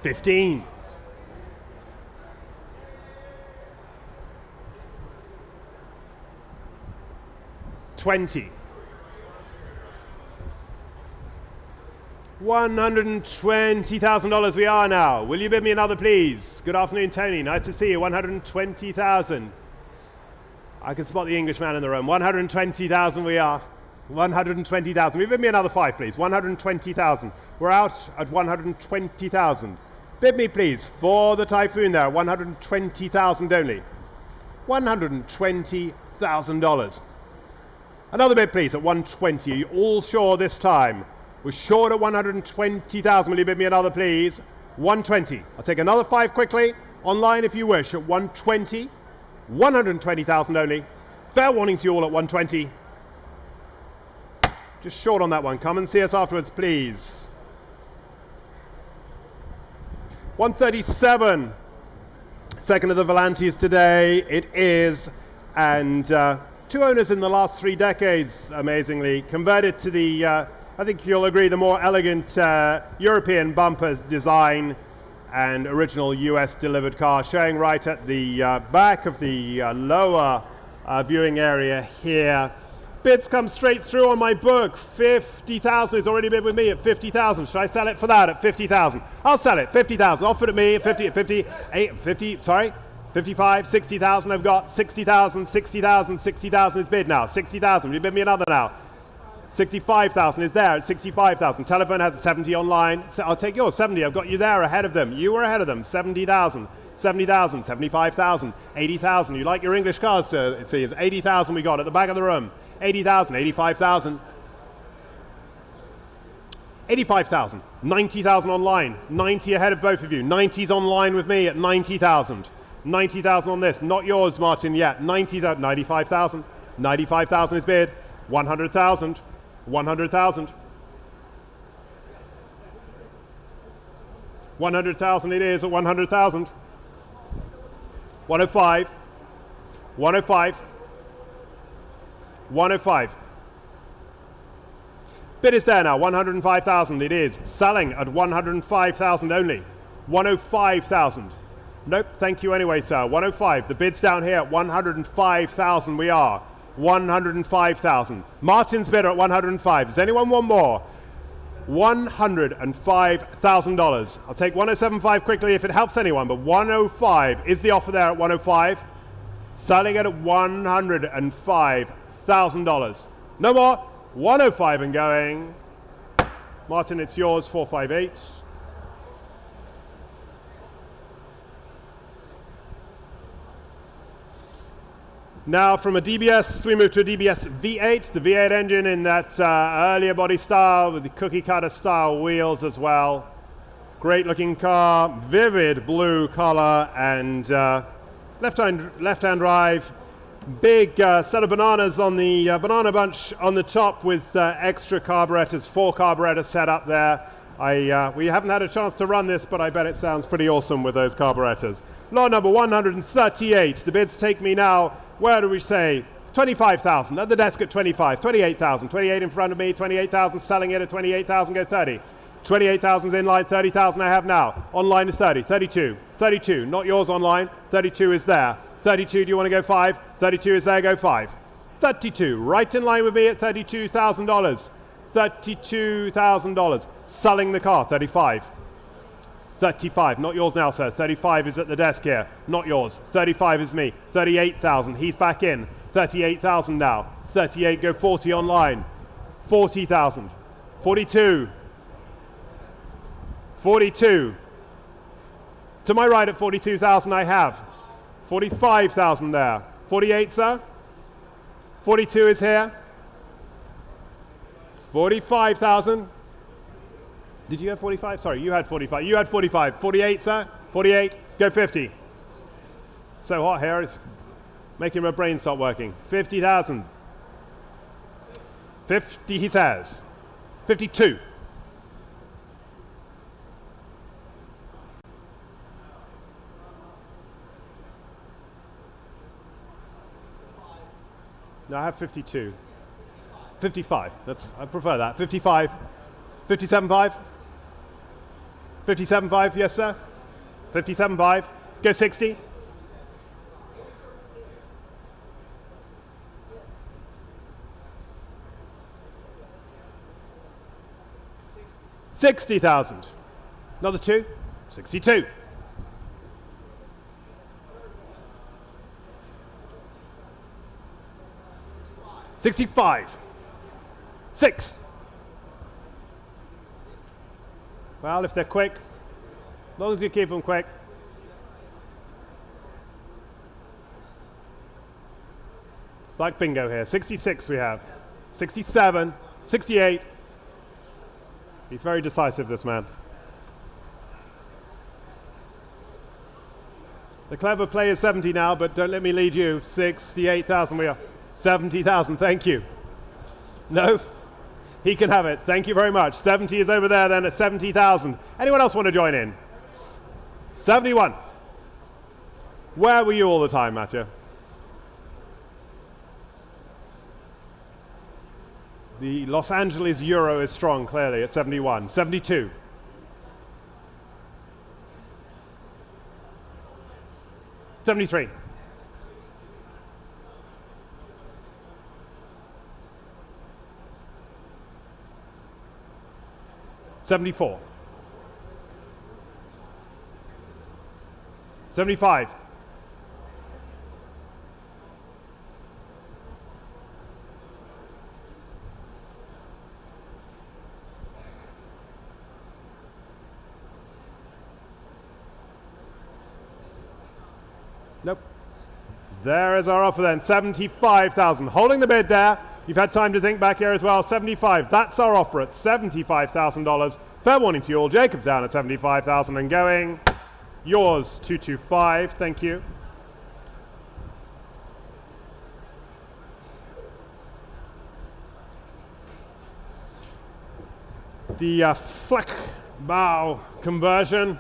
15. 20. $120,000 we are now. Will you bid me another, please? Good afternoon, Tony. Nice to see you. 120,000. I can spot the Englishman in the room. 120,000 we are. 120,000. Will you bid me another 5, please? 120,000. We're out at 120,000. Bid me, please, for the Typhoon there. 120,000 only. $120,000. Another bid, please, at 120. Are you all sure this time? We're short at 120,000. Will you bid me another, please? 120. I'll take another 5 quickly. Online, if you wish, at 120. 120,000 only. Fair warning to you all at 120. Just short on that one. Come and see us afterwards, please. 137. Second of the Volantes today. It is. And 2 owners in the last 3 decades, amazingly. Converted to the I think you'll agree, the more elegant European bumper design and original US delivered car, showing right at the back of the lower viewing area here. Bids come straight through on my book. 50,000 is already bid with me at 50,000. Should I sell it for that at 50,000? I'll sell it. 50,000. Offered at me at 55, 60,000. I've got 60,000, 60,000, 60,000 is bid now. 60,000. You bid me another now. 65,000 is there at 65,000. Telephone has a 70 online. So I'll take yours. 70. I've got you there ahead of them. You were ahead of them. 70,000. 70,000, 75,000, 80,000. You like your English cars, sir? See, it's 80,000 we got at the back of the room. 80,000, 85,000. 85,000, 90,000 online. 90 ahead of both of you. 90's online with me at 90,000. 90,000 on this. Not yours, Martin, yet. 90,000, 95,000. 95,000 is bid. 100,000. 100,000. 100,000 it is at 100,000. 105. 105. 105. Bid is there now. 105,000 it is. Selling at 105,000 only. 105,000. Nope, thank you anyway, sir. 105. The bid's down here at 105,000 we are. 105,000. Martin's bidder at 105. Does anyone want more? $105,000. I'll take 107.5 quickly if it helps anyone, but 105 is the offer there at 105. Selling it at $105,000. No more. 105 and going. Martin, it's yours. 458. Now from a DBS, we move to a DBS V8, the V8 engine in that earlier body style with the cookie cutter style wheels as well. Great looking car, vivid blue color and left-hand drive. Big set of bananas on the banana bunch on the top with extra carburetors, 4 carburetors set up there. We haven't had a chance to run this, but I bet it sounds pretty awesome with those carburetors. Lot number 138. The bids take me now. Where do we say? 25,000 at the desk at 25, 28,000, 28 in front of me, 28,000 selling it at 28,000, go 30. 28,000 is in line, 30,000 I have now. Online is 30, 32, 32, not yours online, 32 is there. 32, do you want to go 5? 32 is there, go 5. 32, right in line with me at $32,000. $32,000, selling the car, 35. 35, not yours now, sir. 35 is at the desk here, not yours. 35 is me. 38,000, he's back in. 38,000 now. 38, go 40 online. 40,000. 42. 42. To my right at 42,000 I have. 45,000 there. 48, sir. 42 is here. 45,000. Did you have 45? Sorry, you had 45. You had 45. 48, sir? 48. Go 50. So hot here, it's making my brain stop working. 50,000. 50, he says. 52. No, I have 52. 55. I prefer that. 55. 57.5. 57.5, yes, sir. 57.5. Go 60. 60,000. Another 2. 62. 65. 6. Well, if they're quick, as long as you keep them quick. It's like bingo here. 66 we have. 67. 68. He's very decisive, this man. The clever play is 70 now, but don't let me lead you. 68,000 we are. 70,000, thank you. No? He can have it. Thank you very much. 70 is over there then at 70,000. Anyone else want to join in? 71. Where were you all the time, Matthew? The Los Angeles euro is strong, clearly, at 71. 72. 73. 74. 75. 'Nope. There is our offer then, 75,000. Holding the bid there. You've had time to think back here as well. 75. That's our offer at $75,000. Fair warning to you all. Jacob's down at 75,000 and going. Yours, 225. Thank you. The Flakbau conversion.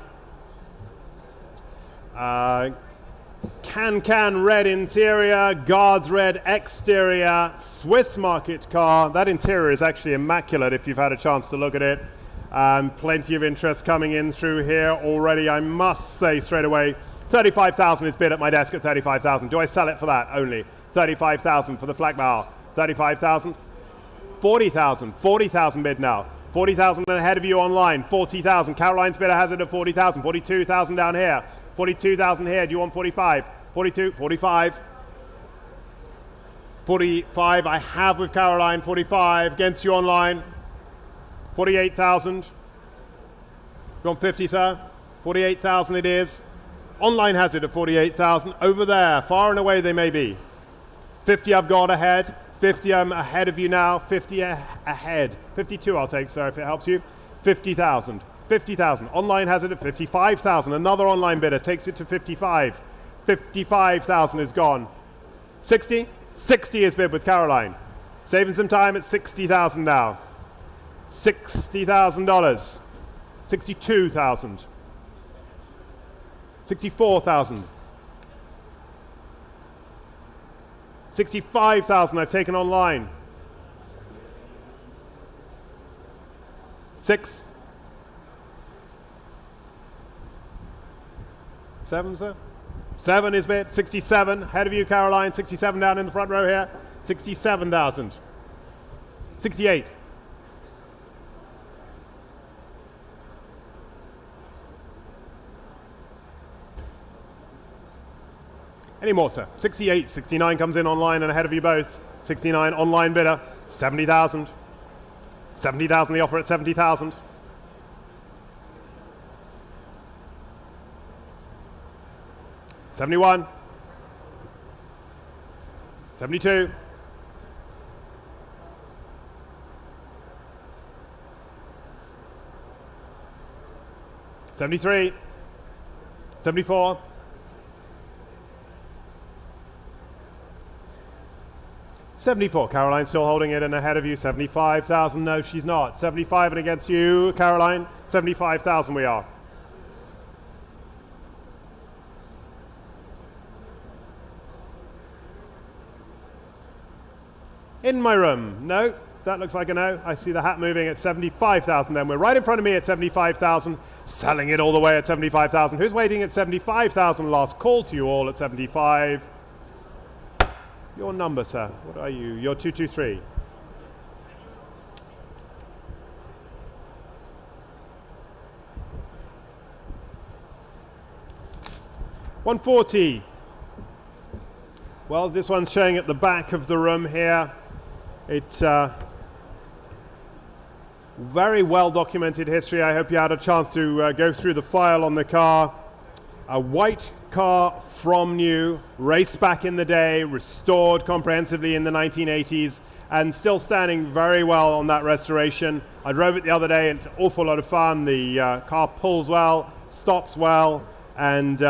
Can red interior, guards red exterior, Swiss market car. That interior is actually immaculate if you've had a chance to look at it. Plenty of interest coming in through here already. I must say straight away, 35,000 is bid at my desk at 35,000. Do I sell it for that only? 35,000 for the Flakbau. 35,000? 40,000. 40,000 bid now. 40,000 ahead of you online. 40,000. Caroline's bidder has it at 40,000. 42,000 down here. 42,000 here. Do you want 45? 42, 45. 45 I have with Caroline. 45 against you online. 48,000. You want 50, sir? 48,000 it is. Online has it at 48,000. Over there, far and away they may be. 50 I've got ahead. 50 I'm ahead of you now. 50 ahead. 52 I'll take, sir, if it helps you. 50,000. 50,000. Online has it at 55,000. Another online bidder takes it to 55. 55,000 is gone. 60? 60 is bid with Caroline. Saving some time at 60,000 now. $60,000. 62,000. 64,000. 65,000 I've taken online. 6. 7, sir? 7 is bid. 67. Ahead of you, Caroline. 67 down in the front row here. 67,000. 68. Any more, sir? 68. 69 comes in online and ahead of you both. 69 online bidder. 70,000. 70,000 the offer at 70,000. 71. 72. 73. 74. 74. Caroline still holding it and ahead of you. 75,000. No, she's not. 75 and against you, Caroline. 75,000 we are. In my room. No, that looks like a no. I see the hat moving at 75,000 then. We're right in front of me at 75,000. Selling it all the way at 75,000. Who's waiting at 75,000? Last call to you all at 75. Your number, sir. What are you? You're 223. $140. Well, this one's showing at the back of the room here. It's very well documented history. I hope you had a chance to go through the file on the car. A white car from new, raced back in the day, restored comprehensively in the 1980s, and still standing very well on that restoration. I drove it the other day, and it's an awful lot of fun. The car pulls well, stops well, and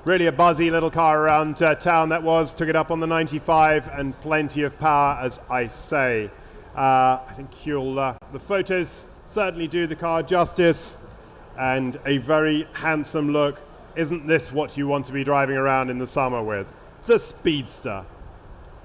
really a buzzy little car around town that was. Took it up on the 95 and plenty of power, as I say. I think the photos certainly do the car justice, and a very handsome look. Isn't this what you want to be driving around in the summer with? The Speedster.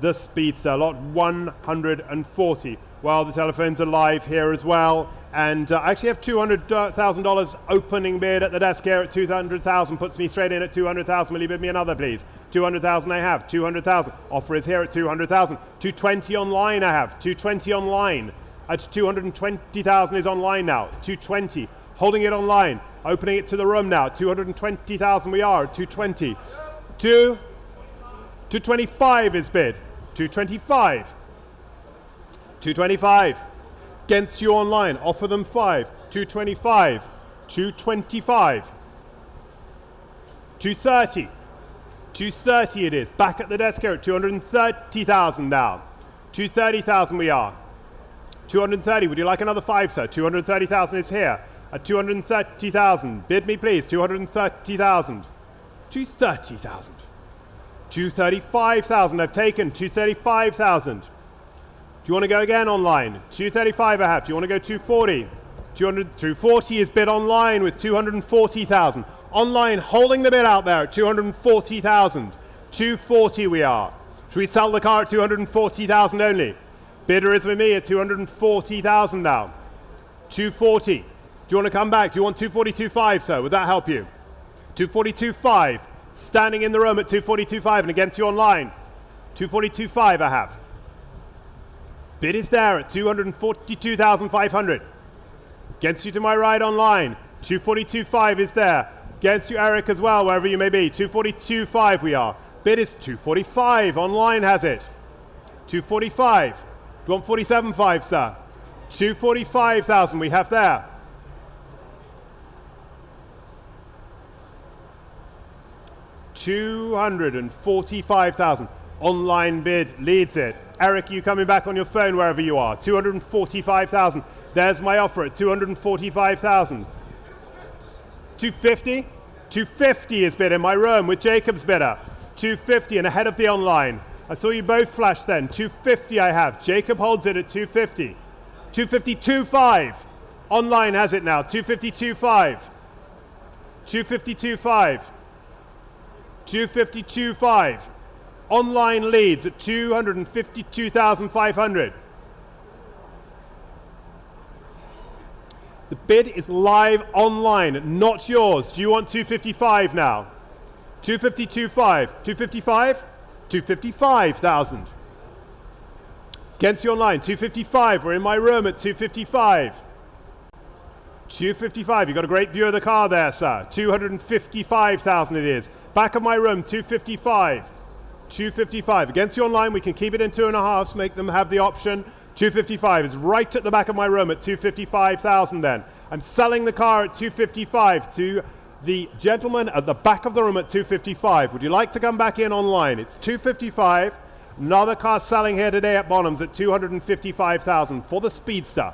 the Speedster, lot 140. Well, the telephones are live here as well. And I actually have $200,000 opening bid at the desk here at $200,000. Puts me straight in at $200,000. Will you bid me another, please? $200,000 I have. $200,000. Offer is here at $200,000. $220 online I have. $220 online. At $220,000 is online now. $220. Holding it online. Opening it to the room now. $220,000 we are at $220. $225 is bid. $225. $225. Against you online. Offer them 5. $225. $225. $230. $230 it is. Back at the desk here at $230,000 now. $230,000 we are. $230. Would you like another 5, sir? $230,000 is here. At $230,000. Bid me, please. $230,000. $230,000. $235,000 I've taken. $235,000. Do you want to go again online? $235 I have. Do you want to go $240? $240 is bid online with $240,000. Online, holding the bid out there at $240,000. $240 we are. Should we sell the car at $240,000 only? Bidder is with me at $240,000 now. $240. Do you want to come back? Do you want $242.5, sir? Would that help you? $242.5. Standing in the room at $242.5 and against you online. $242.5 I have. Bid is there at $242,500. Against you to my right online. $242.5 is there. Against you, Eric, as well, wherever you may be. $242.5 we are. Bid is $245. Online has it. $245. Do you want $47.5, sir? $245,000 we have there. $245,000. Online bid leads it. Eric, you coming back on your phone wherever you are. $245,000. There's my offer at $245,000. $250? $250 is bid in my room with Jacob's bidder. $250 and ahead of the online. I saw you both flash then. $250 I have. Jacob holds it at $250. $252.5. Online has it now. $252.5. $252.5. $252.5. Online leads at $252,500. The bid is live online, not yours. Do you want $255 now? $252.5. $255? $255,000. Against you online, $255. We're in my room at $255. $255. You've got a great view of the car there, sir. $255,000 it is. Back of my room, $255. $255. Against you online, we can keep it in 2.5, make them have the option. $255 is right at the back of my room at $255,000 then. I'm selling the car at $255 to the gentleman at the back of the room at $255. Would you like to come back in online? It's $255. Another car selling here today at Bonhams at $255,000 for the Speedster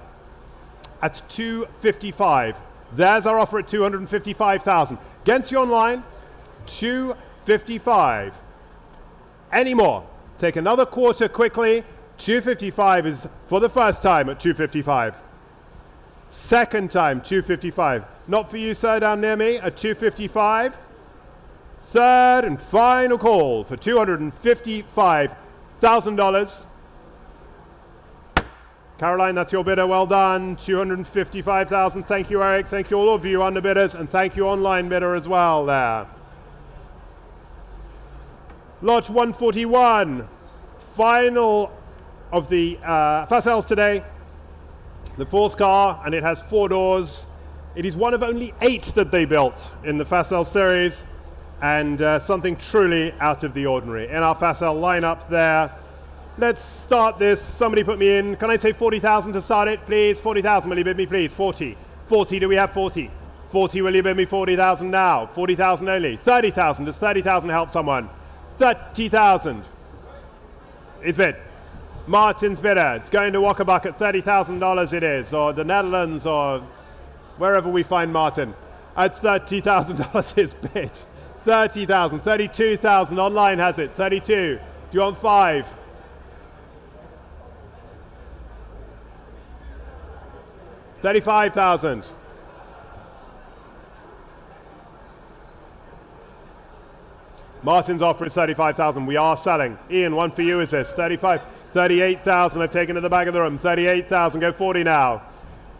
at $255. There's our offer at $255,000. Against you online, $255. Any more? Take another quarter quickly. $255 is for the first time at $255. Second time, $255. Not for you, sir, down near me at $255. Third and final call for $255,000. Caroline, that's your bidder. Well done. $255,000. Thank you, Eric. Thank you, all of you underbidders, and thank you, online bidder, as well there. Lot 141, final of the fast sales today. The fourth car, and it has 4 doors. It is one of only 8 that they built in the fast sale series, and something truly out of the ordinary. In our fast sale lineup there, let's start this. Somebody put me in. Can I say 40,000 to start it, please? 40,000, will you bid me, please? 40. 40, do we have 40? 40, will you bid me 40,000 now? 40,000 only. 30,000, does 30,000 help someone? 30,000 is bid. Martin's bidder. It's going to Walkerbuck at $30,000 it is, or the Netherlands, or wherever we find Martin. At $30,000 is bid. 30,000, 32,000. Online has it. 32. Do you want 5? 35,000. Martin's offer is 35,000. We are selling. Ian, one for you is this. 35, 38,000. I've taken to the back of the room. 38,000. Go 40 now.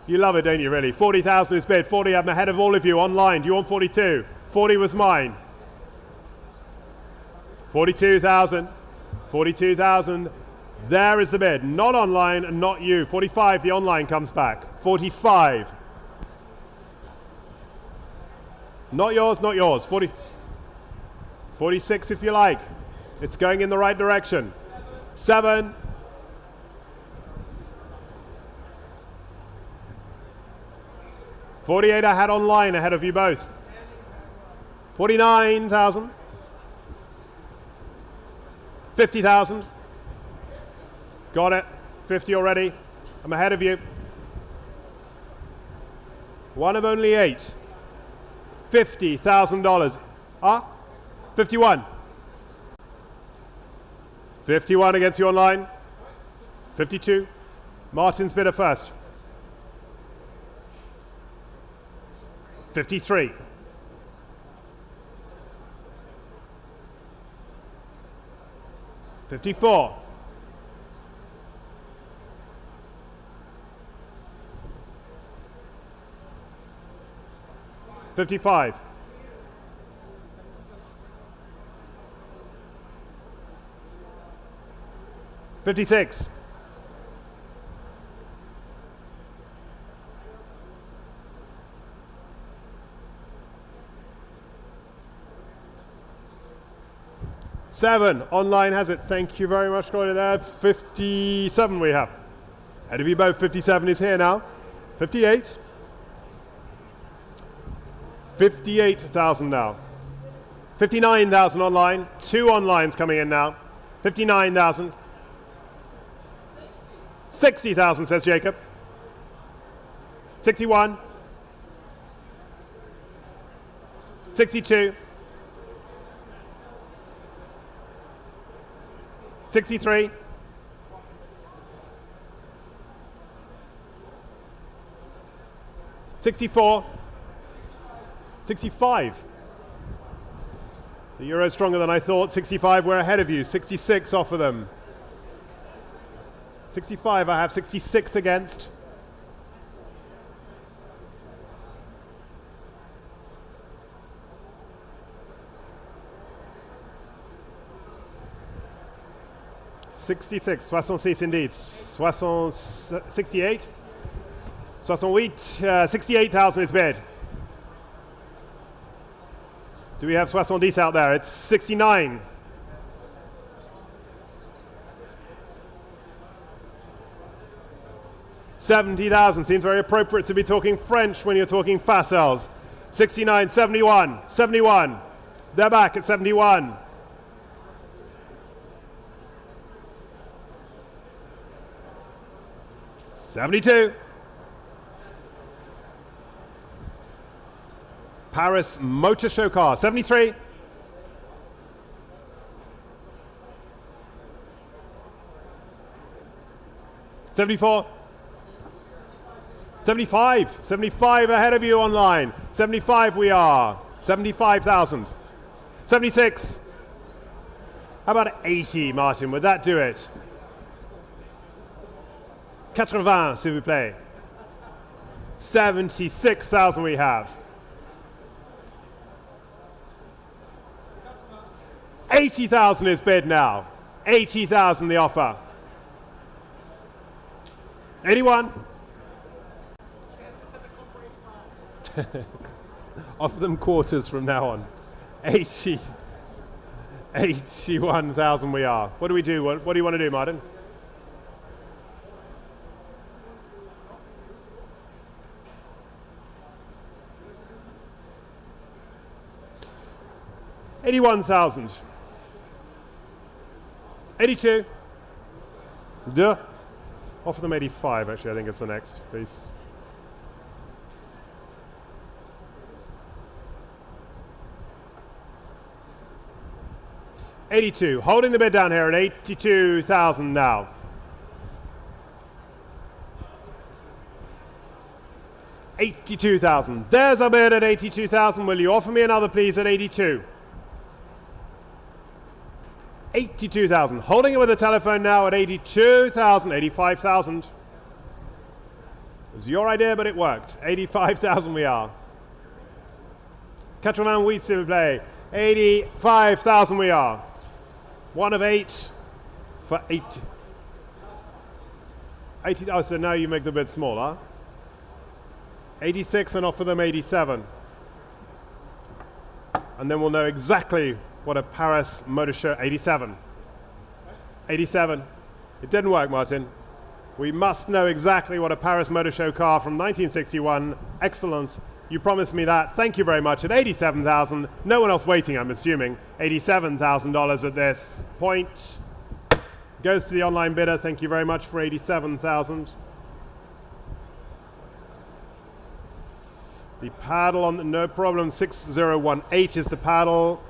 You love it, don't you, really? 40,000 is bid. 40, I'm ahead of all of you online. Do you want 42? 40 was mine. 42,000. 42,000. There is the bid. Not online and not you. 45, the online comes back. 45. Not yours, not yours. 40. 46 if you like. It's going in the right direction. 7. $48 I had online ahead of you both. 49,000. 50,000. Got it. 50 already. I'm ahead of you. One of only 8. $50,000. Ah? 51. 51 against you online. 52. Martin's bidder first. 53. 54. 55. 56. 7. Online has it. Thank you very much, Corey, there. 57 we have. Ahead of you both. 57 is here now. 58. 58,000 now. 59,000 online. 2 onlines coming in now. 59,000. 60,000 says Jacob. 61. 62. 63. 64. 65. The euro's stronger than I thought. 65, we're ahead of you. 66 off of them. 65, I have 66 against. $66 indeed. 68. 68,000 is bid. Do we have 70 out there? It's 69. $70,000 seems very appropriate to be talking French when you're talking facels. 69, 71, 71. They're back at 71. $72. Paris Motor Show car. 73. 74. 75. 75 ahead of you online. 75 we are. 75,000. 76. How about 80, Martin? Would that do it? 80, s'il vous plaît. 76,000 we have. 80,000 is bid now. 80,000 the offer. 81. Offer them quarters from now on. 80. 81,000 we are. What do we do? What do you want to do, Martin? $81,000. 82. Duh. Offer them 85, actually, I think it's the next, please. $82. Holding the bid down here at 82,000 now. $82,000. There's our bid at 82,000. Will you offer me another, please, at 82? 82,000. Holding it with the telephone now at 82,000, 85,000. It was your idea, but it worked. 85,000 we are. 88 s'il vous plaît. 85,000 we are. One of 8 for 8. 80, oh, so now you make the bid smaller. 86 and offer them 87. And then we'll know exactly what a Paris Motor Show, 87. 87. It didn't work, Martin. We must know exactly what a Paris Motor Show car from 1961, excellence. You promised me that. Thank you very much. At 87,000, no one else waiting, I'm assuming. $87,000 at this point. Goes to the online bidder. Thank you very much for 87,000. The paddle on, no problem, 6018 is the paddle.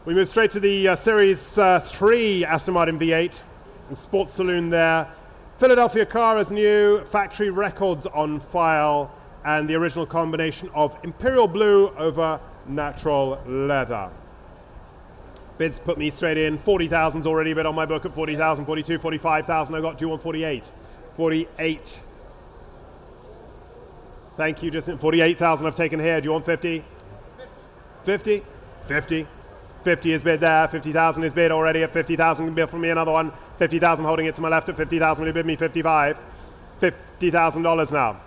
We move straight to the Series 3 Aston Martin V8. Sports Saloon there. Philadelphia car as new, factory records on file, and the original combination of imperial blue over natural leather. Bids put me straight in. 40,000's already bid on my book at 40,000, 42, 45,000. I got due on 48. 48. Thank you, just 48,000 I've taken here. Do you want 50? 50? 50. 50 is bid there. 50,000 is bid already at 50,000. Bid for me another one. 50,000 holding it to my left at 50,000. Will you bid me 55? $50,000 now.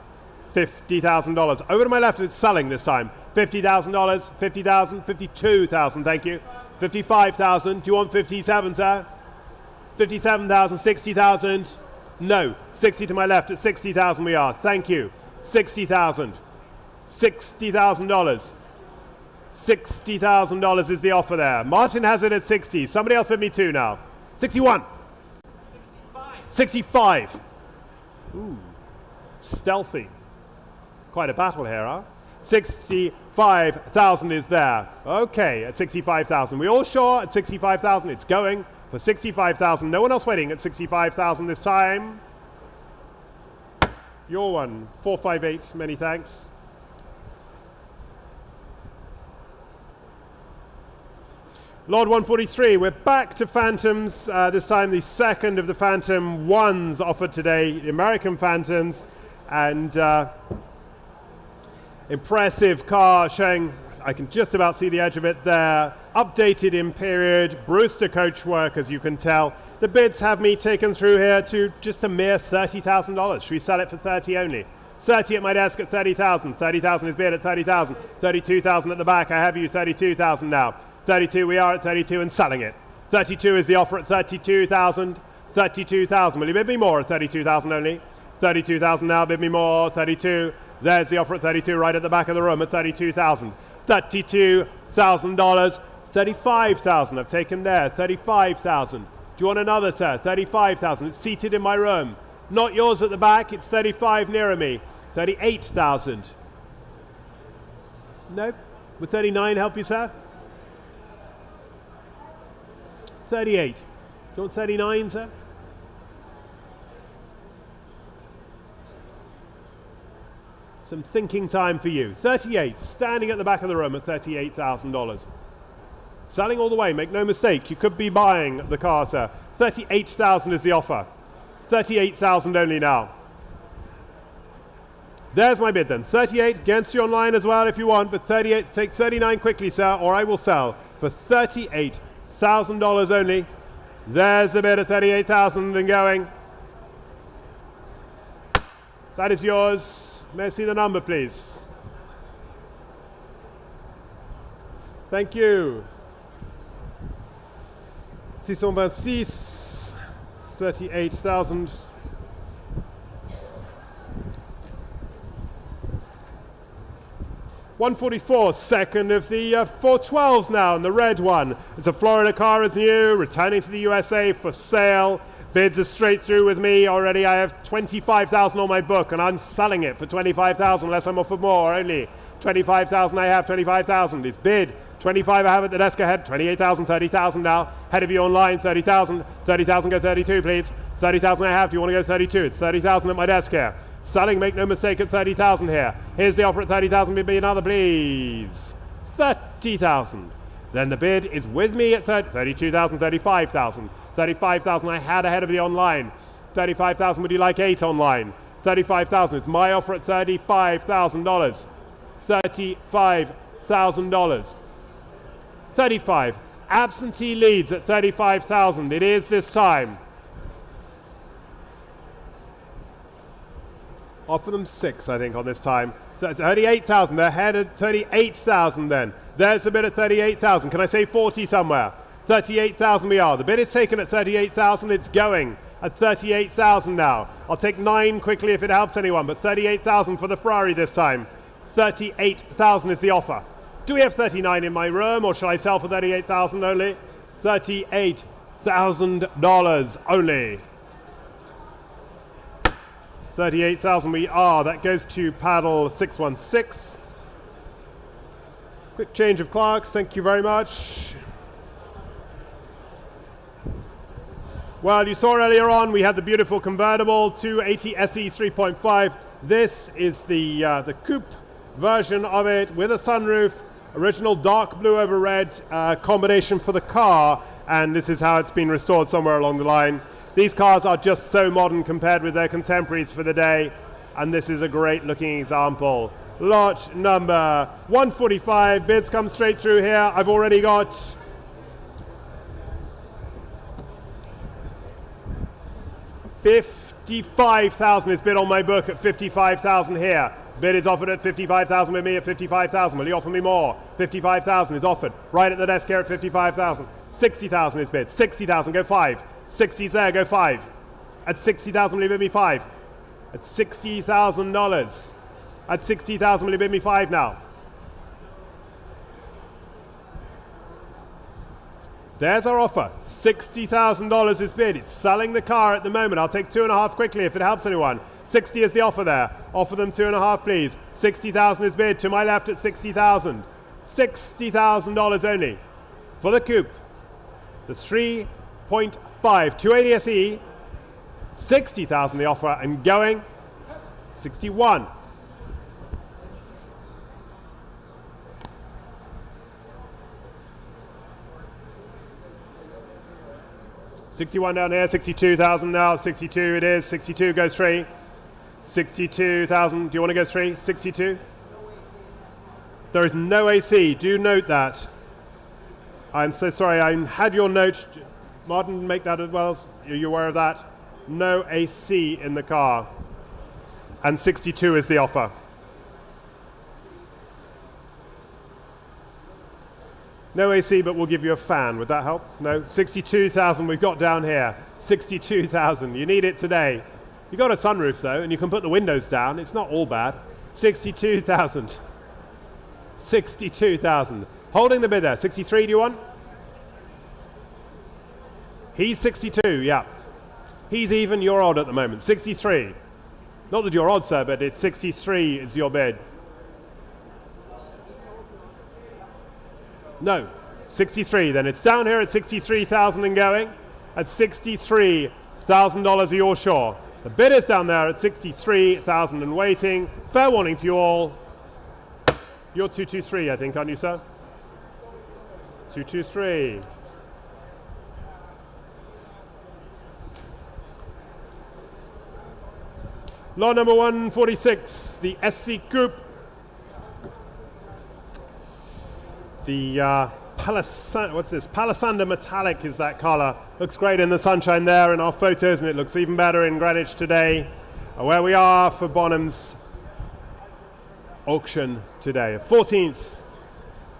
$50,000. Over to my left, it's selling this time. $50,000, 50,000, 52,000. Thank you. 55,000. Do you want 57, sir? 57,000, 60,000. No. 60 to my left at 60,000 we are. Thank you. 60,000. $60,000. $60,000 is the offer there. Martin has it at 60. Somebody else bid me 2 now. 61. 65. Ooh. Stealthy. Quite a battle here, huh? 65,000 is there. Okay, at 65,000. We all sure at 65,000? It's going for 65,000. No one else waiting at 65,000 this time. Your one. 458. Many thanks. Lord 143, we're back to Phantoms, this time the second of the Phantom 1s offered today, the American Phantoms, and impressive car showing, I can just about see the edge of it there, updated in period, Brewster coachwork as you can tell. The bids have me taken through here to just a mere $30,000. Should we sell it for 30 only? 30 at my desk at 30,000, 30,000 is bid at 30,000, 32,000 at the back, I have you 32,000 now. 32, we are at 32 and selling it. 32 is the offer at 32,000. 32,000. Will you bid me more at 32,000 only? 32,000 now, bid me more. 32. There's the offer at 32 right at the back of the room at 32,000. $32,000. 35,000 I've taken there. 35,000. Do you want another, sir? 35,000. It's seated in my room. Not yours at the back. It's 35 nearer me. 38,000. Nope. Would 39 help you, sir? 38. Do you want 39, sir? Some thinking time for you. 38, standing at the back of the room at $38,000. Selling all the way, make no mistake. You could be buying the car, sir. 38,000 is the offer. 38,000 only now. There's my bid then. 38, against you online as well if you want, but 38, take 39 quickly, sir, or I will sell for $38,000 only. There's the bid at 38,000 and going. That is yours. May I see the number, please? Thank you. 626, 38,000. $144, second of the 412s now, and the red one. It's a Florida car as new, returning to the USA for sale. Bids are straight through with me already. I have 25,000 on my book, and I'm selling it for 25,000 unless I'm offered more. Only 25,000 I have, 25,000. It's bid. 25 I have at the desk ahead, 28,000, 30,000 now. Head of you online, 30,000. 30,000, go 32, please. 30,000 I have. Do you want to go 32? It's 30,000 at my desk here. Selling, make no mistake, at 30,000 here. Here's the offer at 30,000. Bid me another, please. 30,000. Then the bid is with me at 32,000, 35,000. 35,000 I had ahead of the online. 35,000, would you like 8 online? 35,000, it's my offer at $35,000. $35,000. 35, absentee leads at 35,000. It is this time. Offer them 6, I think, on this time. 38,000, they're ahead at 38,000 then. There's the bid at 38,000. Can I say 40 somewhere? 38,000 we are. The bid is taken at 38,000. It's going at 38,000 now. I'll take 9 quickly if it helps anyone, but 38,000 for the Ferrari this time. 38,000 is the offer. Do we have 39 in my room, or shall I sell for 38,000 only? $38,000 only. 38,000 we are. That goes to paddle 616. Quick change of clerks. Thank you very much. Well, you saw earlier on we had the beautiful convertible 280 SE 3.5. This is the coupe version of it with a sunroof, original dark blue over red combination for the car, and this is how it's been restored somewhere along the line. These cars are just so modern compared with their contemporaries for the day, and this is a great looking example. Lot number 145, bids come straight through here. I've already got $55,000 is bid on my book at 55,000 here. Bid is offered at 55,000 with me at 55,000. Will you offer me more? 55,000 is offered. Right at the desk here at 55,000. 60,000 is bid. 60,000, go 5. 60's there, go 5. At 60,000, will you bid me 5? At $60,000. At 60,000, will you bid me 5 now? There's our offer. $60,000 is bid. It's selling the car at the moment. I'll take 2.5 quickly if it helps anyone. 60 is the offer there. Offer them 2.5, please. 60,000 is bid. To my left at 60,000. $60,000 only for the coupe. The 3.5 280 SE. 60,000 the offer and going. 61. $61 down here, 62,000 now, 62 it is, 62 goes free. 62,000, do you want to go free? 62? There is no AC, do note that. I'm so sorry, I had your note. Martin, make that as well. Are you aware of that? No AC in the car. And 62 is the offer. No AC, but we'll give you a fan. Would that help? No? 62,000 we've got down here. 62,000. You need it today. You got a sunroof, though, and you can put the windows down. It's not all bad. 62,000. 62,000. Holding the bid there. 63, do you want? He's 62, yeah. He's even, you're odd at the moment. 63. Not that you're odd, sir, but it's 63 is your bid. No, 63 then. It's down here at 63,000 and going. At $63,000 are your sure. The bid is down there at 63,000 and waiting. Fair warning to you all. You're 223, I think, aren't you, sir? 223. Lot number 146, the SC Coupe. The what's this? Palisandre Metallic is that color. Looks great in the sunshine there in our photos, and it looks even better in Greenwich today, where we are for Bonhams auction today. 14th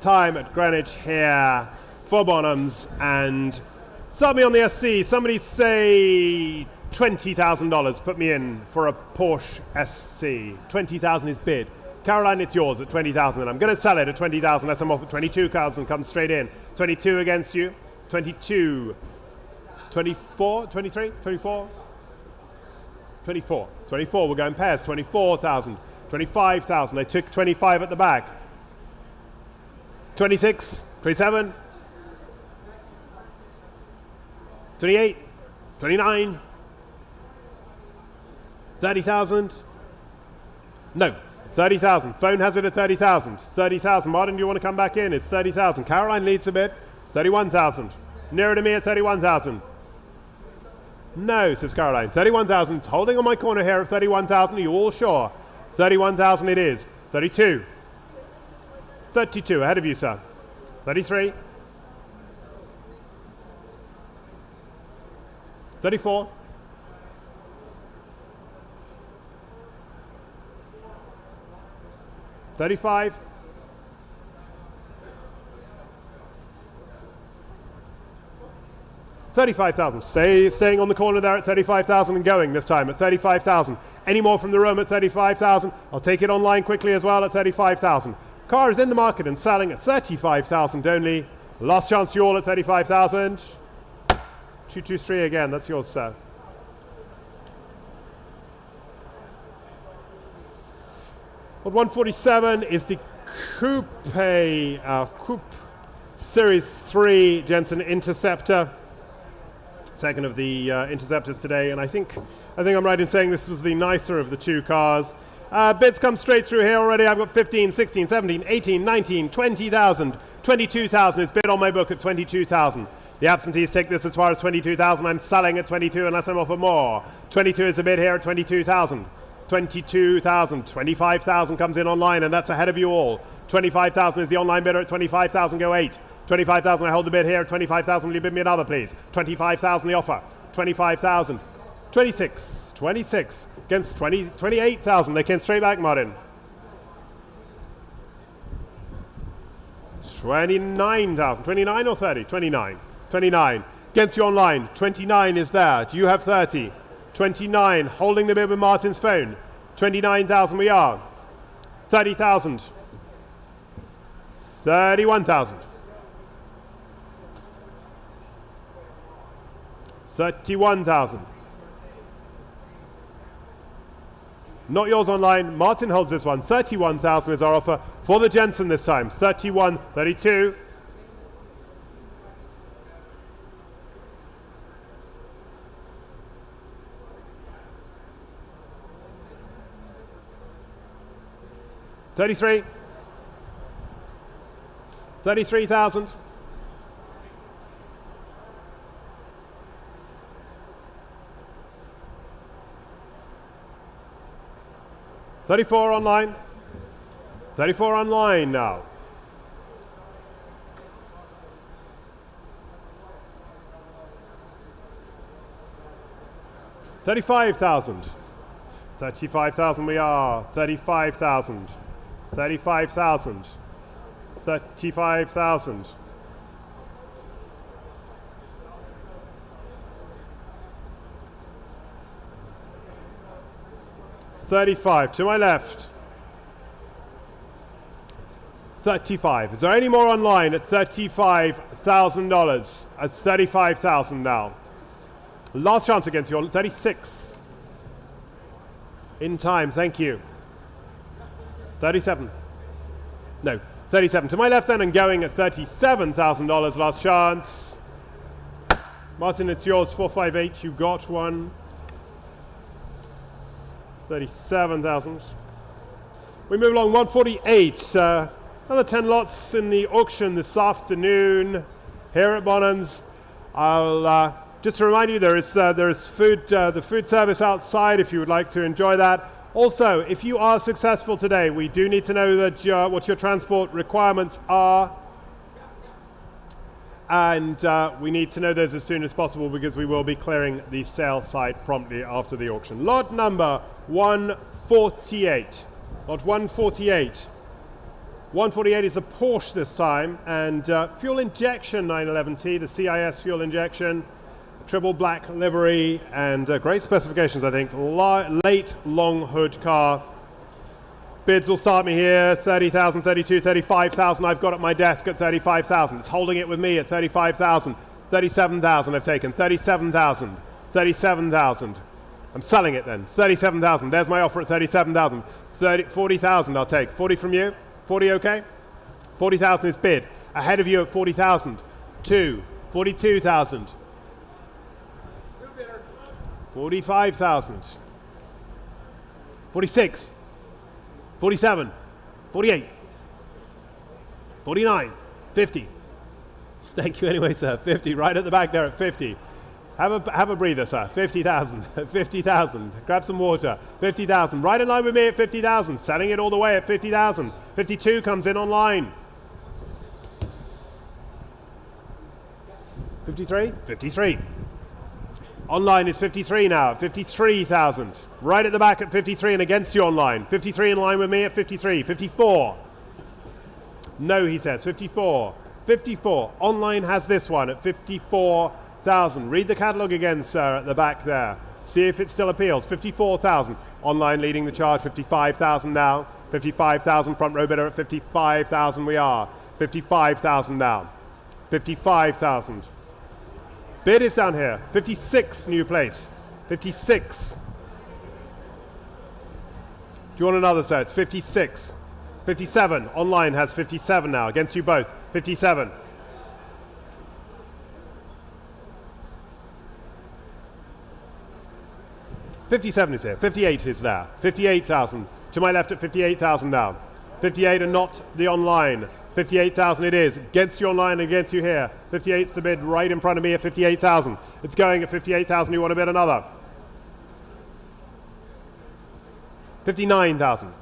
time at Greenwich here for Bonhams, and start me on the SC. Somebody say $20,000. Put me in for a Porsche SC. 20,000 is bid. Caroline, it's yours at 20,000, and I'm going to sell it at 20,000 unless I'm off at 22,000. Come straight in. 22 against you. 22. 24, 23, 24. 24. 24, we'll go in pairs. 24,000. 25,000. They took 25 at the back. 26, 27. 28, 29. 30,000. No. 30,000. Phone has it at 30,000. 30,000. Martin, do you want to come back in? It's 30,000. Caroline leads a bit. 31,000. Nearer to me at 31,000. No, says Caroline. 31,000. It's holding on my corner here at 31,000. Are you all sure? 31,000 it is. 32. 32. Ahead of you, sir. 33. 34. 35. 35,000. Staying on the corner there at 35,000 and going this time at 35,000. Any more from the room at 35,000? I'll take it online quickly as well at 35,000. Car is in the market and selling at 35,000 only. Last chance to you all at 35,000. 223 again. That's yours, sir. What 147 is the Coupe Series 3 Jensen Interceptor. Second of the Interceptors today, and I think I'm right in saying this was the nicer of the two cars. Bids come straight through here already. I've got 15, 16, 17, 18, 19, 20,000, 22,000. It's bid on my book at 22,000. The absentees take this as far as 22,000. I'm selling at 22 unless I'm offered more. 22 is the bid here at 22,000. 22,000. 25,000 comes in online, and that's ahead of you all. 25,000 is the online bidder at 25,000. Go 8. 25,000, I hold the bid here. 25,000, will you bid me another, please? 25,000, the offer. 25,000. 26. 26 against 28,000. They came straight back, Martin. 29,000. 29 or 30? 29. 29. Against you online. 29 is there. Do you have 30? 29. Holding the bid with Martin's phone. 29,000 we are. 30,000. 31,000. 31,000. Not yours online. Martin holds this one. 31,000 is our offer for the Jensen this time. 31, 32. 33. 33,000. 34 online. 34 online now. 35,000. 35,000 we are. 35,000. 35,000. 35,000. 35 to my left. 35. Is there any more online at $35,000? At 35,000 now. Last chance against you on 36. In time, thank you. 37. No, 37 to my left then, and going at $37,000. Last chance. Martin, it's yours. 458. You got one. 37,000. We move along. 148. Another 10 lots in the auction this afternoon here at Bonhams. I'll just to remind you, there is food, the food service outside if you would like to enjoy that. Also, if you are successful today, we do need to know that what your transport requirements are, and we need to know those as soon as possible because we will be clearing the sale site promptly after the auction. Lot number 148. Lot 148. 148 is the Porsche this time, and fuel injection 911T, the CIS fuel injection, triple black livery, and great specifications, I think. Late long hood car. Bids will start me here, 30,000, 32, 35,000. I've got at my desk at 35,000. It's holding it with me at 35,000. 37,000 I've taken, 37,000, 37,000. I'm selling it then, 37,000. There's my offer at 37,000. 40,000 I'll take. 40 from you? 40 okay? 40,000 is bid. Ahead of you at 40,000. 42,000. 45,000. 46. 47, 48, 49, 50. Thank you anyway, sir. 50, right at the back there at 50. Have a breather, sir. 50,000, 50,000. Grab some water. 50,000. Right in line with me at 50,000. Selling it all the way at 50,000. 52 comes in online. 53, 53. Online is 53 now, 53,000. Right at the back at 53 and against you online. 53 in line with me at 53. 54. No, he says. 54. 54. Online has this one at 54,000. Read the catalogue again, sir, at the back there. See if it still appeals. 54,000. Online leading the charge. 55,000 now. 55,000. Front row bidder at 55,000 we are. 55,000 now. 55,000. Bid is down here. 56, new place. 56. Do you want another, sir? It's 56. 57. Online has 57 now. Against you both. 57. 57 is here. 58 is there. 58,000. To my left at 58,000 now. 58 and not the online. 58,000 it is. Against you online and against you here. 58's the bid right in front of me at 58,000. It's going at 58,000. You want to bid another? 59,000.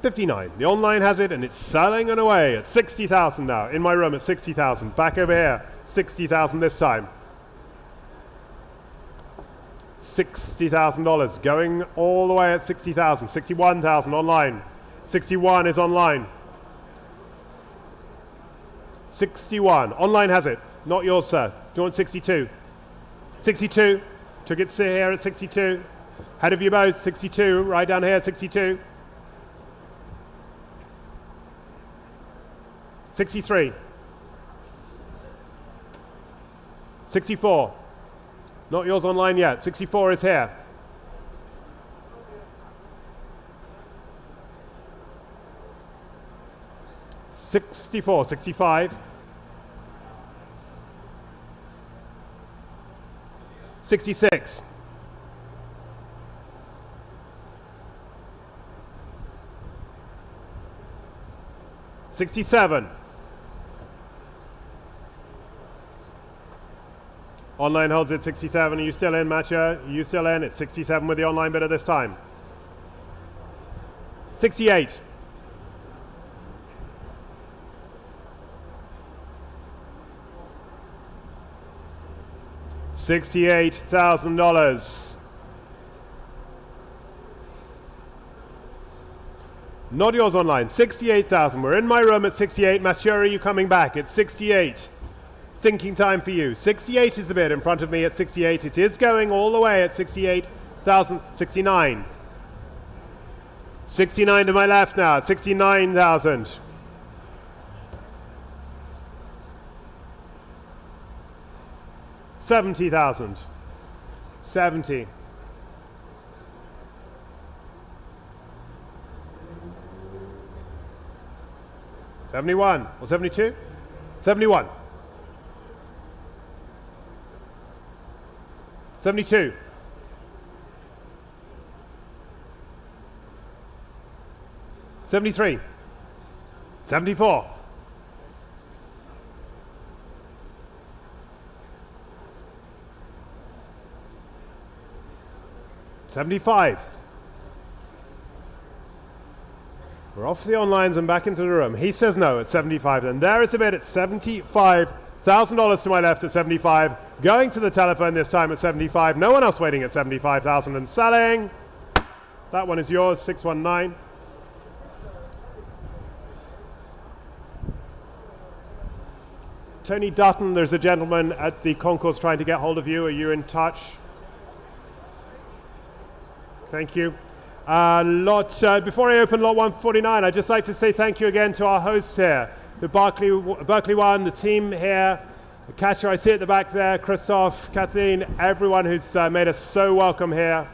59. The online has it and it's selling and away at 60,000 now. In my room at 60,000. Back over here. 60,000 this time. $60,000 going all the way at 60,000. 61,000 online. 61 is online. 61. Online has it. Not yours, sir. Do you want 62? 62. Took it here at 62. Head of you both. 62. Right down here. 62. 63. 64. Not yours online yet. 64 is here. 64, 65. 66. 67. Online holds it 67. Are you still in, Matcha? Are you still in? It's 67 with the online bidder this time. 68. 68,000. Not yours online. 68,000. We're in my room at 68. Matcha, are you coming back? It's 68. Thinking time for you. 68 is the bid in front of me at 68. It is going all the way at 68,000. 69. 69 to my left now at 69,000. 70,000. 70. 71 or 72? 71. 72. 73. 74. 75. We're off the onlines and back into the room. He says no at 75. And there is the bid at $75,000 to my left at 75. Going to the telephone this time at 75. No one else waiting at 75,000 and selling. That one is yours, 619. Tony Dutton, there's a gentleman at the concourse trying to get hold of you. Are you in touch? Thank you. Before I open lot 149, I'd just like to say thank you again to our hosts here, the Berkley One, the team here, the catcher I see at the back there, Christoph, Kathleen, everyone who's made us so welcome here.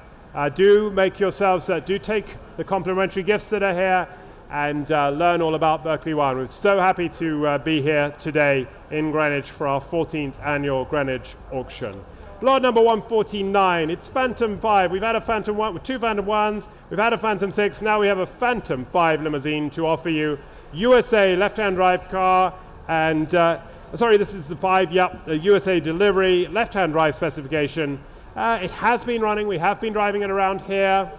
Do make yourselves, do take the complimentary gifts that are here and learn all about Berkley One. We're so happy to be here today in Greenwich for our 14th annual Greenwich Auction. Lot number 149, it's Phantom 5. We've had a Phantom 1 with 2 Phantom 1s, we've had a Phantom 6, now we have a Phantom 5 limousine to offer you. USA left-hand drive car, and sorry, this is the 5, yep, the USA delivery, left-hand drive specification. It has been running, we have been driving it around here.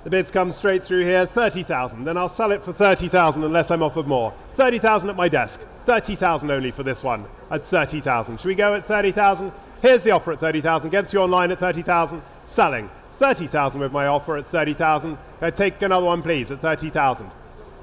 The bids come straight through here, 30,000. Then I'll sell it for 30,000 unless I'm offered more. 30,000 at my desk. 30,000 only for this one at 30,000. Should we go at 30,000? Here's the offer at 30,000. Gets you online at 30,000. Selling 30,000 with my offer at 30,000. Take another one, please, at 30,000.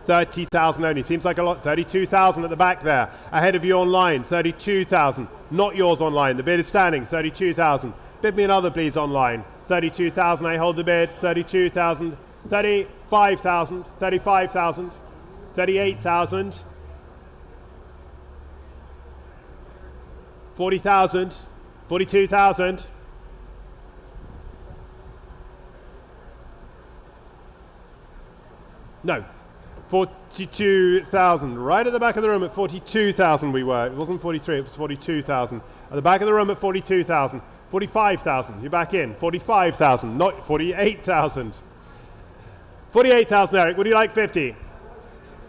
30,000 only. Seems like a lot. 32,000 at the back there. Ahead of you online. 32,000. Not yours online. The bid is standing. 32,000. Bid me another, please, online. 32,000, I hold the bid. 32,000, 35,000, 35,000, 38,000, 40,000, 42,000, no, 42,000, right at the back of the room at 42,000 we were. It wasn't 43, it was 42,000. At the back of the room at 42,000. 45,000, you're back in. 45,000, not 48,000. 48,000, Eric, would you like 50?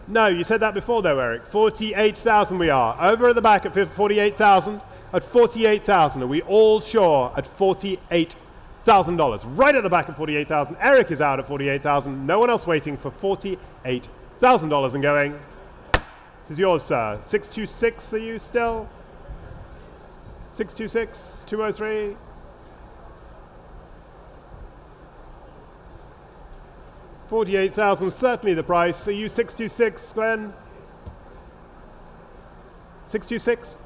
No, you said that before though, Eric. 48,000 we are. Over at the back at 48,000. At 48,000, are we all sure at $48,000? Right at the back at 48,000. Eric is out at 48,000. No one else waiting for $48,000 and going. This is yours, sir. 626, are you still? 626, 203. $48,000, certainly the price. Are you 626, Glenn? 626,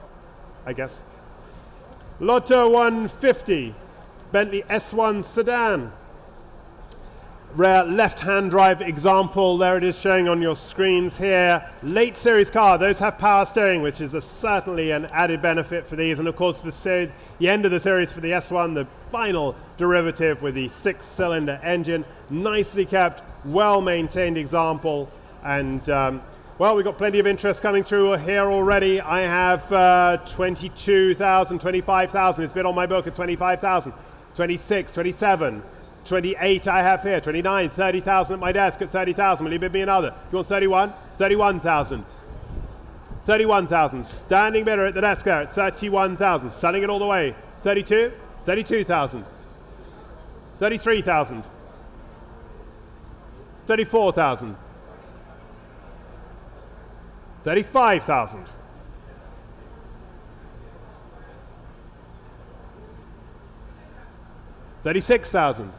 I guess. Lotto 150, Bentley S1 sedan. Rare left-hand drive example, there it is showing on your screens here. Late series car, those have power steering, which is certainly an added benefit for these. And of course the end of the series for the S1, the final derivative with the 6-cylinder engine. Nicely kept, well-maintained example. And well, we've got plenty of interest coming through here already. I have 22,000, 25,000. It's been on my book at 25,000, 26, 27. 28 I have here, 29, 30,000 at my desk at 30,000. Will you bid me another? You want 31? 31,000. 31,000. Standing bidder at the desk there at 31,000. Selling it all the way. 32? 32,000. 33,000. 34,000. 35,000. 36,000.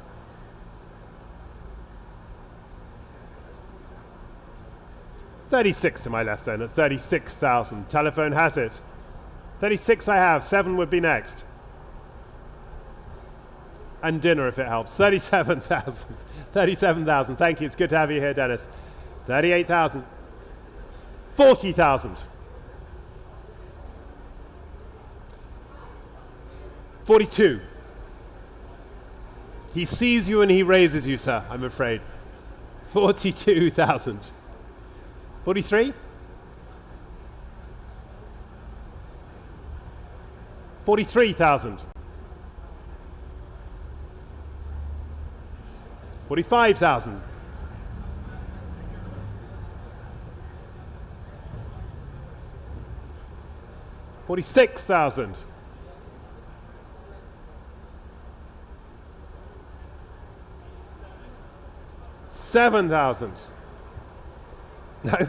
36 to my left then at 36,000. Telephone has it. 36 I have. 7 would be next. And dinner if it helps. 37,000. 37,000. Thank you. It's good to have you here, Dennis. 38,000. 40,000. 42. He sees you and he raises you, sir, I'm afraid. 42,000. 43? 43,000. 45,000. 46,000. 7,000. No,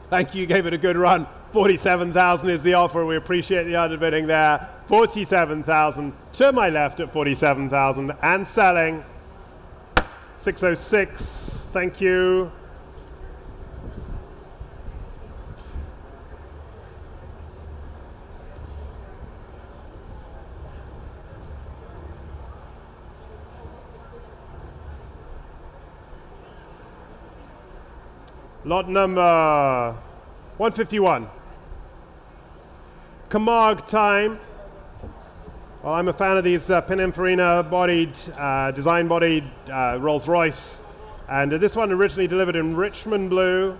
thank you, you gave it a good run. 47,000 is the offer. We appreciate the underbidding there. 47,000 to my left at 47,000 and selling. 606, thank you. Lot number 151. Camargue time. Well, I'm a fan of these Pininfarina bodied, design bodied Rolls-Royce. And this one originally delivered in Richmond blue.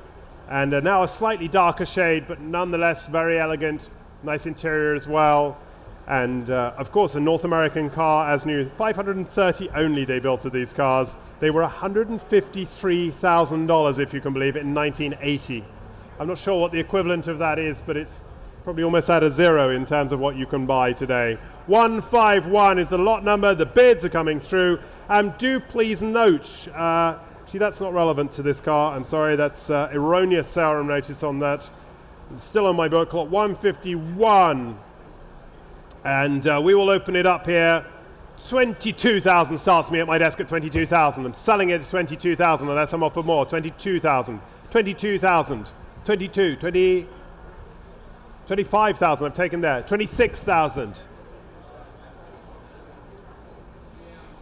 And now a slightly darker shade, but nonetheless very elegant, nice interior as well. And of course a North American car as new. 530 only they built of these cars. They were $153,000, if you can believe it, in 1980. I'm not sure what the equivalent of that is, but it's probably almost at a zero in terms of what you can buy today. 151 is the lot number. The bids are coming through. Do please note, see, that's not relevant to this car. I'm sorry, that's erroneous sale notice on that. It's still on my book. Lot 151. And we will open it up here. 22,000 starts me at my desk at 22,000. I'm selling it at 22,000 unless I'm offered more. 22,000, 22,000, 22, 20, 25,000 I've taken there. 26,000,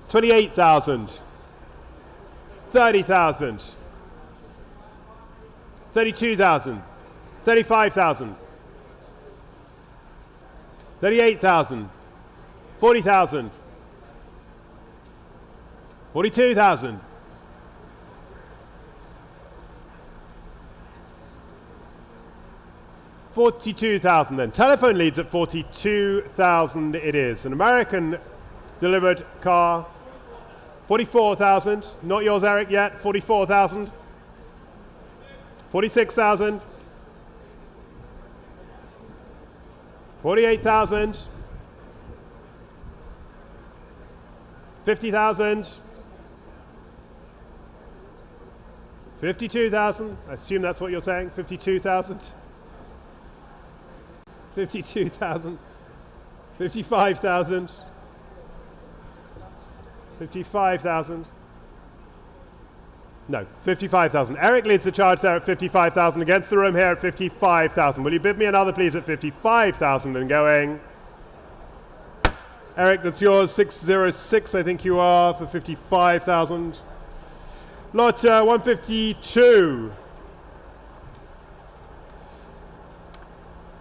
28,000, 30,000, 32,000, 35,000. 38,000, 40,000, 42,000, 42,000 then. Telephone leads at 42,000 it is. An American delivered car. 44,000, not yours Eric yet. 44,000, 46,000, 48,000, 50,000, 52,000, I assume that's what you're saying, 52,000, 52,000, 55,000, 55,000, no, 55,000. Eric leads the charge there at 55,000 against the room here at 55,000. Will you bid me another please at 55,000 and going? Eric, that's yours, 606 I think you are for 55,000. Lot 152.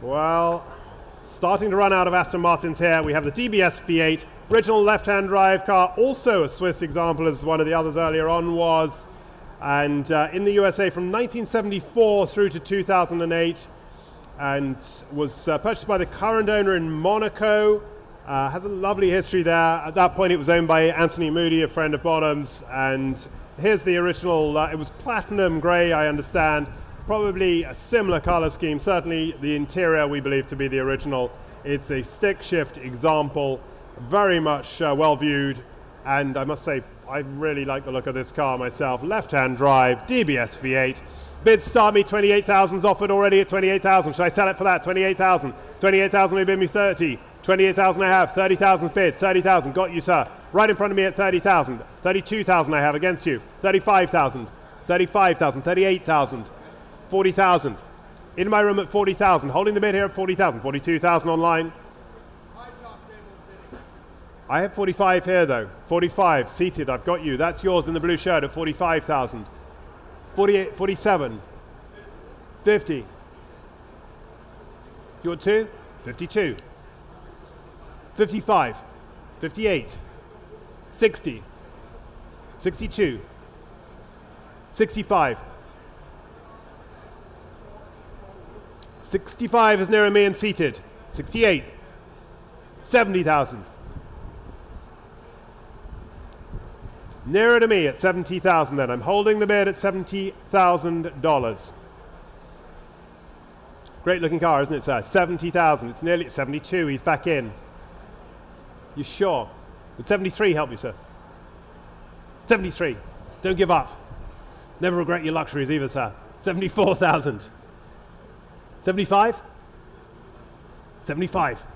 Well, starting to run out of Aston Martins here. We have the Dbs V8, original left-hand drive car, also a Swiss example as one of the others earlier on was. And in the USA from 1974 through to 2008, and was purchased by the current owner in Monaco. Has a lovely history there. At that point it was owned by Anthony Moody, a friend of Bonhams, and here's the original. It was platinum grey, I understand, probably a similar color scheme, certainly the interior we believe to be the original. It's a stick shift example, very much well viewed, and I must say I really like the look of this car myself. Left-hand drive, Dbs V8. Bids start me 28,000's offered already at 28,000. Should I sell it for that? 28,000. 28,000 may bid me 30. 28,000 I have. 30,000 bid. 30,000 got you, sir. Right in front of me at 30,000. 32,000 I have against you. 35,000. 35,000. 38,000. 40,000. In my room at 40,000. Holding the bid here at 40,000. 42,000 online. I have 45 here though. 45 seated. I've got you. That's yours in the blue shirt at 45,000. 48, 47, 50. You're two? 52. 55, 58, 60, 62, 65. 65 is nearer me and seated. 68, 70,000. Nearer to me at 70,000 then. I'm holding the bid at $70,000. Great looking car, isn't it, sir? 70,000. It's nearly at 72. He's back in. You sure? Would 73 help you, sir? 73. Don't give up. Never regret your luxuries either, sir. 74,000. 75? 75.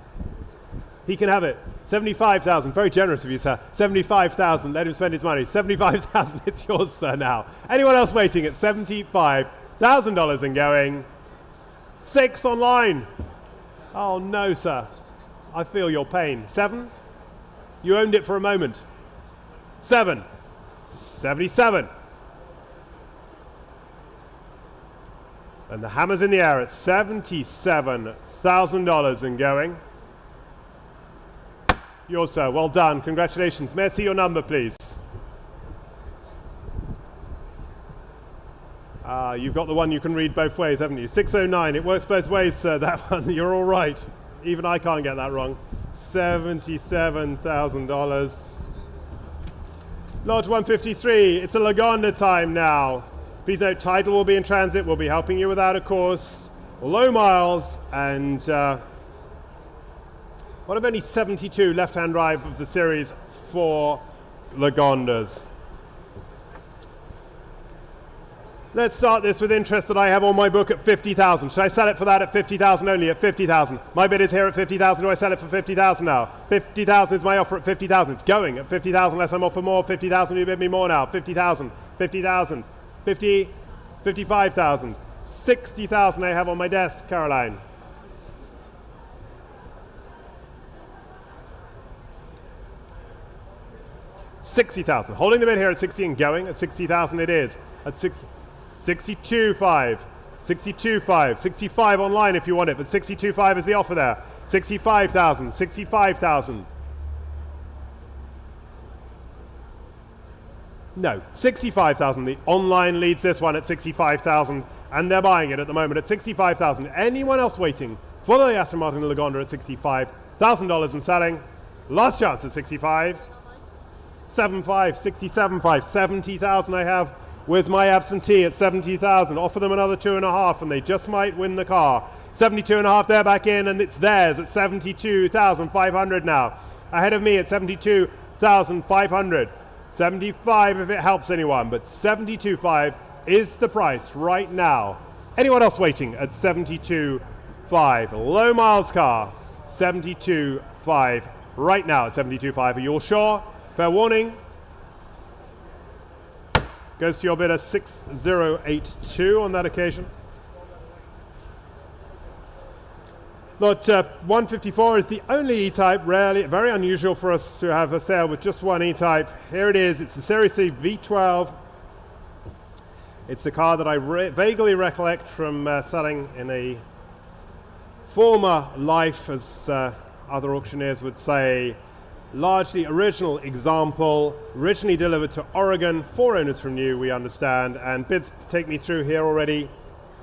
He can have it. 75,000. Very generous of you, sir. 75,000. Let him spend his money. 75,000. It's yours, sir, now. Anyone else waiting at $75,000 and going? 6 online. Oh, no, sir. I feel your pain. 7? You owned it for a moment. 7. 77. And the hammer's in the air at $77,000 and going. Yours, sir. Well done. Congratulations. May I see your number, please? You've got the one you can read both ways, haven't you? 609, it works both ways, sir, that one. You're all right. Even I can't get that wrong. $77,000. Lot 153, it's a Lagonda time now. Please note, title will be in transit. We'll be helping you with that, of course. Low miles, and one of only 72 left-hand drive of the series for Lagondas. Let's start this with interest that I have on my book at 50,000. Should I sell it for that at 50,000 only, at 50,000? My bid is here at 50,000. Do I sell it for 50,000 now? 50,000 is my offer at 50,000. It's going at 50,000 unless I'm offer more. 50,000, you bid me more now. 50,000, 50,000, 50, 55,000, 60,000 I have on my desk, Caroline. $60,000. Holding the bid here at 60 and going at 60,000 it is. At 62.5, 62.5, 65 online if you want it, but 62.5 is the offer there. 65,000, 65,000. No, 65,000. The online leads this one at 65,000, and they're buying it at the moment at 65,000. Anyone else waiting for the Aston Martin Lagonda at $65,000 and selling? Last chance at 65. 75, 67.5, 70,000 I have with my absentee at 70,000. Offer them another 2.5 and they just might win the car. 72.5, they're back in and it's theirs at 72,500 now. Ahead of me at 72,500. 75 if it helps anyone, but 72.5 is the price right now. Anyone else waiting at 72.5? Low miles car, 72.5 right now at 72.5. Are you all sure? Fair warning. Goes to your bidder 6082 on that occasion. Lot 154 is the only E-Type, rarely, very unusual for us to have a sale with just one E-Type. Here it is, it's the Series 3 V12. It's a car that I vaguely recollect from selling in a former life, as other auctioneers would say. Largely original example, originally delivered to Oregon, 4 owners from new, we understand, and bids take me through here already.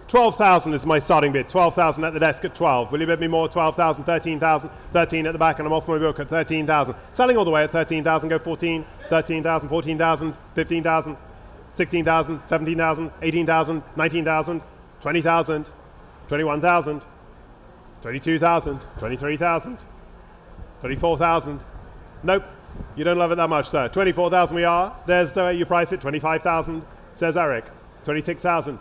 12,000 is my starting bid, 12,000 at the desk at 12. Will you bid me more? 12,000, 13,000, 13 at the back, and I'm off my book at 13,000. Selling all the way at 13,000, go 14, 13,000, 14,000, 15,000, 16,000, 17,000, 18,000, 19,000, 20,000, 21,000, 22,000, 23,000, 24,000. Nope, you don't love it that much, sir. 24,000 we are. There's the way you price it. 25,000, says Eric. 26,000.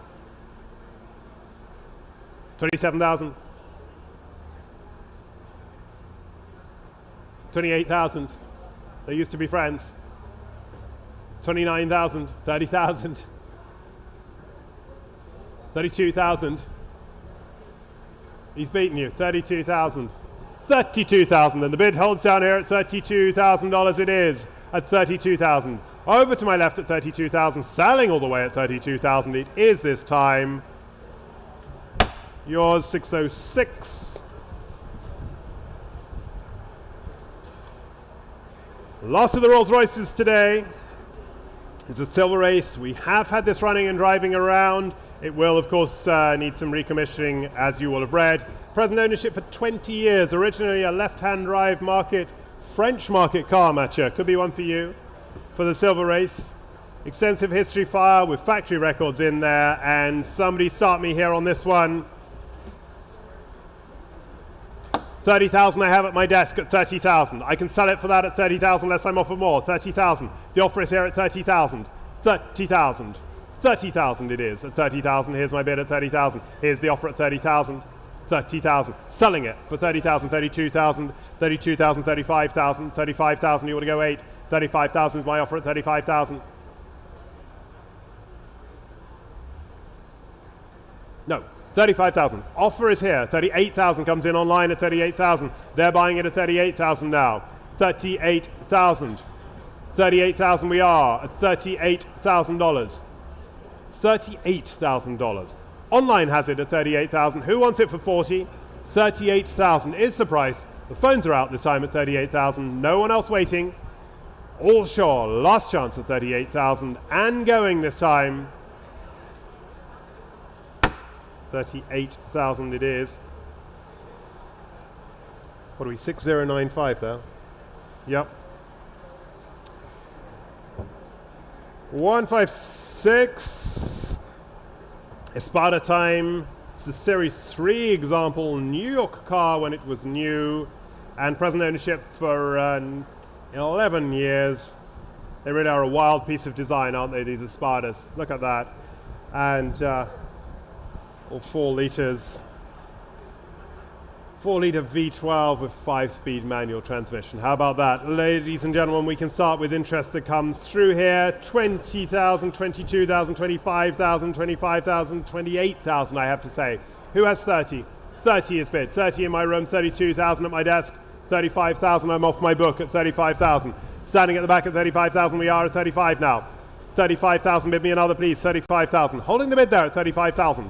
27,000. 28,000. They used to be friends. 29,000. 30,000. 32,000. He's beaten you. 32,000. 32,000, and the bid holds down here at $32,000 it is, at 32,000. Over to my left at 32,000, selling all the way at 32,000 it is this time. Yours 606. Last of the Rolls-Royces today is a Silver Wraith. We have had this running and driving around. It will, of course, need some recommissioning, as you will have read. Present ownership for 20 years. Originally a left-hand drive market, French market car matcher. Could be one for you, for the Silver Wraith. Extensive history file with factory records in there. And somebody start me here on this one. 30,000 I have at my desk at 30,000. I can sell it for that at 30,000 unless I'm offered more. 30,000. The offer is here at 30,000. 30,000. 30,000 it is at 30,000. Here's my bid at 30,000. Here's the offer at 30,000. 30,000. Selling it for 30,000, 32,000, 32,000, 35,000, 35,000. You want to go 8. 35,000 is my offer at 35,000. No, 35,000. Offer is here. 38,000 comes in online at 38,000. They're buying it at 38,000 now. 38,000. 38,000 we are at $38,000. $38,000. Online has it at 38,000. Who wants it for 40? 38,000 is the price. The phones are out this time at 38,000. No one else waiting. All sure. Last chance at 38,000 and going this time. 38,000 it is. What are we, 6095 there? Yep. 156. Espada time. It's the Series 3 example, New York car when it was new, and present ownership for 11 years. They really are a wild piece of design, aren't they, these Espadas? Look at that. And all 4 liters. 4-liter V12 with 5-speed manual transmission. How about that? Ladies and gentlemen, we can start with interest that comes through here. 20,000, 22,000, 25,000, 25,000, 28,000, I have to say. Who has 30? 30 is bid. 30 in my room, 32,000 at my desk, 35,000, I'm off my book at 35,000. Standing at the back at 35,000, we are at 35 now. 35,000, bid me another please, 35,000. Holding the bid there at 35,000.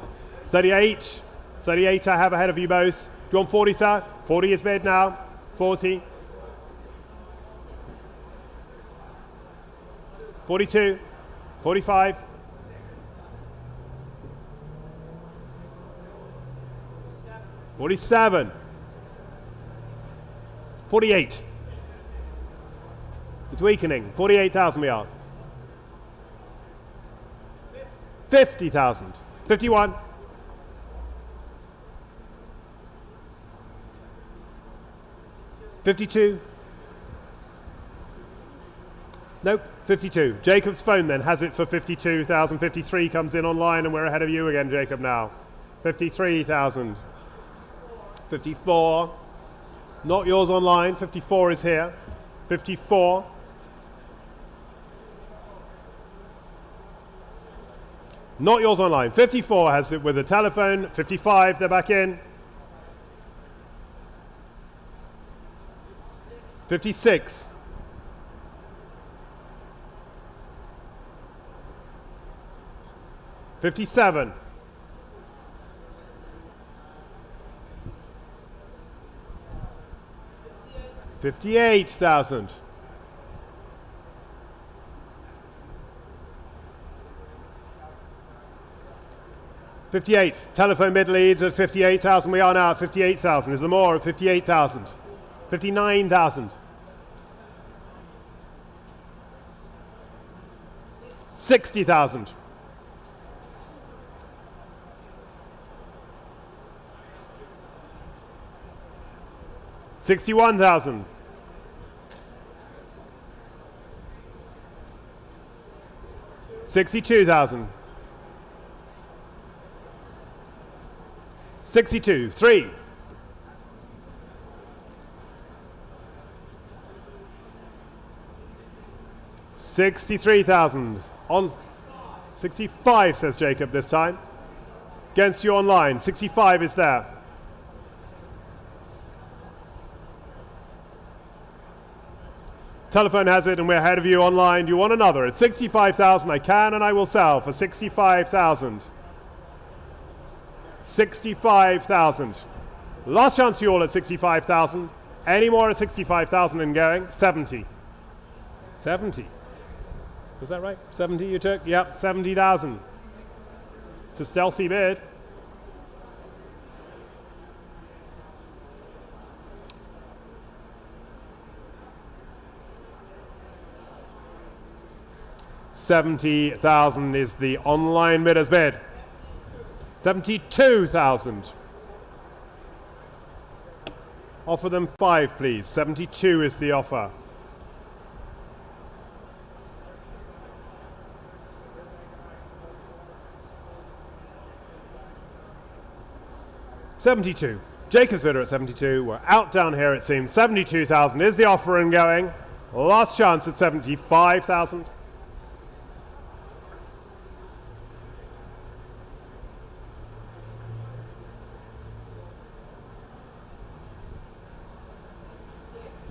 38, 38 I have ahead of you both. Do you want 40, sir? 40 is bid now. 40. 42. 45. 47. 48. It's weakening. 48,000 we are. 50,000. 51. 52. Nope, 52. Jacob's phone then has it for 52,000. 53 comes in online and we're ahead of you again, Jacob, now. 53,000. 54. Not yours online. 54 is here. 54. Not yours online. 54 has it with a telephone. 55, they're back in. 56. 57. 58,000. 58. Telephone bid leads at 58,000. We are now at 58,000. Is there more at 58,000? 59,000. 60,000. 61,000. 62,000. 62. 3. 63,000. On 65, says Jacob this time. Against you online. 65 is there. Telephone has it and we're ahead of you online. Do you want another? At 65,000 I can and I will sell for 65,000. 65,000. Last chance to you all at 65,000. Any more at 65,000 and going? 70. 70. Was that right? 70 you took? Yep, 70,000. It's a stealthy bid. $70,000 is the online bidder's bid. 72,000. Offer them 5, please. 72 is the offer. $72. Jacob's bidder at 72. We're out down here, it seems. 72,000 is the offer and going. Last chance at 75,000.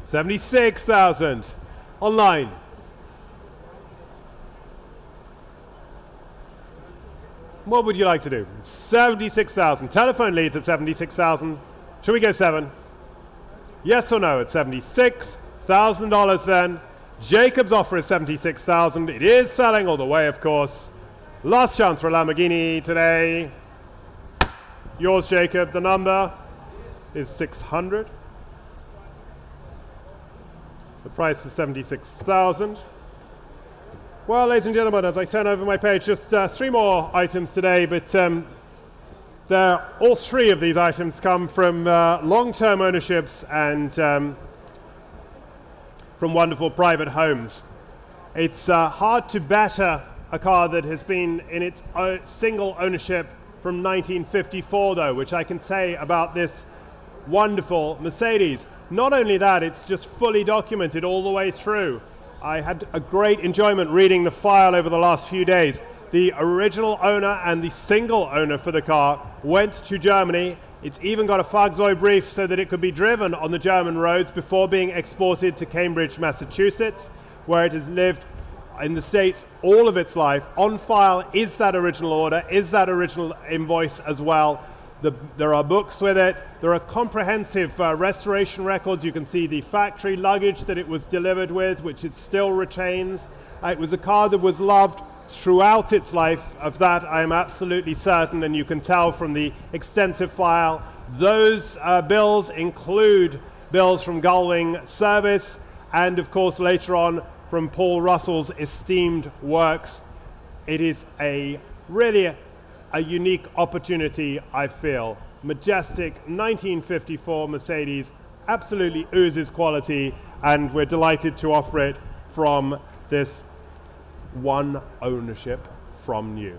$76,000 online. What would you like to do? 76,000. Telephone leads at 76,000. Should we go 7? Yes or no at $76,000 then. Jacob's offer is 76,000. It is selling all the way, of course. Last chance for a Lamborghini today. Yours, Jacob. The number is 600. The price is 76,000. Well, ladies and gentlemen, as I turn over my page, just 3 more items today, but all 3 of these items come from long-term ownerships and from wonderful private homes. It's hard to better a car that has been in its single ownership from 1954, though, which I can say about this wonderful Mercedes. Not only that, it's just fully documented all the way through. I had a great enjoyment reading the file over the last few days. The original owner and the single owner for the car went to Germany. It's even got a Fahrzeugbrief so that it could be driven on the German roads before being exported to Cambridge, Massachusetts, where it has lived in the States all of its life. On file is that original order, is that original invoice as well. There are books with it. There are comprehensive restoration records. You can see the factory luggage that it was delivered with, which it still retains. It was a car that was loved throughout its life. Of that, I am absolutely certain, and you can tell from the extensive file. Those bills include bills from Gullwing Service, and of course later on from Paul Russell's esteemed works. It is really a unique opportunity, I feel. Majestic 1954 Mercedes, absolutely oozes quality, and we're delighted to offer it from this one ownership from new.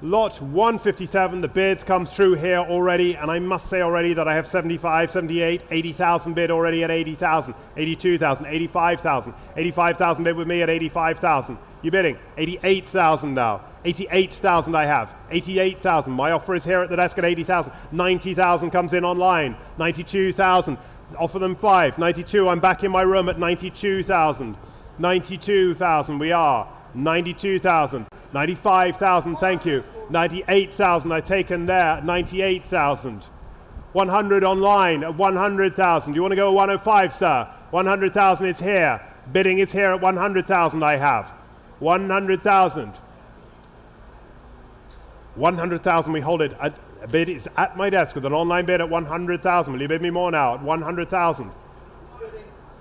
Lot 157, the bids come through here already, and I must say already that I have 75, 78, 80,000 bid already at 80,000, 82,000, 85,000, 85,000 bid with me at 85,000. You're bidding 88,000 now. 88,000 I have. 88,000. My offer is here at the desk at 80,000. 90,000 comes in online. 92,000. Offer them 5. 92. I'm back in my room at 92,000. 92,000 we are. 92,000. 95,000. Thank you. 98,000 I've taken there. 98,000. 100 online at 100,000. Do you want to go 105, sir? 100,000 is here. Bidding is here at 100,000 I have. 100,000. 100,000 we hold it. A bid is at my desk with an online bid at 100,000. Will you bid me more now at 100,000?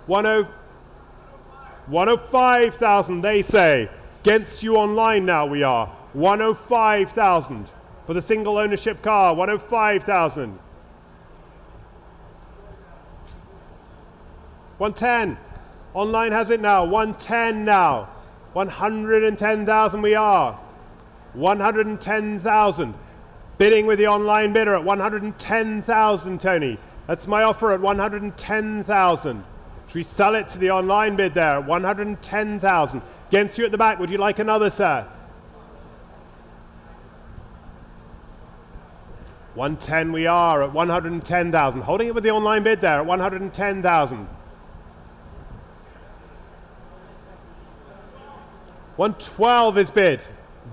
105,000 they say. Against you online now we are. 105,000 for the single ownership car. 105,000. 110. Online has it now. 110 now. 110,000 we are. 110,000. Bidding with the online bidder at 110,000, Tony. That's my offer at 110,000. Should we sell it to the online bid there at 110,000? Against you at the back, would you like another, sir? 110 we are at 110,000. Holding it with the online bid there at 110,000. 112 is bid.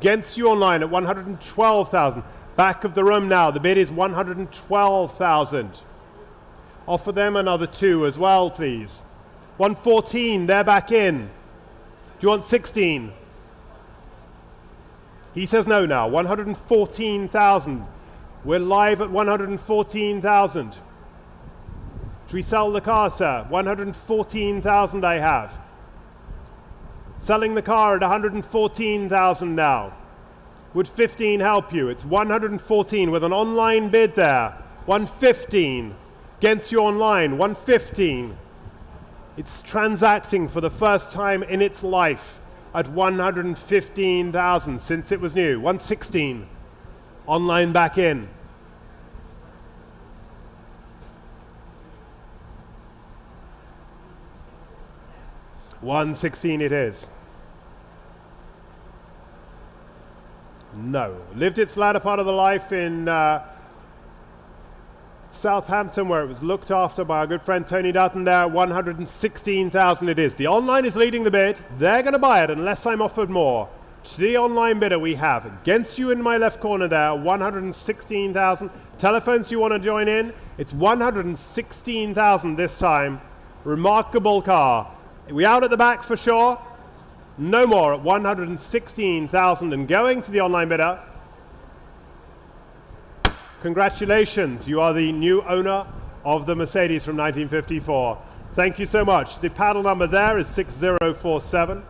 Against you online at 112,000. Back of the room now. The bid is 112,000. Offer them another 2 as well, please. 114, they're back in. Do you want 16? He says no now. 114,000. We're live at 114,000. Should we sell the car, sir? 114,000 I have. Selling the car at 114,000 now. Would 15 help you? It's 114 with an online bid there. 115. Against you online. 115. It's transacting for the first time in its life at 115,000 since it was new. 116. Online back in. 116 it is. No. Lived its latter part of the life in Southampton, where it was looked after by our good friend Tony Dutton there. 116,000 it is. The online is leading the bid. They're going to buy it unless I'm offered more. To the online bidder we have, against you in my left corner there, 116,000. Telephones, do you want to join in? It's 116,000 this time. Remarkable car. Are we out at the back for sure? No more at 116,000 and going to the online bidder. Congratulations, you are the new owner of the Mercedes from 1954. Thank you so much. The paddle number there is 6047.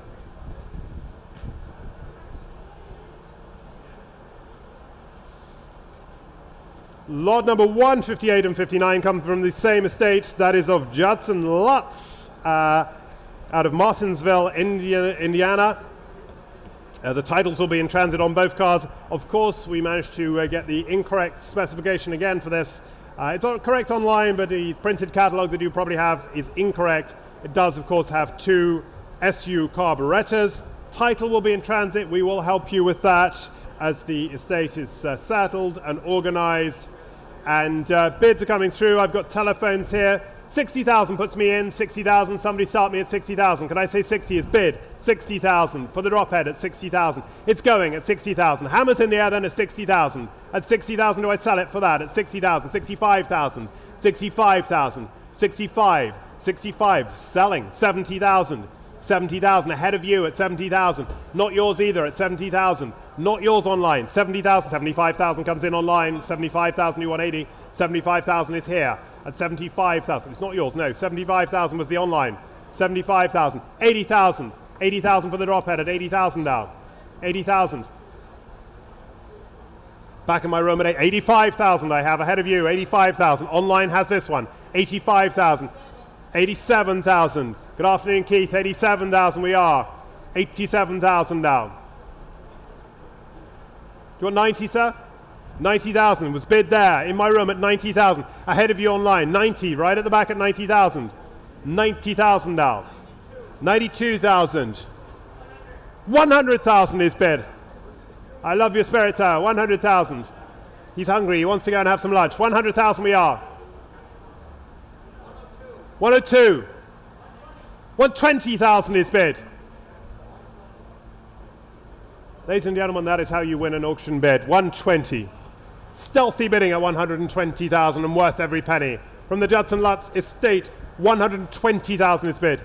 Lot number 158 and 59 come from the same estate, that is of Judson Lutz out of Martinsville, Indiana. The titles will be in transit on both cars. Of course, we managed to get the incorrect specification again for this. It's correct online, but the printed catalog that you probably have is incorrect. It does, of course, have 2 SU carburetors. Title will be in transit. We will help you with that as the estate is settled and organized. And bids are coming through. I've got telephones here. 60,000 puts me in. 60,000. Somebody start me at 60,000. Can I say 60 is bid? 60,000 for the drop head at 60,000. It's going at 60,000. Hammers in the air then at 60,000. At 60,000, do I sell it for that? At 60,000. 65,000. 65,000. 65. 65. Selling. 70,000. 70,000 ahead of you at 70,000. Not yours either at 70,000. Not yours online. 70,000. 75,000 comes in online. 75,000 you want 80. 75,000 is here at 75,000. It's not yours. No. 75,000 was the online. 75,000. 80,000. 80,000 for the drop head at 80,000 now. 80,000. Back in my room at 85,000 I have ahead of you. 85,000. Online has this one. 85,000. 87,000. Good afternoon, Keith. 87,000 we are. 87,000 now. Do you want 90, sir? 90,000 was bid there in my room at 90,000. Ahead of you online. 90, right at the back at 90,000. 90,000 now. 92,000. 100,000 is bid. I love your spirit, sir. 100,000. He's hungry. He wants to go and have some lunch. 100,000 we are. 102. 120,000 is bid. Ladies and gentlemen, that is how you win an auction bid. 120. Stealthy bidding at 120,000 and worth every penny. From the Judson Lutz estate, 120,000 is bid.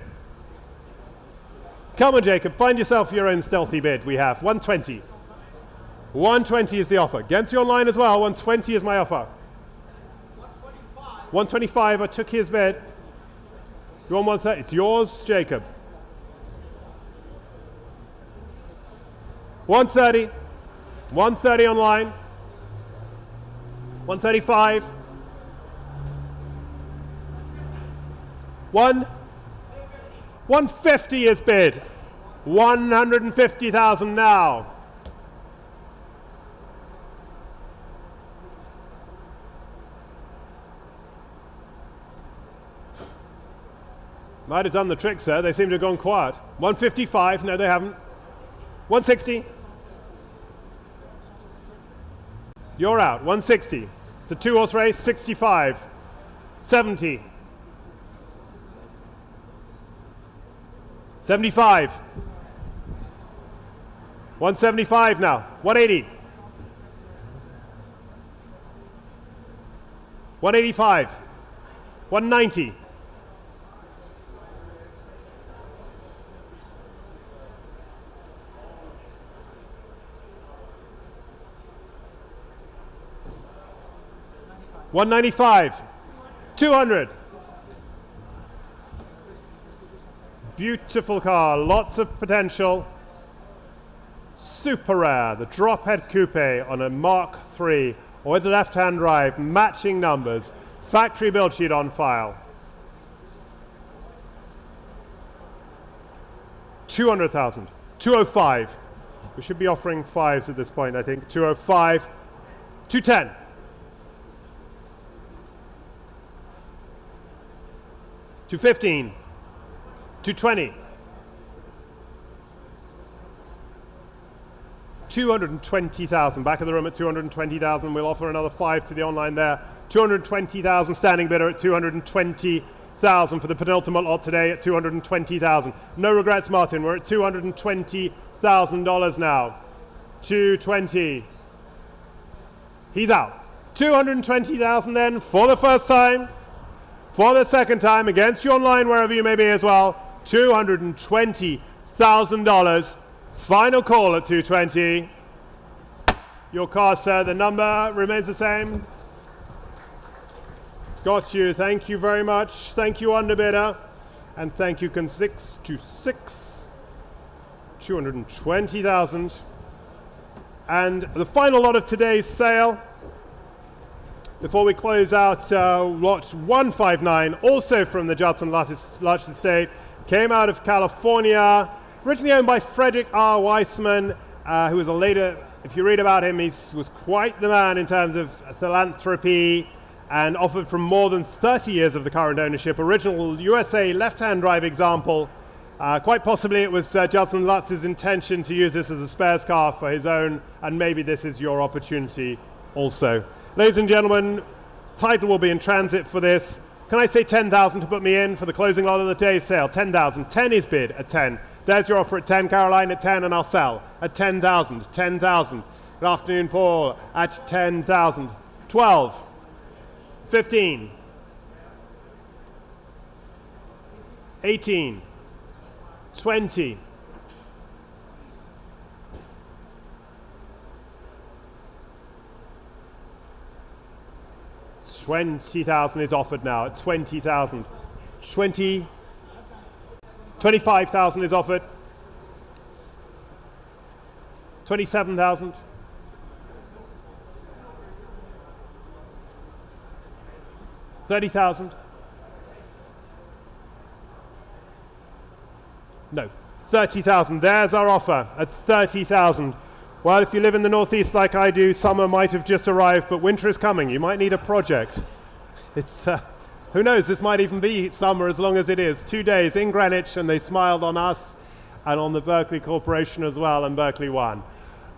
Come on, Jacob, find yourself your own stealthy bid. We have 120. 120 is the offer. Against you online as well. 120 is my offer. 125. 125. I took his bid. You want 130? It's yours, Jacob. 130. 130 online. 135. 150 is bid. 150,000 now. Might have done the trick, sir. They seem to have gone quiet. 155. No, they haven't. 160. You're out. 160. It's a 2-horse race. 65. 70. 75. 175 now. 180. 185. 190. 195. 200. Beautiful car, lots of potential. Super rare, the drop head coupe on a Mark III, or with a left-hand drive, matching numbers, factory build sheet on file. 200,000. 205. We should be offering fives at this point, I think. 205. 210. 215. 220. 220,000. Back of the room at 220,000. We'll offer another 5 to the online there. 220,000. Standing bidder at 220,000 for the penultimate lot today at 220,000. No regrets, Martin. We're at $220,000 now. 220. He's out. 220,000 then for the first time. For the second time, against you online, wherever you may be as well, $220,000. Final call at 220. Your car, sir, the number remains the same. Got you. Thank you very much. Thank you, underbidder. And thank you, Nsx. 220,000. And the final lot of today's sale, before we close out lot 159, also from the Judson Lutz estate, came out of California, originally owned by Frederick R. Weissman, who was a later, if you read about him, he was quite the man in terms of philanthropy, and offered from more than 30 years of the current ownership. Original USA left-hand drive example. Quite possibly it was Judson Lutz's intention to use this as a spares car for his own, and maybe this is your opportunity also. Ladies and gentlemen, title will be in transit for this. Can I say 10,000 to put me in for the closing lot of the day's sale? 10,000. 10 is bid at 10. There's your offer at 10, Caroline, at 10, and I'll sell at 10,000. 10,000. Good afternoon, Paul, at 10,000. 12. 15, 18, 20, 20,000 is offered now at 20,000. 25,000 is offered. 27,000. 30,000. No, 30,000. There's our offer at 30,000. Well, if you live in the Northeast like I do, summer might have just arrived, but winter is coming. You might need a project. It's, who knows, this might even be summer as long as it is. 2 days in Greenwich, and they smiled on us and on the Berkley Corporation as well, and Berkley won.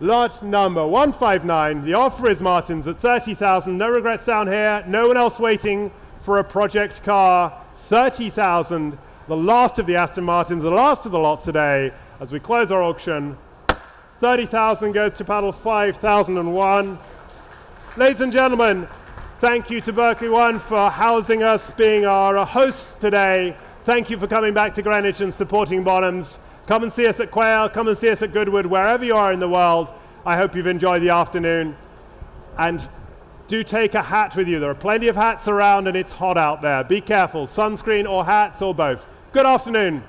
Lot number 159. The offer is Martin's at 30,000. No regrets down here. No one else waiting for a project car. 30,000. The last of the Aston Martins, the last of the lots today. As we close our auction, 30,000 goes to paddle 5001. Ladies and gentlemen, thank you to Berkley One for housing us, being our hosts today. Thank you for coming back to Greenwich and supporting Bonhams. Come and see us at Quayle, come and see us at Goodwood, wherever you are in the world. I hope you've enjoyed the afternoon. And do take a hat with you. There are plenty of hats around and it's hot out there. Be careful, sunscreen or hats or both. Good afternoon.